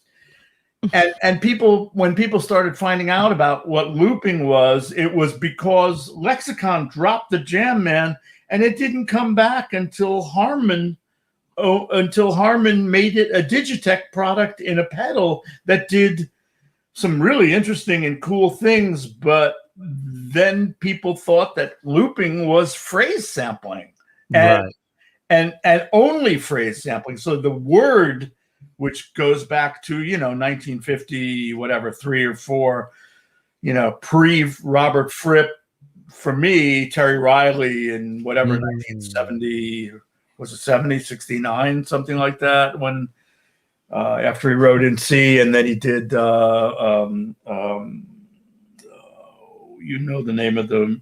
and people, when people started finding out about what looping was, it was because Lexicon dropped the Jam Man, and it didn't come back until Harman made it a Digitech product in a pedal that did some really interesting and cool things. But then people thought that looping was phrase sampling, and only phrase sampling. So the word, which goes back to 1950, whatever, 3 or 4, pre Robert Fripp, for me, Terry Riley, and whatever, 1970. Was it 70, 69, something like that, when after he wrote in C, and then he did the name of the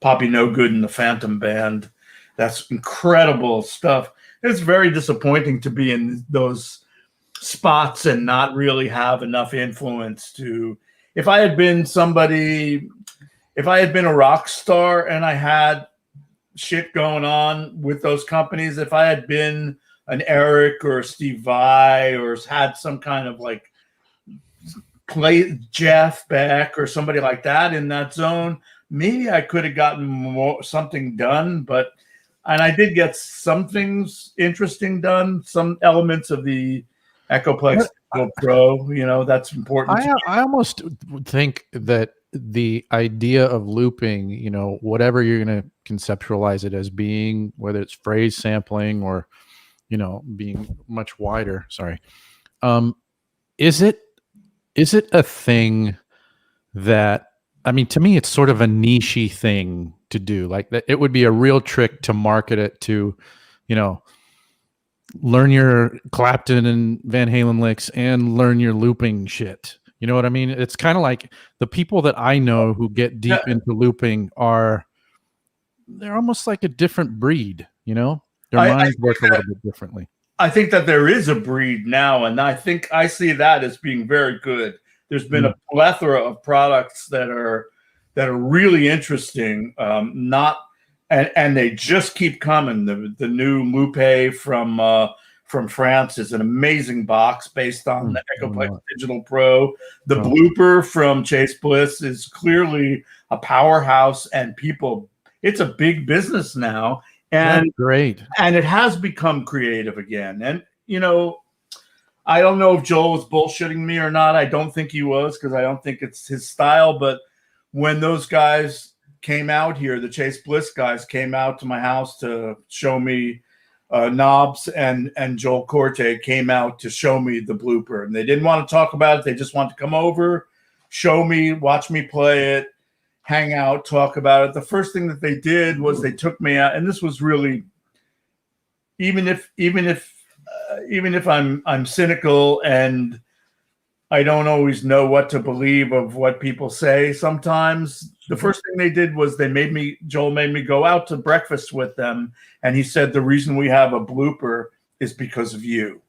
Poppy No Good and the Phantom Band. That's incredible stuff. It's very disappointing to be in those spots and not really have enough influence to. If I had been a rock star and I had shit going on with those companies, if I had been an Eric or Steve Vai or had some kind of play Jeff Beck or somebody like that in that zone, maybe I could have gotten something done. And I did get some things interesting done, some elements of the Echoplex Pro, that's important. I almost think that the idea of looping, whatever you're going to conceptualize it as being, whether it's phrase sampling or, being much wider, is it a thing that, to me, it's sort of a niche-y thing to do. Like that, it would be a real trick to market it to, learn your Clapton and Van Halen licks and learn your looping shit. You know what I mean? It's kind of like the people that I know who get deep into looping they're almost like a different breed, Their minds work a little bit differently. I think that there is a breed now, and I think I see that as being very good. There's been a plethora of products that are really interesting, and they just keep coming. The new Lupe from France is an amazing box based on the Echoplex Digital Pro. The Blooper from Chase Bliss is clearly a powerhouse, and it's a big business now. And That's great. and it has become creative again. And I don't know if Joel was bullshitting me or not. I don't think he was, because I don't think it's his style. But when those guys came out here, the Chase Bliss guys came out to my house to show me Knobs, and Joel Corte came out to show me the blooper. And they didn't want to talk about it. They just wanted to come over, show me, watch me play it, hang out, talk about it. The first thing that they did was they took me out, and this was really, even if I'm cynical and I don't always know what to believe of what people say sometimes, the first thing they did was Joel made me go out to breakfast with them, and he said, the reason we have a blooper is because of you.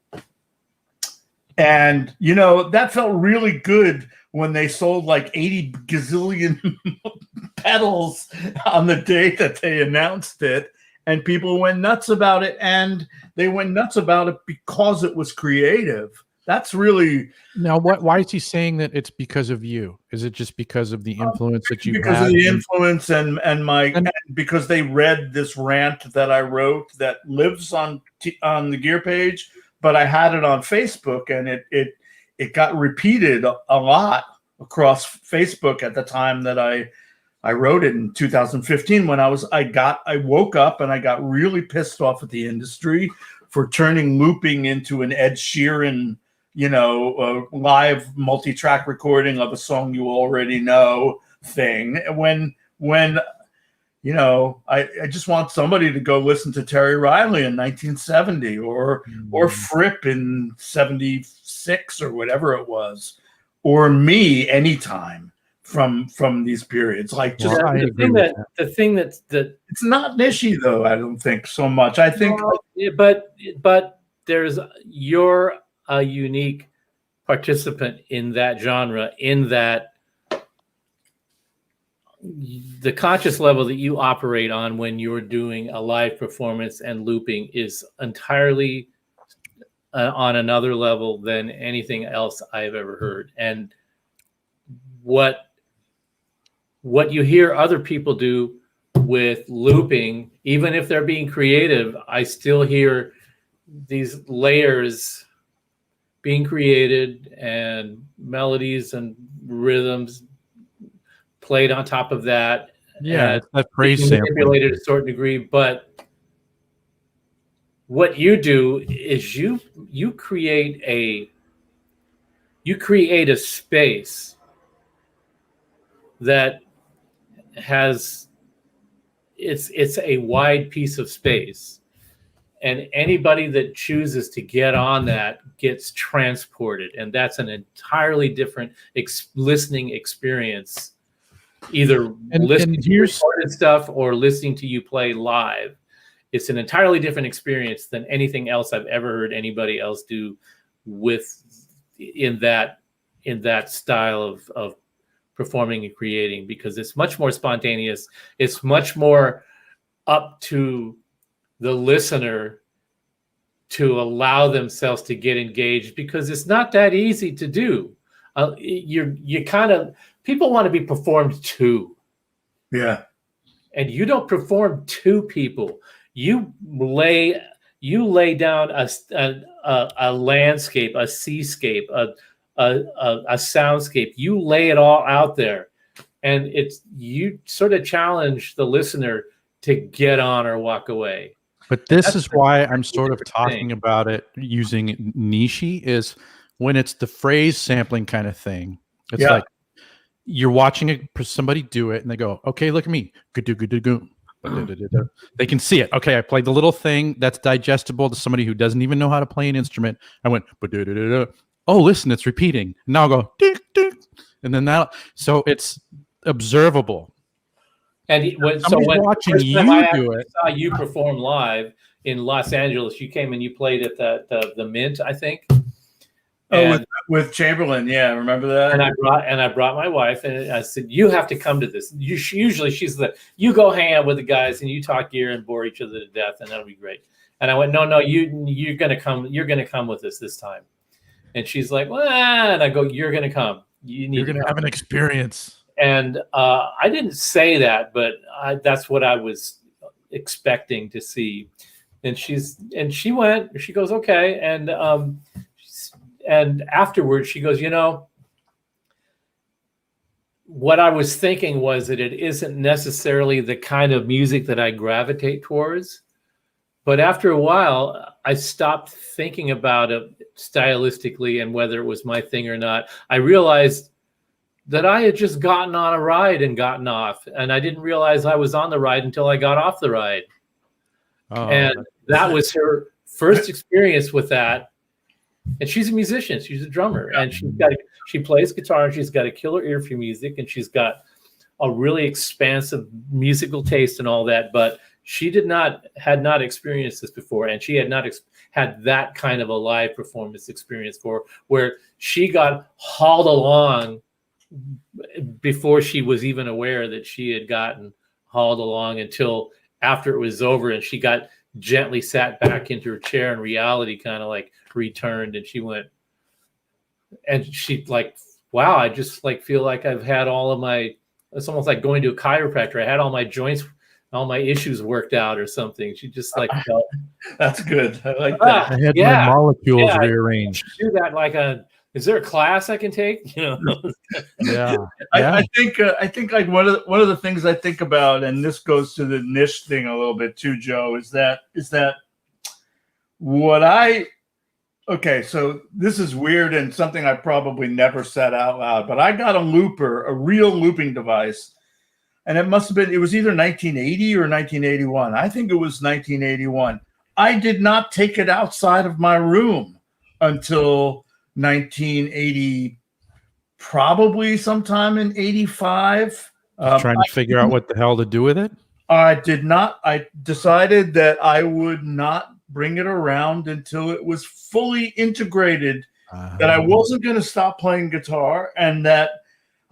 And that felt really good when they sold like 80 gazillion pedals on the day that they announced it, and people went nuts about it, and they went nuts about it because it was creative. That's really Now, why is he saying that it's because of you? Is it just because of the influence that you because had? of the influence and because they read this rant that I wrote that lives on the gear page, but I had it on Facebook, and it got repeated a lot across Facebook at the time that I wrote it in 2015, when I woke up and I got really pissed off at the industry for turning looping into an Ed Sheeran, live multi-track recording of a song you already know thing. When I just want somebody to go listen to Terry Riley in 1970 or Fripp in 76 or whatever it was, or me anytime from these periods. Like, just the thing that it's not niche though. I don't think so much. I think, but you're a unique participant in that genre, in that the conscious level that you operate on when you're doing a live performance and looping is entirely on another level than anything else I've ever heard. And what you hear other people do with looping, even if they're being creative, I still hear these layers being created and melodies and rhythms played on top of that. Yeah, that phrase manipulated to a certain degree. But what you do is you create a space that has it's a wide piece of space, and anybody that chooses to get on that gets transported, and that's an entirely different listening experience, either listening to recorded stuff or listening to you play live. It's an entirely different experience than anything else I've ever heard anybody else do in that style of performing and creating, because it's much more spontaneous. It's much more up to the listener to allow themselves to get engaged, because it's not that easy to do. People want to be performed to. Yeah. And you don't perform to people. You lay down a landscape, a seascape, a soundscape. You lay it all out there, and you sort of challenge the listener to get on or walk away. But this is why I'm sort of talking about it using niche, is when it's the phrase sampling kind of thing. It's like you're watching somebody do it and they go, okay, look at me. They can see it. Okay, I played the little thing that's digestible to somebody who doesn't even know how to play an instrument. I went, oh, listen, it's repeating. Now I'll go, and then so it's observable. And when watching you do it, saw you perform live in Los Angeles, you came and you played at the Mint, I think. With Chamberlain, yeah, remember that? And I brought my wife, and I said, "You have to come to this." Usually, she's you go hang out with the guys and you talk gear and bore each other to death, and that'll be great. And I went, "No, you're gonna come. You're gonna come with us this time." And she's like, "Well," and I go, "You're gonna come. You're gonna have an experience." And I didn't say that, but that's what I was expecting to see. And she went. She goes, okay, and afterwards she goes, what I was thinking was that it isn't necessarily the kind of music that I gravitate towards. But after a while, I stopped thinking about it stylistically and whether it was my thing or not. I realized that I had just gotten on a ride and gotten off, and I didn't realize I was on the ride until I got off the ride. Oh, And that was her first experience with that. And she's a musician, she's a drummer, and she plays guitar, and she's got a killer ear for music, and she's got a really expansive musical taste and all that, but she had not experienced this before, and she had not had that kind of a live performance experience where she got hauled along before she was even aware that she had gotten hauled along, until after it was over and she got gently sat back into her chair and reality kind of like returned, and she went, and she like, wow, I just like feel like I've had all of my, it's almost like going to a chiropractor. I had all my joints, all my issues worked out or something. She just like felt. That's good. I like that. I had my molecules rearranged. Do that like is there a class I can take? Yeah. I think like one of the things I think about, and this goes to the niche thing a little bit too, Joe, is that okay, so this is weird and something I probably never said out loud, but I got a looper, a real looping device, and it was either 1980 or 1981. I think it was 1981. I did not take it outside of my room until 1980, probably sometime in 85. Trying to figure out what the hell to do with it? I did not. I decided that I would not bring it around until it was fully integrated, that I wasn't going to stop playing guitar, and that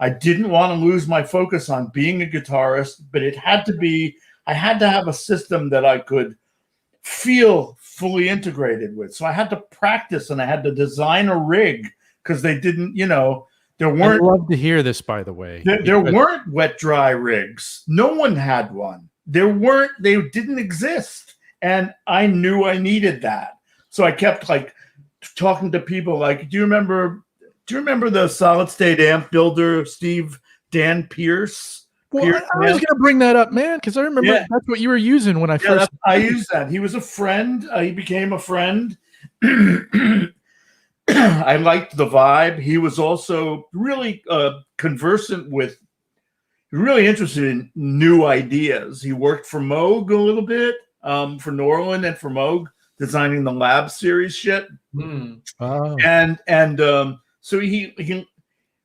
I didn't want to lose my focus on being a guitarist, but it had to be, I had to have a system that I could feel fully integrated with. So I had to practice, and I had to design a rig, because they didn't, there weren't. I'd love to hear this, by the way. There weren't wet dry rigs. No one had one. They didn't exist. And I knew I needed that. So I kept like talking to people like, do you remember the solid state amp builder, Dan Pierce? Well, I was going to bring that up, man, because I remember that's what you were using when I first. I used that. He was a friend. He became a friend. I liked the vibe. He was also really conversant with, really interested in new ideas. He worked for Moog a little bit, for Norland and for Moog, designing the Lab series shit. Oh. And so he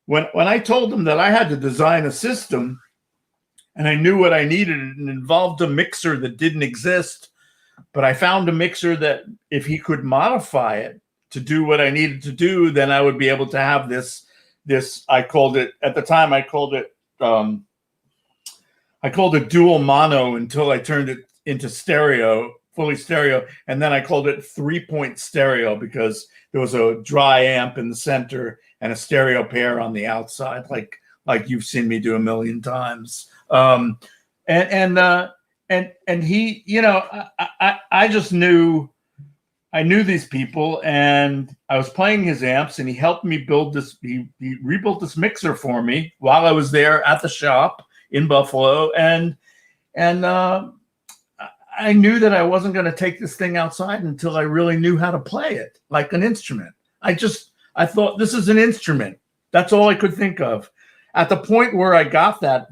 when I told him that I had to design a system, and I knew what I needed, and it involved a mixer that didn't exist, but I found a mixer that if he could modify it to do what I needed to do, then I would be able to have this. I called it at the time. I called it dual mono until I turned it into stereo, fully stereo, and then I called it 3-point stereo because there was a dry amp in the center and a stereo pair on the outside, like you've seen me do a million times. And he, I just knew. I knew these people, and I was playing his amps, and he helped me build this. He rebuilt this mixer for me while I was there at the shop in Buffalo, and I knew that I wasn't going to take this thing outside until I really knew how to play it like an instrument. I thought, this is an instrument. That's all I could think of. At the point where I got that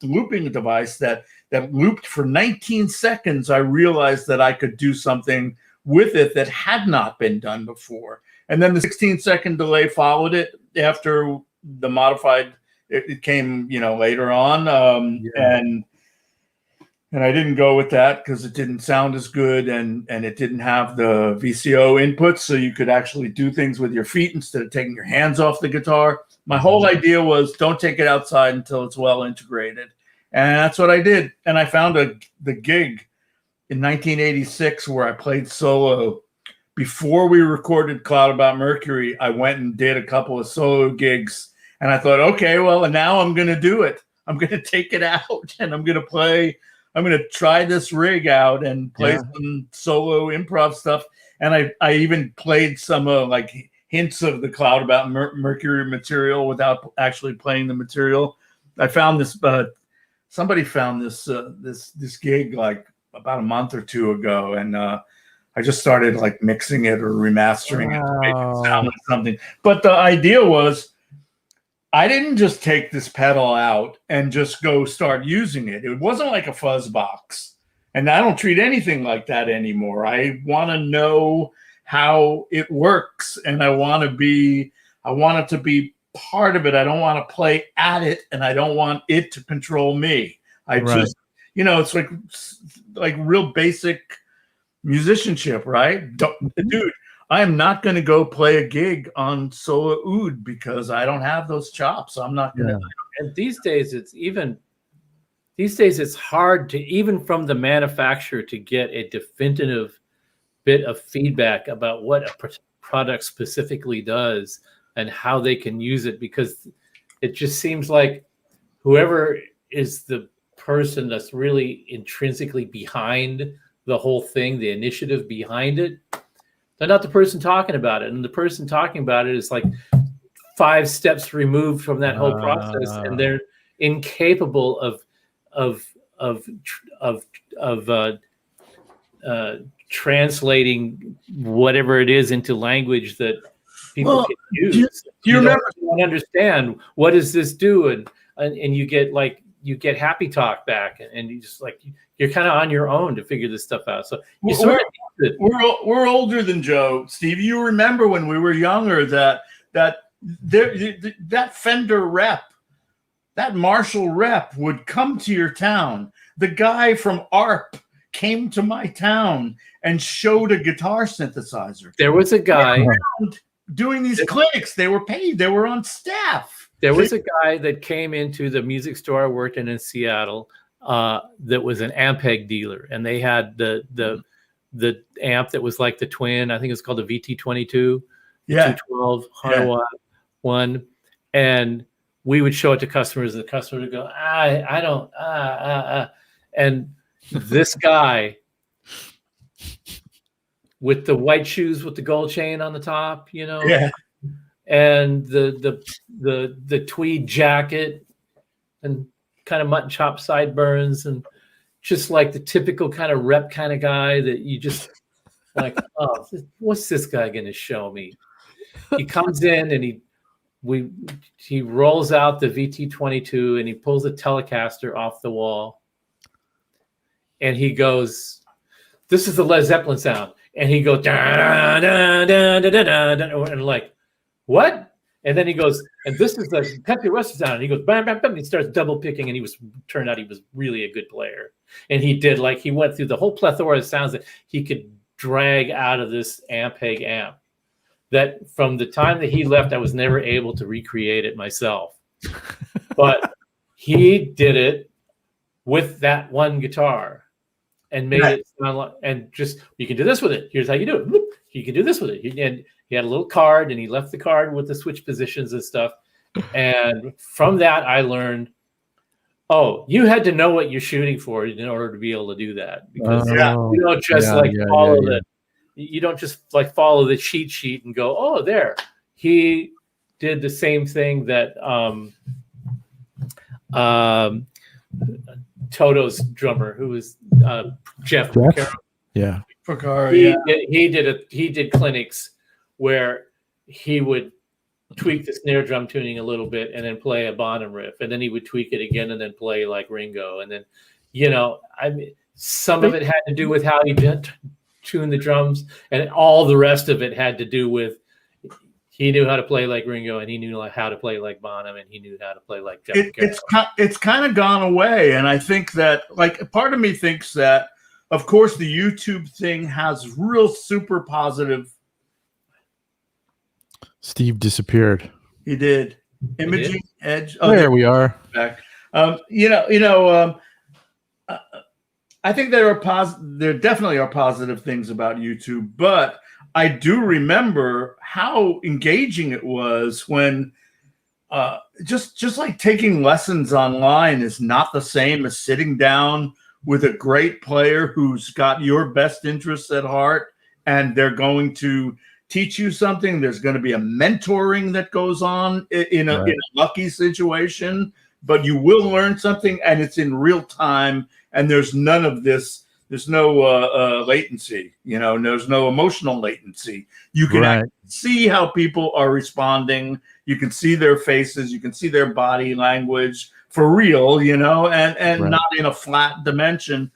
looping device that looped for 19 seconds, I realized that I could do something with it that had not been done before. And then the 16-second delay followed it after the modified. It came, later on, and I didn't go with that because it didn't sound as good, and it didn't have the VCO inputs, so you could actually do things with your feet instead of taking your hands off the guitar. My whole idea was don't take it outside until it's well integrated, and that's what I did. And I found the gig in 1986 where I played solo. Before we recorded Cloud About Mercury, I went and did a couple of solo gigs, and I thought, okay, well, now I'm going to do it. I'm going to take it out and I'm going to try this rig out and play some solo improv stuff. And I even played some like hints of the Cloud About Mercury material without actually playing the material. I found this, somebody found this gig like about a month or two ago, and I just started like mixing it or remastering it to make it sound like something. But the idea was, I didn't just take this pedal out and just go start using it. It wasn't like a fuzz box. And I don't treat anything like that anymore. I want to know how it works, and I want it to be part of it. I don't want to play at it, and I don't want it to control me. I just, it's like real basic musicianship, right? Dude, I am not going to go play a gig on solo oud because I don't have those chops. I'm not going to. And these days it's hard to, even from the manufacturer, to get a definitive bit of feedback about what a product specifically does and how they can use it, because it just seems like whoever is the person that's really intrinsically behind the whole thing, the initiative behind it, they're not the person talking about it. And the person talking about it is like 5 steps removed from that whole process, and they're incapable of translating whatever it is into language that people can use. Do you remember? Don't understand what does this do, and you get happy talk back, and you just like, you're kind of on your own to figure this stuff out. So we're older than Joe. Steve, you remember when we were younger that Fender rep, that Marshall rep would come to your town. The guy from ARP came to my town and showed a guitar synthesizer. There was a guy doing these clinics. They were paid. They were on staff. There was a guy that came into the music store I worked in Seattle that was an Ampeg dealer, and they had the amp that was like the twin. I think it's called the VT22, 212 100 watt one, and we would show it to customers, and the customer would go, I don't, and this guy with the white shoes with the gold chain on the top, and the tweed jacket and kind of mutton chop sideburns, and just like the typical kind of rep kind of guy that you just like, oh, what's this guy going to show me? He comes in and he rolls out the VT22 and he pulls the Telecaster off the wall, and he goes, "This is the Led Zeppelin sound." And he goes, da, da, da, da, da, da, da, and like, what? And then he goes, and this is the Country Western sound. And he goes, bam, bam, bam. And he starts double picking, and turned out he was really a good player. And he went through the whole plethora of sounds that he could drag out of this Ampeg amp, that from the time that he left, I was never able to recreate it myself. But he did it with that one guitar and made it sound like, and just, you can do this with it. Here's how you do it. You can do this with it. And he had a little card, and he left the card with the switch positions and stuff. And from that, I learned, oh, you had to know what you're shooting for in order to be able to do that. Because you don't just you don't just like follow the cheat sheet and go, oh, there. He did the same thing that Toto's drummer, who was Jeff. Yeah. He did clinics where he would tweak the snare drum tuning a little bit and then play a Bonham riff, and then he would tweak it again and then play like Ringo, and then some of it had to do with how he tuned the drums, and all the rest of it had to do with he knew how to play like Ringo, and he knew how to play like Bonham, and he knew how to play like Jeff. It's kind of gone away, and I think that, like, part of me thinks that, of course, the YouTube thing has real super positive. Steve disappeared. He did. Imaging Edge. Oh, there we are. Back. I think there definitely are positive things about YouTube, but I do remember how engaging it was when just like taking lessons online is not the same as sitting down with a great player who's got your best interests at heart, and they're going to teach you something. There's going to be a mentoring that goes on in a lucky situation, but you will learn something, and it's in real time, and there's none of this. There's no latency, there's no emotional latency. You can actually see how people are responding. You can see their faces. You can see their body language for real, and not in a flat dimension.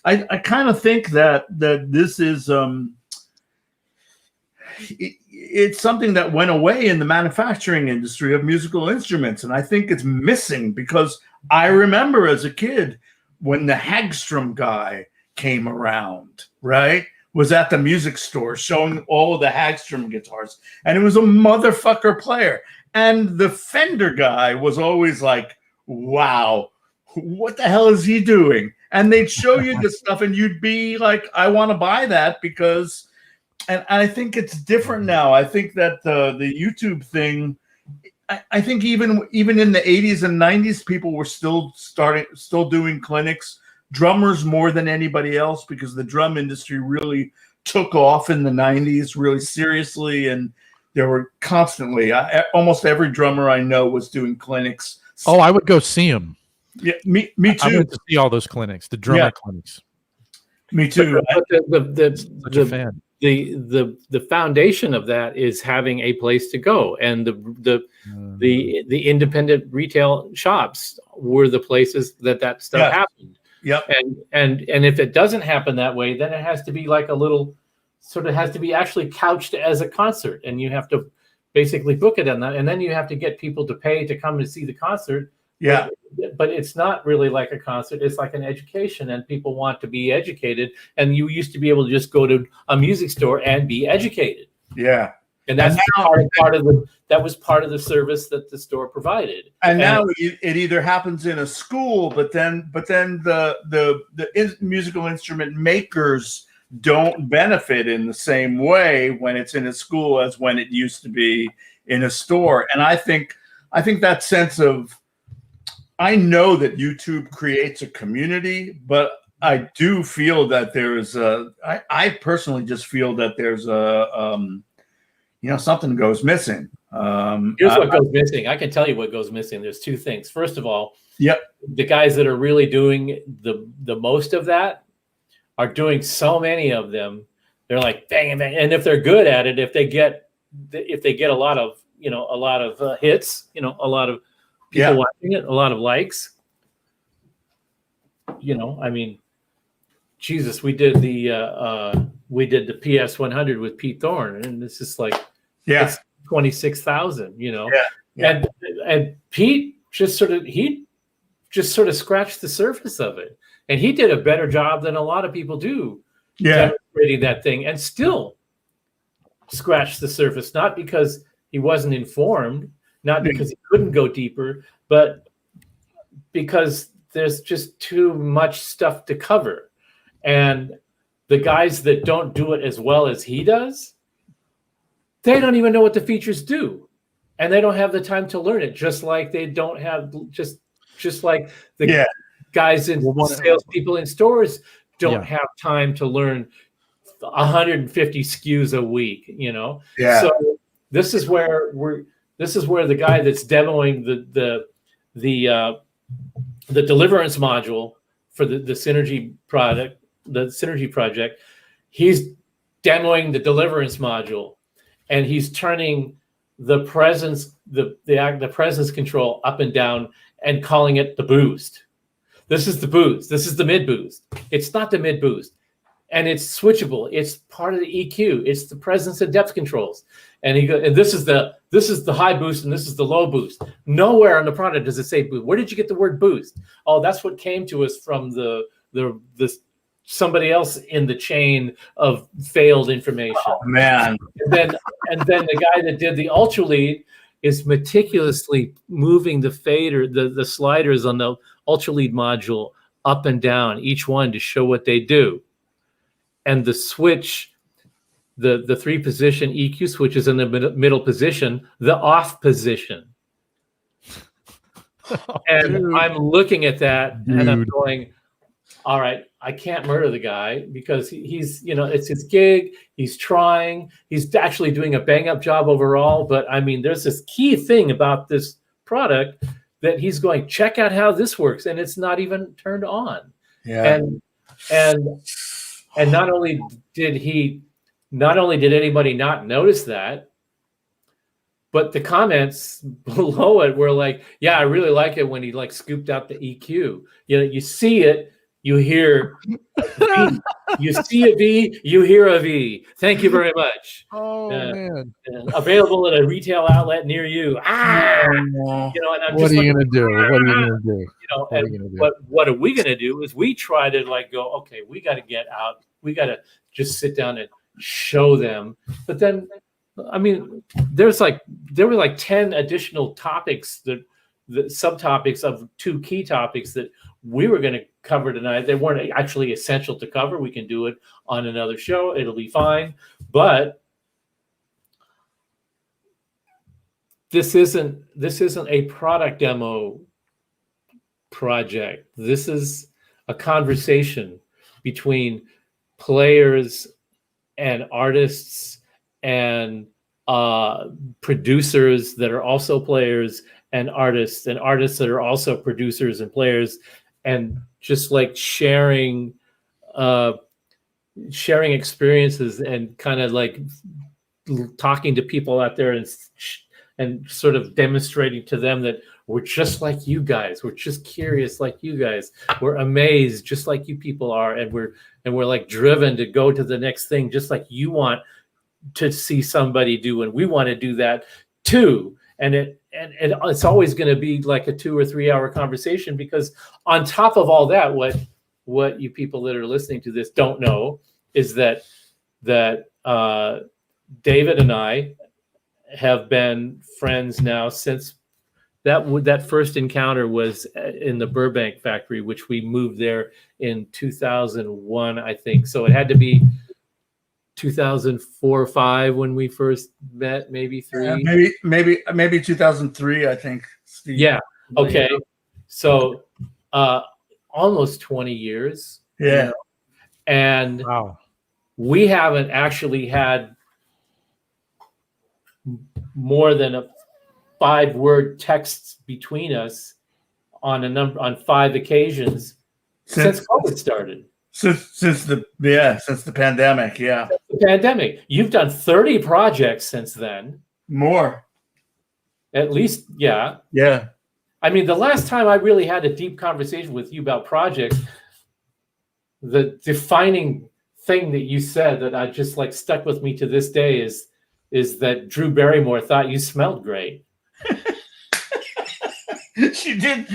I kind of think that this is it's something that went away in the manufacturing industry of musical instruments, and I think it's missing, because I remember as a kid when the Hagstrom guy came around, right? Was at the music store showing all of the Hagstrom guitars, and it was a motherfucker player. And the Fender guy was always like, wow, what the hell is he doing? And they'd show you this stuff, and you'd be like, I want to buy that, because, and I think it's different now. I think that the YouTube thing, I think even in the 80s and 90s, people were still doing clinics. Drummers more than anybody else, because the drum industry really took off in the 90s really seriously, and there were constantly almost every drummer I know was doing clinics. Oh, I would go see them. Yeah, me too. I went to see all those clinics, the drummer clinics. Me too. Such a fan. The foundation of that is having a place to go, and the independent retail shops were the places that stuff happened. Yep. And if it doesn't happen that way, then it has to be like a little sort of has to be actually couched as a concert, and you have to basically book it on that, and then you have to get people to pay to come and see the concert. Yeah. But it's not really like a concert. It's like an education, and people want to be educated. And you used to be able to just go to a music store and be educated. Yeah. And that's that was part of the service that the store provided. And now it either happens in a school, but then the musical instrument makers don't benefit in the same way when it's in a school as when it used to be in a store. And I think that sense of, I know that YouTube creates a community, but I do feel that I personally just feel that there's something goes missing. Here's what goes missing. I can tell you what goes missing. There's two things. First of all, yep, the guys that are really doing the most of that are doing so many of them. They're like bang, bang, and if they're good at it, if they get a lot of hits, a lot of people watching it, a lot of likes. I mean, Jesus, we did the PS 100 with Pete Thorne, and it's just like it's 26,000. And Pete just sort of scratched the surface of it, and he did a better job than a lot of people do demonstrating that thing, and still scratched the surface. Not because he wasn't informed, not because he couldn't go deeper, but because there's just too much stuff to cover. And the guys that don't do it as well as he does, they don't even know what the features do. And they don't have the time to learn it, just like they don't have just like the guys in salespeople in stores don't have time to learn 150 SKUs a week, So this is where the guy that's demoing the deliverance module for the Synergy product, the Synergy project, he's demoing the deliverance module, and he's turning the presence, the presence control up and down, and calling it the boost. This is the boost. This is the mid boost. It's not the mid boost, and it's switchable. It's part of the EQ. It's the presence and depth controls. And this is the high boost, and this is the low boost. Nowhere on the product does it say boost. Where did you get the word boost? Oh, that's what came to us from the somebody else in the chain of failed information. Oh, man. And then the guy that did the ultra lead is meticulously moving the fader, the sliders on the ultra lead module up and down, each one to show what they do. And the switch, the 3-position EQ switch is in the middle position, the off position. And dude. I'm looking at that and I'm Dude. going, all right, I can't murder the guy because he's, it's his gig. He's trying. He's actually doing a bang up job overall. But I mean, there's this key thing about this product that he's going, check out how this works. And it's not even turned on. Yeah. And not only did anybody not notice that, but the comments below it were like, yeah, I really like it when he like scooped out the EQ. You see it, you hear a V. You see a V, you hear a V. Thank you very much. Oh man. Available at a retail outlet near you. And I'm What just are you like, gonna do? What are you gonna do? what are we gonna do is we try to like go, okay, we got to get out. We got to just sit down and show them. But then, I mean, there were like 10 additional topics the subtopics of 2 key topics that we were going to cover tonight. They weren't actually essential to cover. We can do it on another show. It'll be fine. But this isn't a product demo project. This is a conversation between players and artists and producers that are also players and artists that are also producers and players, and just like sharing experiences and kind of like talking to people out there and sort of demonstrating to them that we're just like you guys. We're just curious like you guys. We're amazed just like you people are, and we're like driven to go to the next thing just like you want to see somebody do, and we want to do that too. And it's always going to be like a 2 or 3 hour conversation, because on top of all that, what you people that are listening to this don't know is that David and I have been friends now since that first encounter was in the Burbank factory, which we moved there in 2001, I think. So it had to be 2004 or 5 when we first met, maybe 3. Maybe 2003, I think, Steve. Yeah. Okay. So almost 20 years. Yeah. And Wow. we haven't actually had more than a 5-word text between us on 5 occasions since COVID started. Since the pandemic, yeah. The pandemic. You've done 30 projects since then. More. At least, yeah. Yeah. I mean, the last time I really had a deep conversation with you about projects, the defining thing that you said that I just like stuck with me to this day is that Drew Barrymore thought you smelled great. She did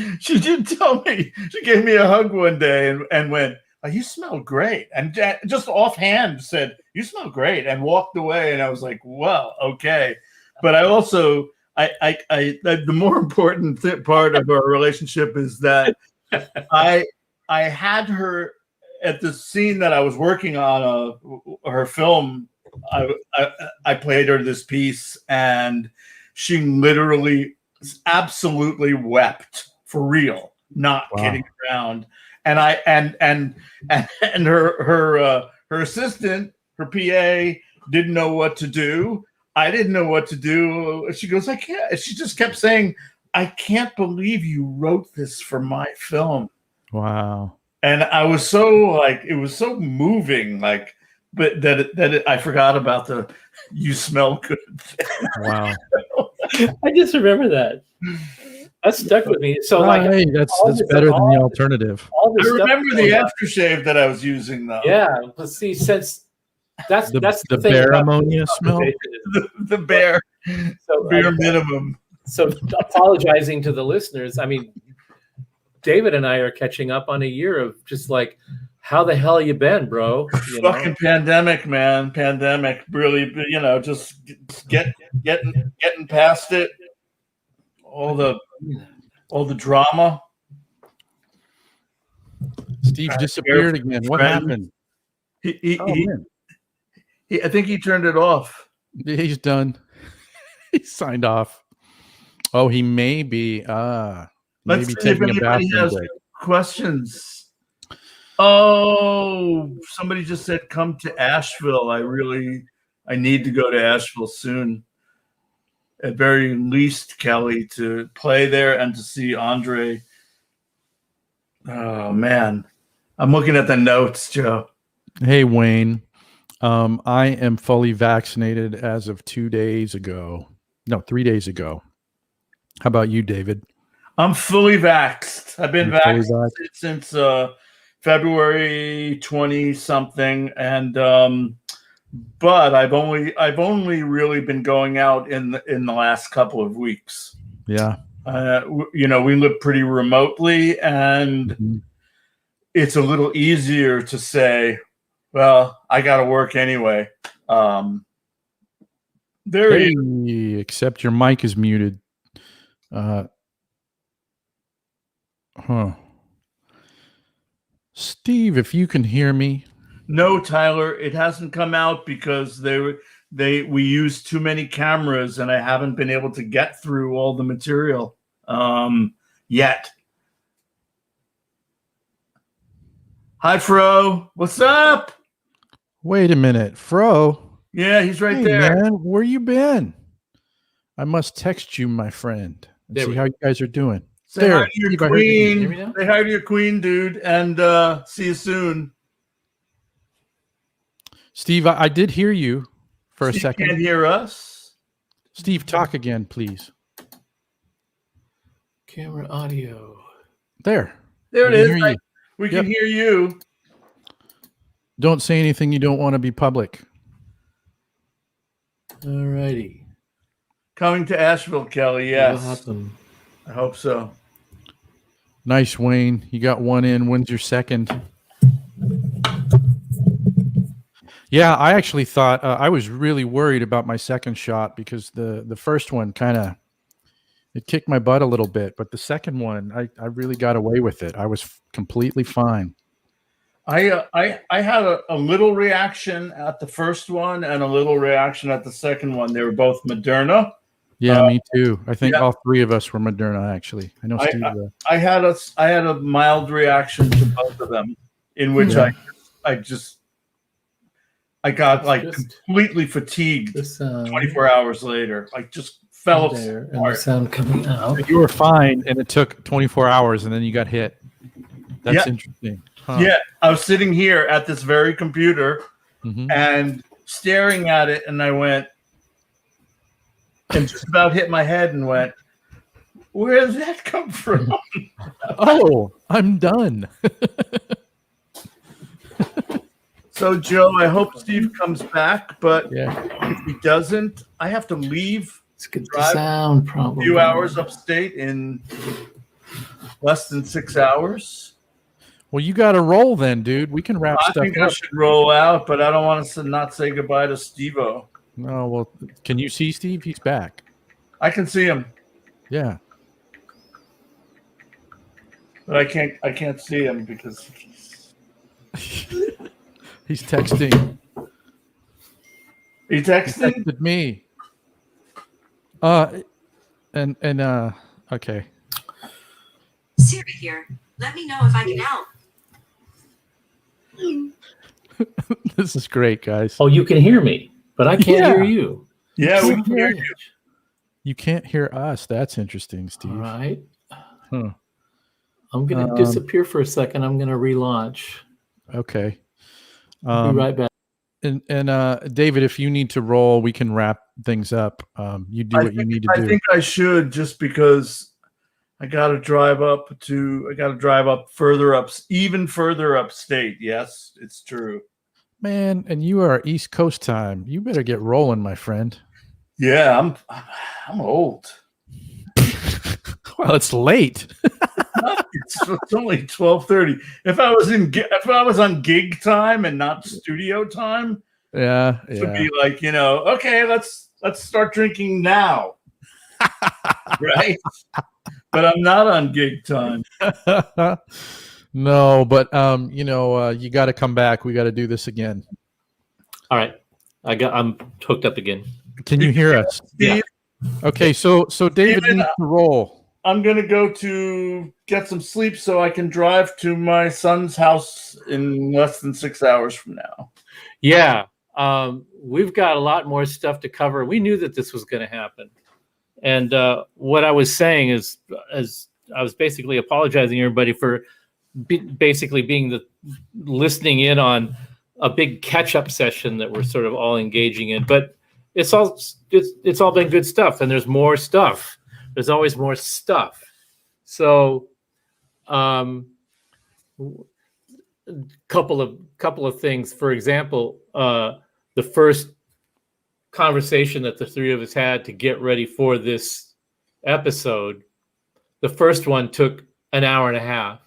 tell me. She gave me a hug one day and went, "Oh, you smell great," and just offhand said, "You smell great," and walked away. And I was like, "Well, okay." But I also, the more important part of our relationship is that I had her at the scene that I was working on her film. I played her this piece, and she literally absolutely wept, for real, not kidding around. And her assistant, her PA, didn't know what to do. I didn't know what to do. She goes, "I can't." She just kept saying, "I can't believe you wrote this for my film." Wow. And I was so like, it was so moving, like, but I forgot about the "you smell good." Wow. I just remember that. That stuck with me. So hey, that's better than the alternative. I remember the aftershave that I was using, though. Yeah, but see, since that's the thing bare about ammonia smell. the bare minimum. So apologizing to the listeners, I mean, David and I are catching up on a year of just like, how the hell you been, bro? Fucking pandemic, man. Pandemic, really, just getting past it. All the drama. Steve disappeared again. What happened? I think he turned it off. He's done. He signed off. Oh, he may be. Let's Maybe see if taking a anybody bathroom has break. questions. Oh, somebody just said come to Asheville. I need to go to Asheville soon. At very least, Kelly, to play there and to see Andre. Oh man. I'm looking at the notes, Joe. Hey, Wayne. I am fully vaccinated as of 2 days ago. No, 3 days ago. How about you, David? I'm fully vaxxed. I've been You're fully vaxxed since February 20 something, and but I've only really been going out in the last couple of weeks. Yeah. We live pretty remotely, and Mhm. it's a little easier to say, well, I got to work anyway. There he is. Hey, except your mic is muted. Steve, if you can hear me. No, Tyler, it hasn't come out because we use too many cameras, and I haven't been able to get through all the material yet. Hi, Fro. What's up? Wait a minute, Fro. Yeah, he's right Hey, there. man, where you been? I must text you, my friend, and There see we how go. you guys are doing. Say hi There, to your Steve, I heard you. Can you hear queen. me now? Say hi to your queen, dude, and see you soon. Steve, I did hear you for a Steve second. can't hear us. Steve, talk again, please. Camera audio. There. There I it can is. hear you. We can hear you. Don't say anything you don't want to be public. All righty. Coming to Asheville, Kelly. Will Yes, happen. I hope so. Nice, Wayne. You got one in. When's your second? Yeah, I actually thought I was really worried about my second shot because the first one kind of it kicked my butt a little bit, but the second one I really got away with it. I was completely fine. I had a little reaction at the first one and a little reaction at the second one. They were both Moderna. Yeah, me too. I think yeah. all three of us were Moderna. Actually, I know Steve. I had a mild reaction to both of them, in which Yeah. I got It's just completely fatigued. the sound 24 hours later, just fell there and the apart. sound coming out. You were fine, and it took 24 hours, and then you got hit. That's interesting. Huh. Yeah, I was sitting here at this very computer Mhm. and staring at it, and I went, and just about hit my head and went, where did that come from? Oh, I'm done. So, Joe, I hope Steve comes back, but Yeah. if he doesn't, I have to leave Let's get the Drive sound a problem. few hours upstate in less than 6 hours. Well, you got to roll then, dude. We can wrap I stuff think I up. should roll out, but I don't want to not say goodbye to Steve-O. No, well, can you see Steve? He's back. I can see him, Yeah. but I can't see him because He's texting. he He texted. texted me. Okay. Siri here. Let me know if I can help. This is great, guys. Oh, you can hear me, but I can't hear you. Yeah, we can hear you. You can't hear us. That's interesting, Steve. All right. Huh. I'm going to disappear for a second. I'm going to relaunch. Okay. Be right back. And David, if you need to roll, we can wrap things up. You do what you need to do. I think I should, just because I got to drive even further upstate. Yes, it's true. Man, and you are East Coast time. You better get rolling, my friend. Yeah, I'm old. Well, it's late. It's only 12:30. If I was on gig time and not studio time, Yeah. it would be like, okay, let's start drinking now. Right? But I'm not on gig time. No, but you got to come back. We got to do this again. All right. I'm hooked up again. Can you hear us? Steve, Okay, so David Steven, needs to roll. I'm gonna go to get some sleep so I can drive to my son's house in less than 6 hours from now. Yeah, we've got a lot more stuff to cover. We knew that this was going to happen, and what I was saying is, as I was basically apologizing to everybody for basically being listening in on a big catch-up session that we're sort of all engaging in. But it's all been good stuff, and there's more stuff. There's always more stuff. So, couple of things. For example, the first conversation that the three of us had to get ready for this episode, the first one took an hour and a half.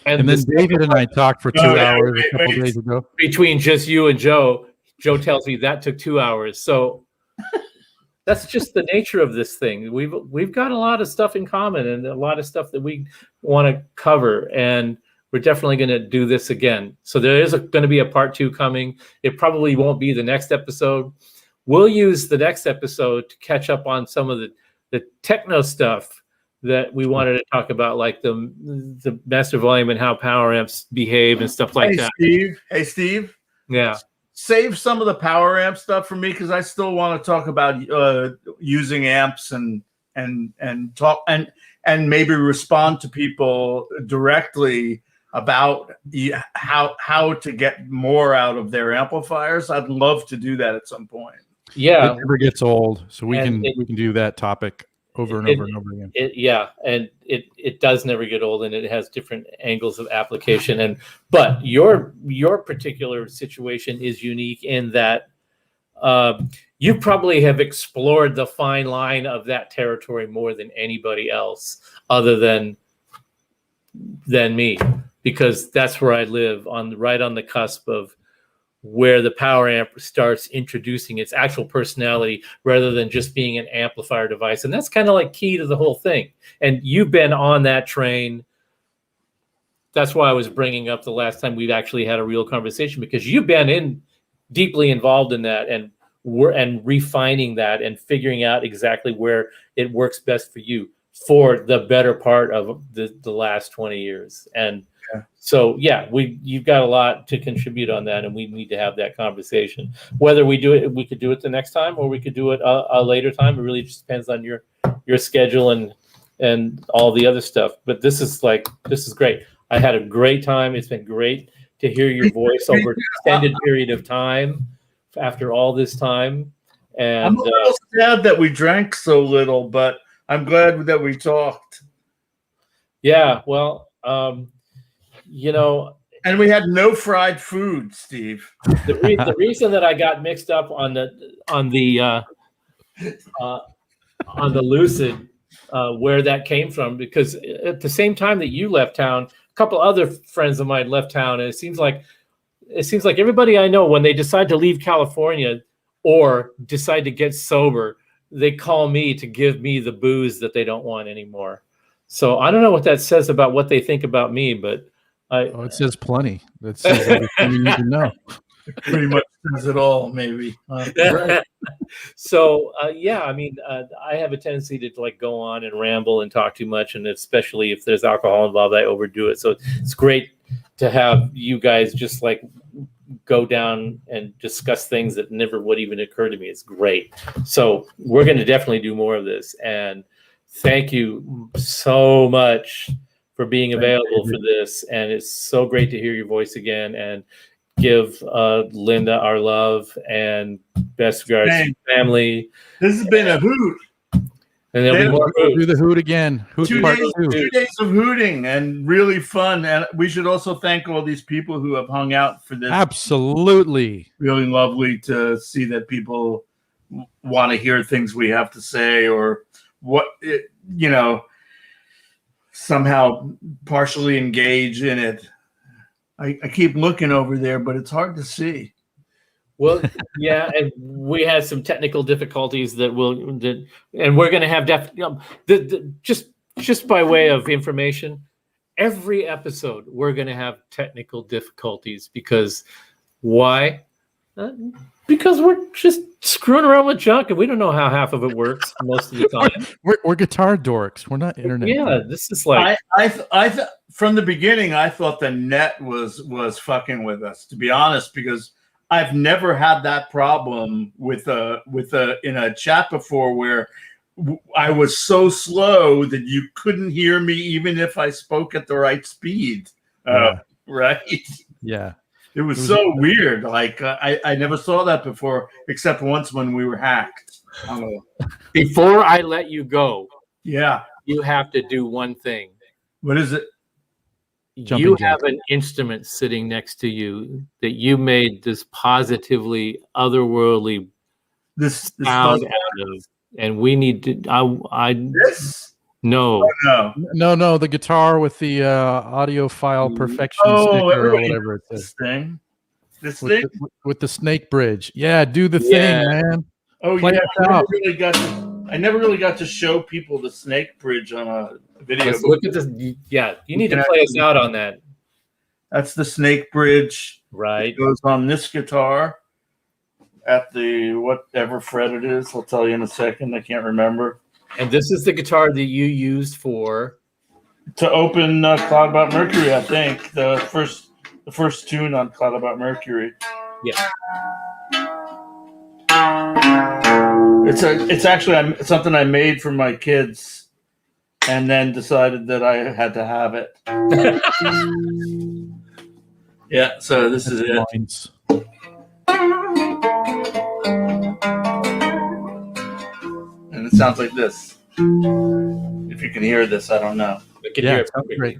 And then David and I talked for 2 hours a couple days ago. Between just you and Joe tells me that took 2 hours. So that's just the nature of this thing. We've got a lot of stuff in common and a lot of stuff that we want to cover, and we're definitely going to do this again. So there is going to be a part 2 coming. It probably won't be the next episode. We'll use the next episode to catch up on some of the techno stuff that we wanted to talk about, like the master volume and how power amps behave and stuff like that. Hey, Steve. Yeah. Save some of the power amp stuff for me, because I still want to talk about using amps and talk and maybe respond to people directly about how to get more out of their amplifiers. I'd love to do that at some point. Yeah, it never gets old, so we can do that topic over and over and over again. It does never get old, and it has different angles of application. But your particular situation is unique in that you probably have explored the fine line of that territory more than anybody else, other than me, because that's where I live, right on the cusp of where the power amp starts introducing its actual personality rather than just being an amplifier device. And that's kind of like key to the whole thing. And you've been on that train. That's why I was bringing up the last time we've actually had a real conversation, because you've been deeply involved in that and refining that and figuring out exactly where it works best for you for the better part of the last 20 years. And so, you've got a lot to contribute on that, and we need to have that conversation. Whether we could do it the next time, or we could do it a later time. It really just depends on your schedule and all the other stuff. But this is great. I had a great time. It's been great to hear your voice over an extended period of time after all this time. And I'm a little sad that we drank so little, but I'm glad that we talked. Yeah, well, and we had no fried food, Steve. The reason that I got mixed up on the Lucid, where that came from, because at the same time that you left town, a couple other friends of mine left town, and it seems like everybody I know, when they decide to leave California or decide to get sober, they call me to give me the booze that they don't want anymore. So I don't know what that says about what they think about me, but it says plenty. That says everything you need to know. Pretty much says it all, maybe. Right. So I have a tendency to go on and ramble and talk too much, and especially if there's alcohol involved, I overdo it. So it's great to have you guys just go down and discuss things that never would even occur to me. It's great. So we're going to definitely do more of this, and thank you so much for being available for this. And it's so great to hear your voice again, and give Linda our love and best regards to family. This has been a hoot. And there'll be more hoot. Do the hoot again. Hoot 2 part days, 2. 2 days of hooting, and really fun. And we should also thank all these people who have hung out for this. Absolutely. Really lovely to see that people want to hear things we have to say, or somehow partially engage in it. I keep looking over there, but it's hard to see. Well, yeah, and we had some technical difficulties and we're going to have just by way of information, every episode we're going to have technical difficulties, because why? Because we're just screwing around with junk, and we don't know how half of it works most of the time. We're guitar dorks. We're not internet. Yeah, dorks. this is like From the beginning, I thought the net was fucking with us, to be honest, because I've never had that problem with in a chat before where I was so slow that you couldn't hear me even if I spoke at the right speed. Right? Yeah. It was so weird. Like I never saw that before, except once when we were hacked. I don't know. before I let you go, Yeah. you have to do one thing. What is it? You have an instrument sitting next to you that you made this positively otherworldly This sound out of, and we need to. This? No. Oh, no. No, the guitar with the audio file perfection sticker or whatever it says. This thing. This With thing? with the snake bridge. Yeah, do the Yeah. thing, man. Oh, Play yeah. us out. I never really got to show people the snake bridge on a video. Let's look at this. Yeah, you need to play us out on that. That's the snake bridge. Right. It goes on this guitar at the whatever fret it is. I'll tell you in a second. I can't remember. And this is the guitar that you used for To open Cloud About Mercury, I think the first tune on Cloud About Mercury. Yeah. It's actually something I made for my kids, and then decided that I had to have it. Yeah, so this is it. Lines. And it sounds like this. If you can hear this, I don't know. I can Yeah, hear it it sounds great.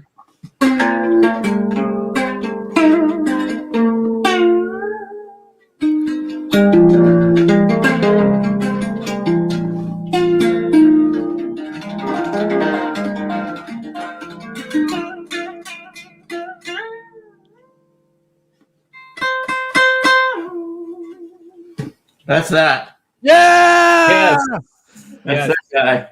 That's that. Yeah. Yes. That's that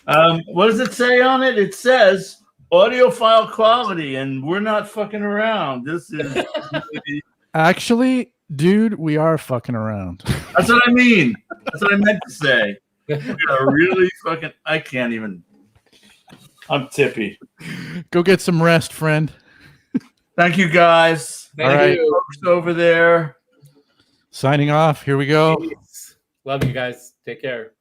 guy. What does it say on it? It says audiophile quality, and we're not fucking around. This is Actually, dude, we are fucking around. that's what I mean. That's what I meant to say. We are really fucking. I can't even. I'm tippy. Go get some rest, friend. Thank you, guys. Thank All right. you. Folks over there. Signing off. Here we go. Love you guys. Take care.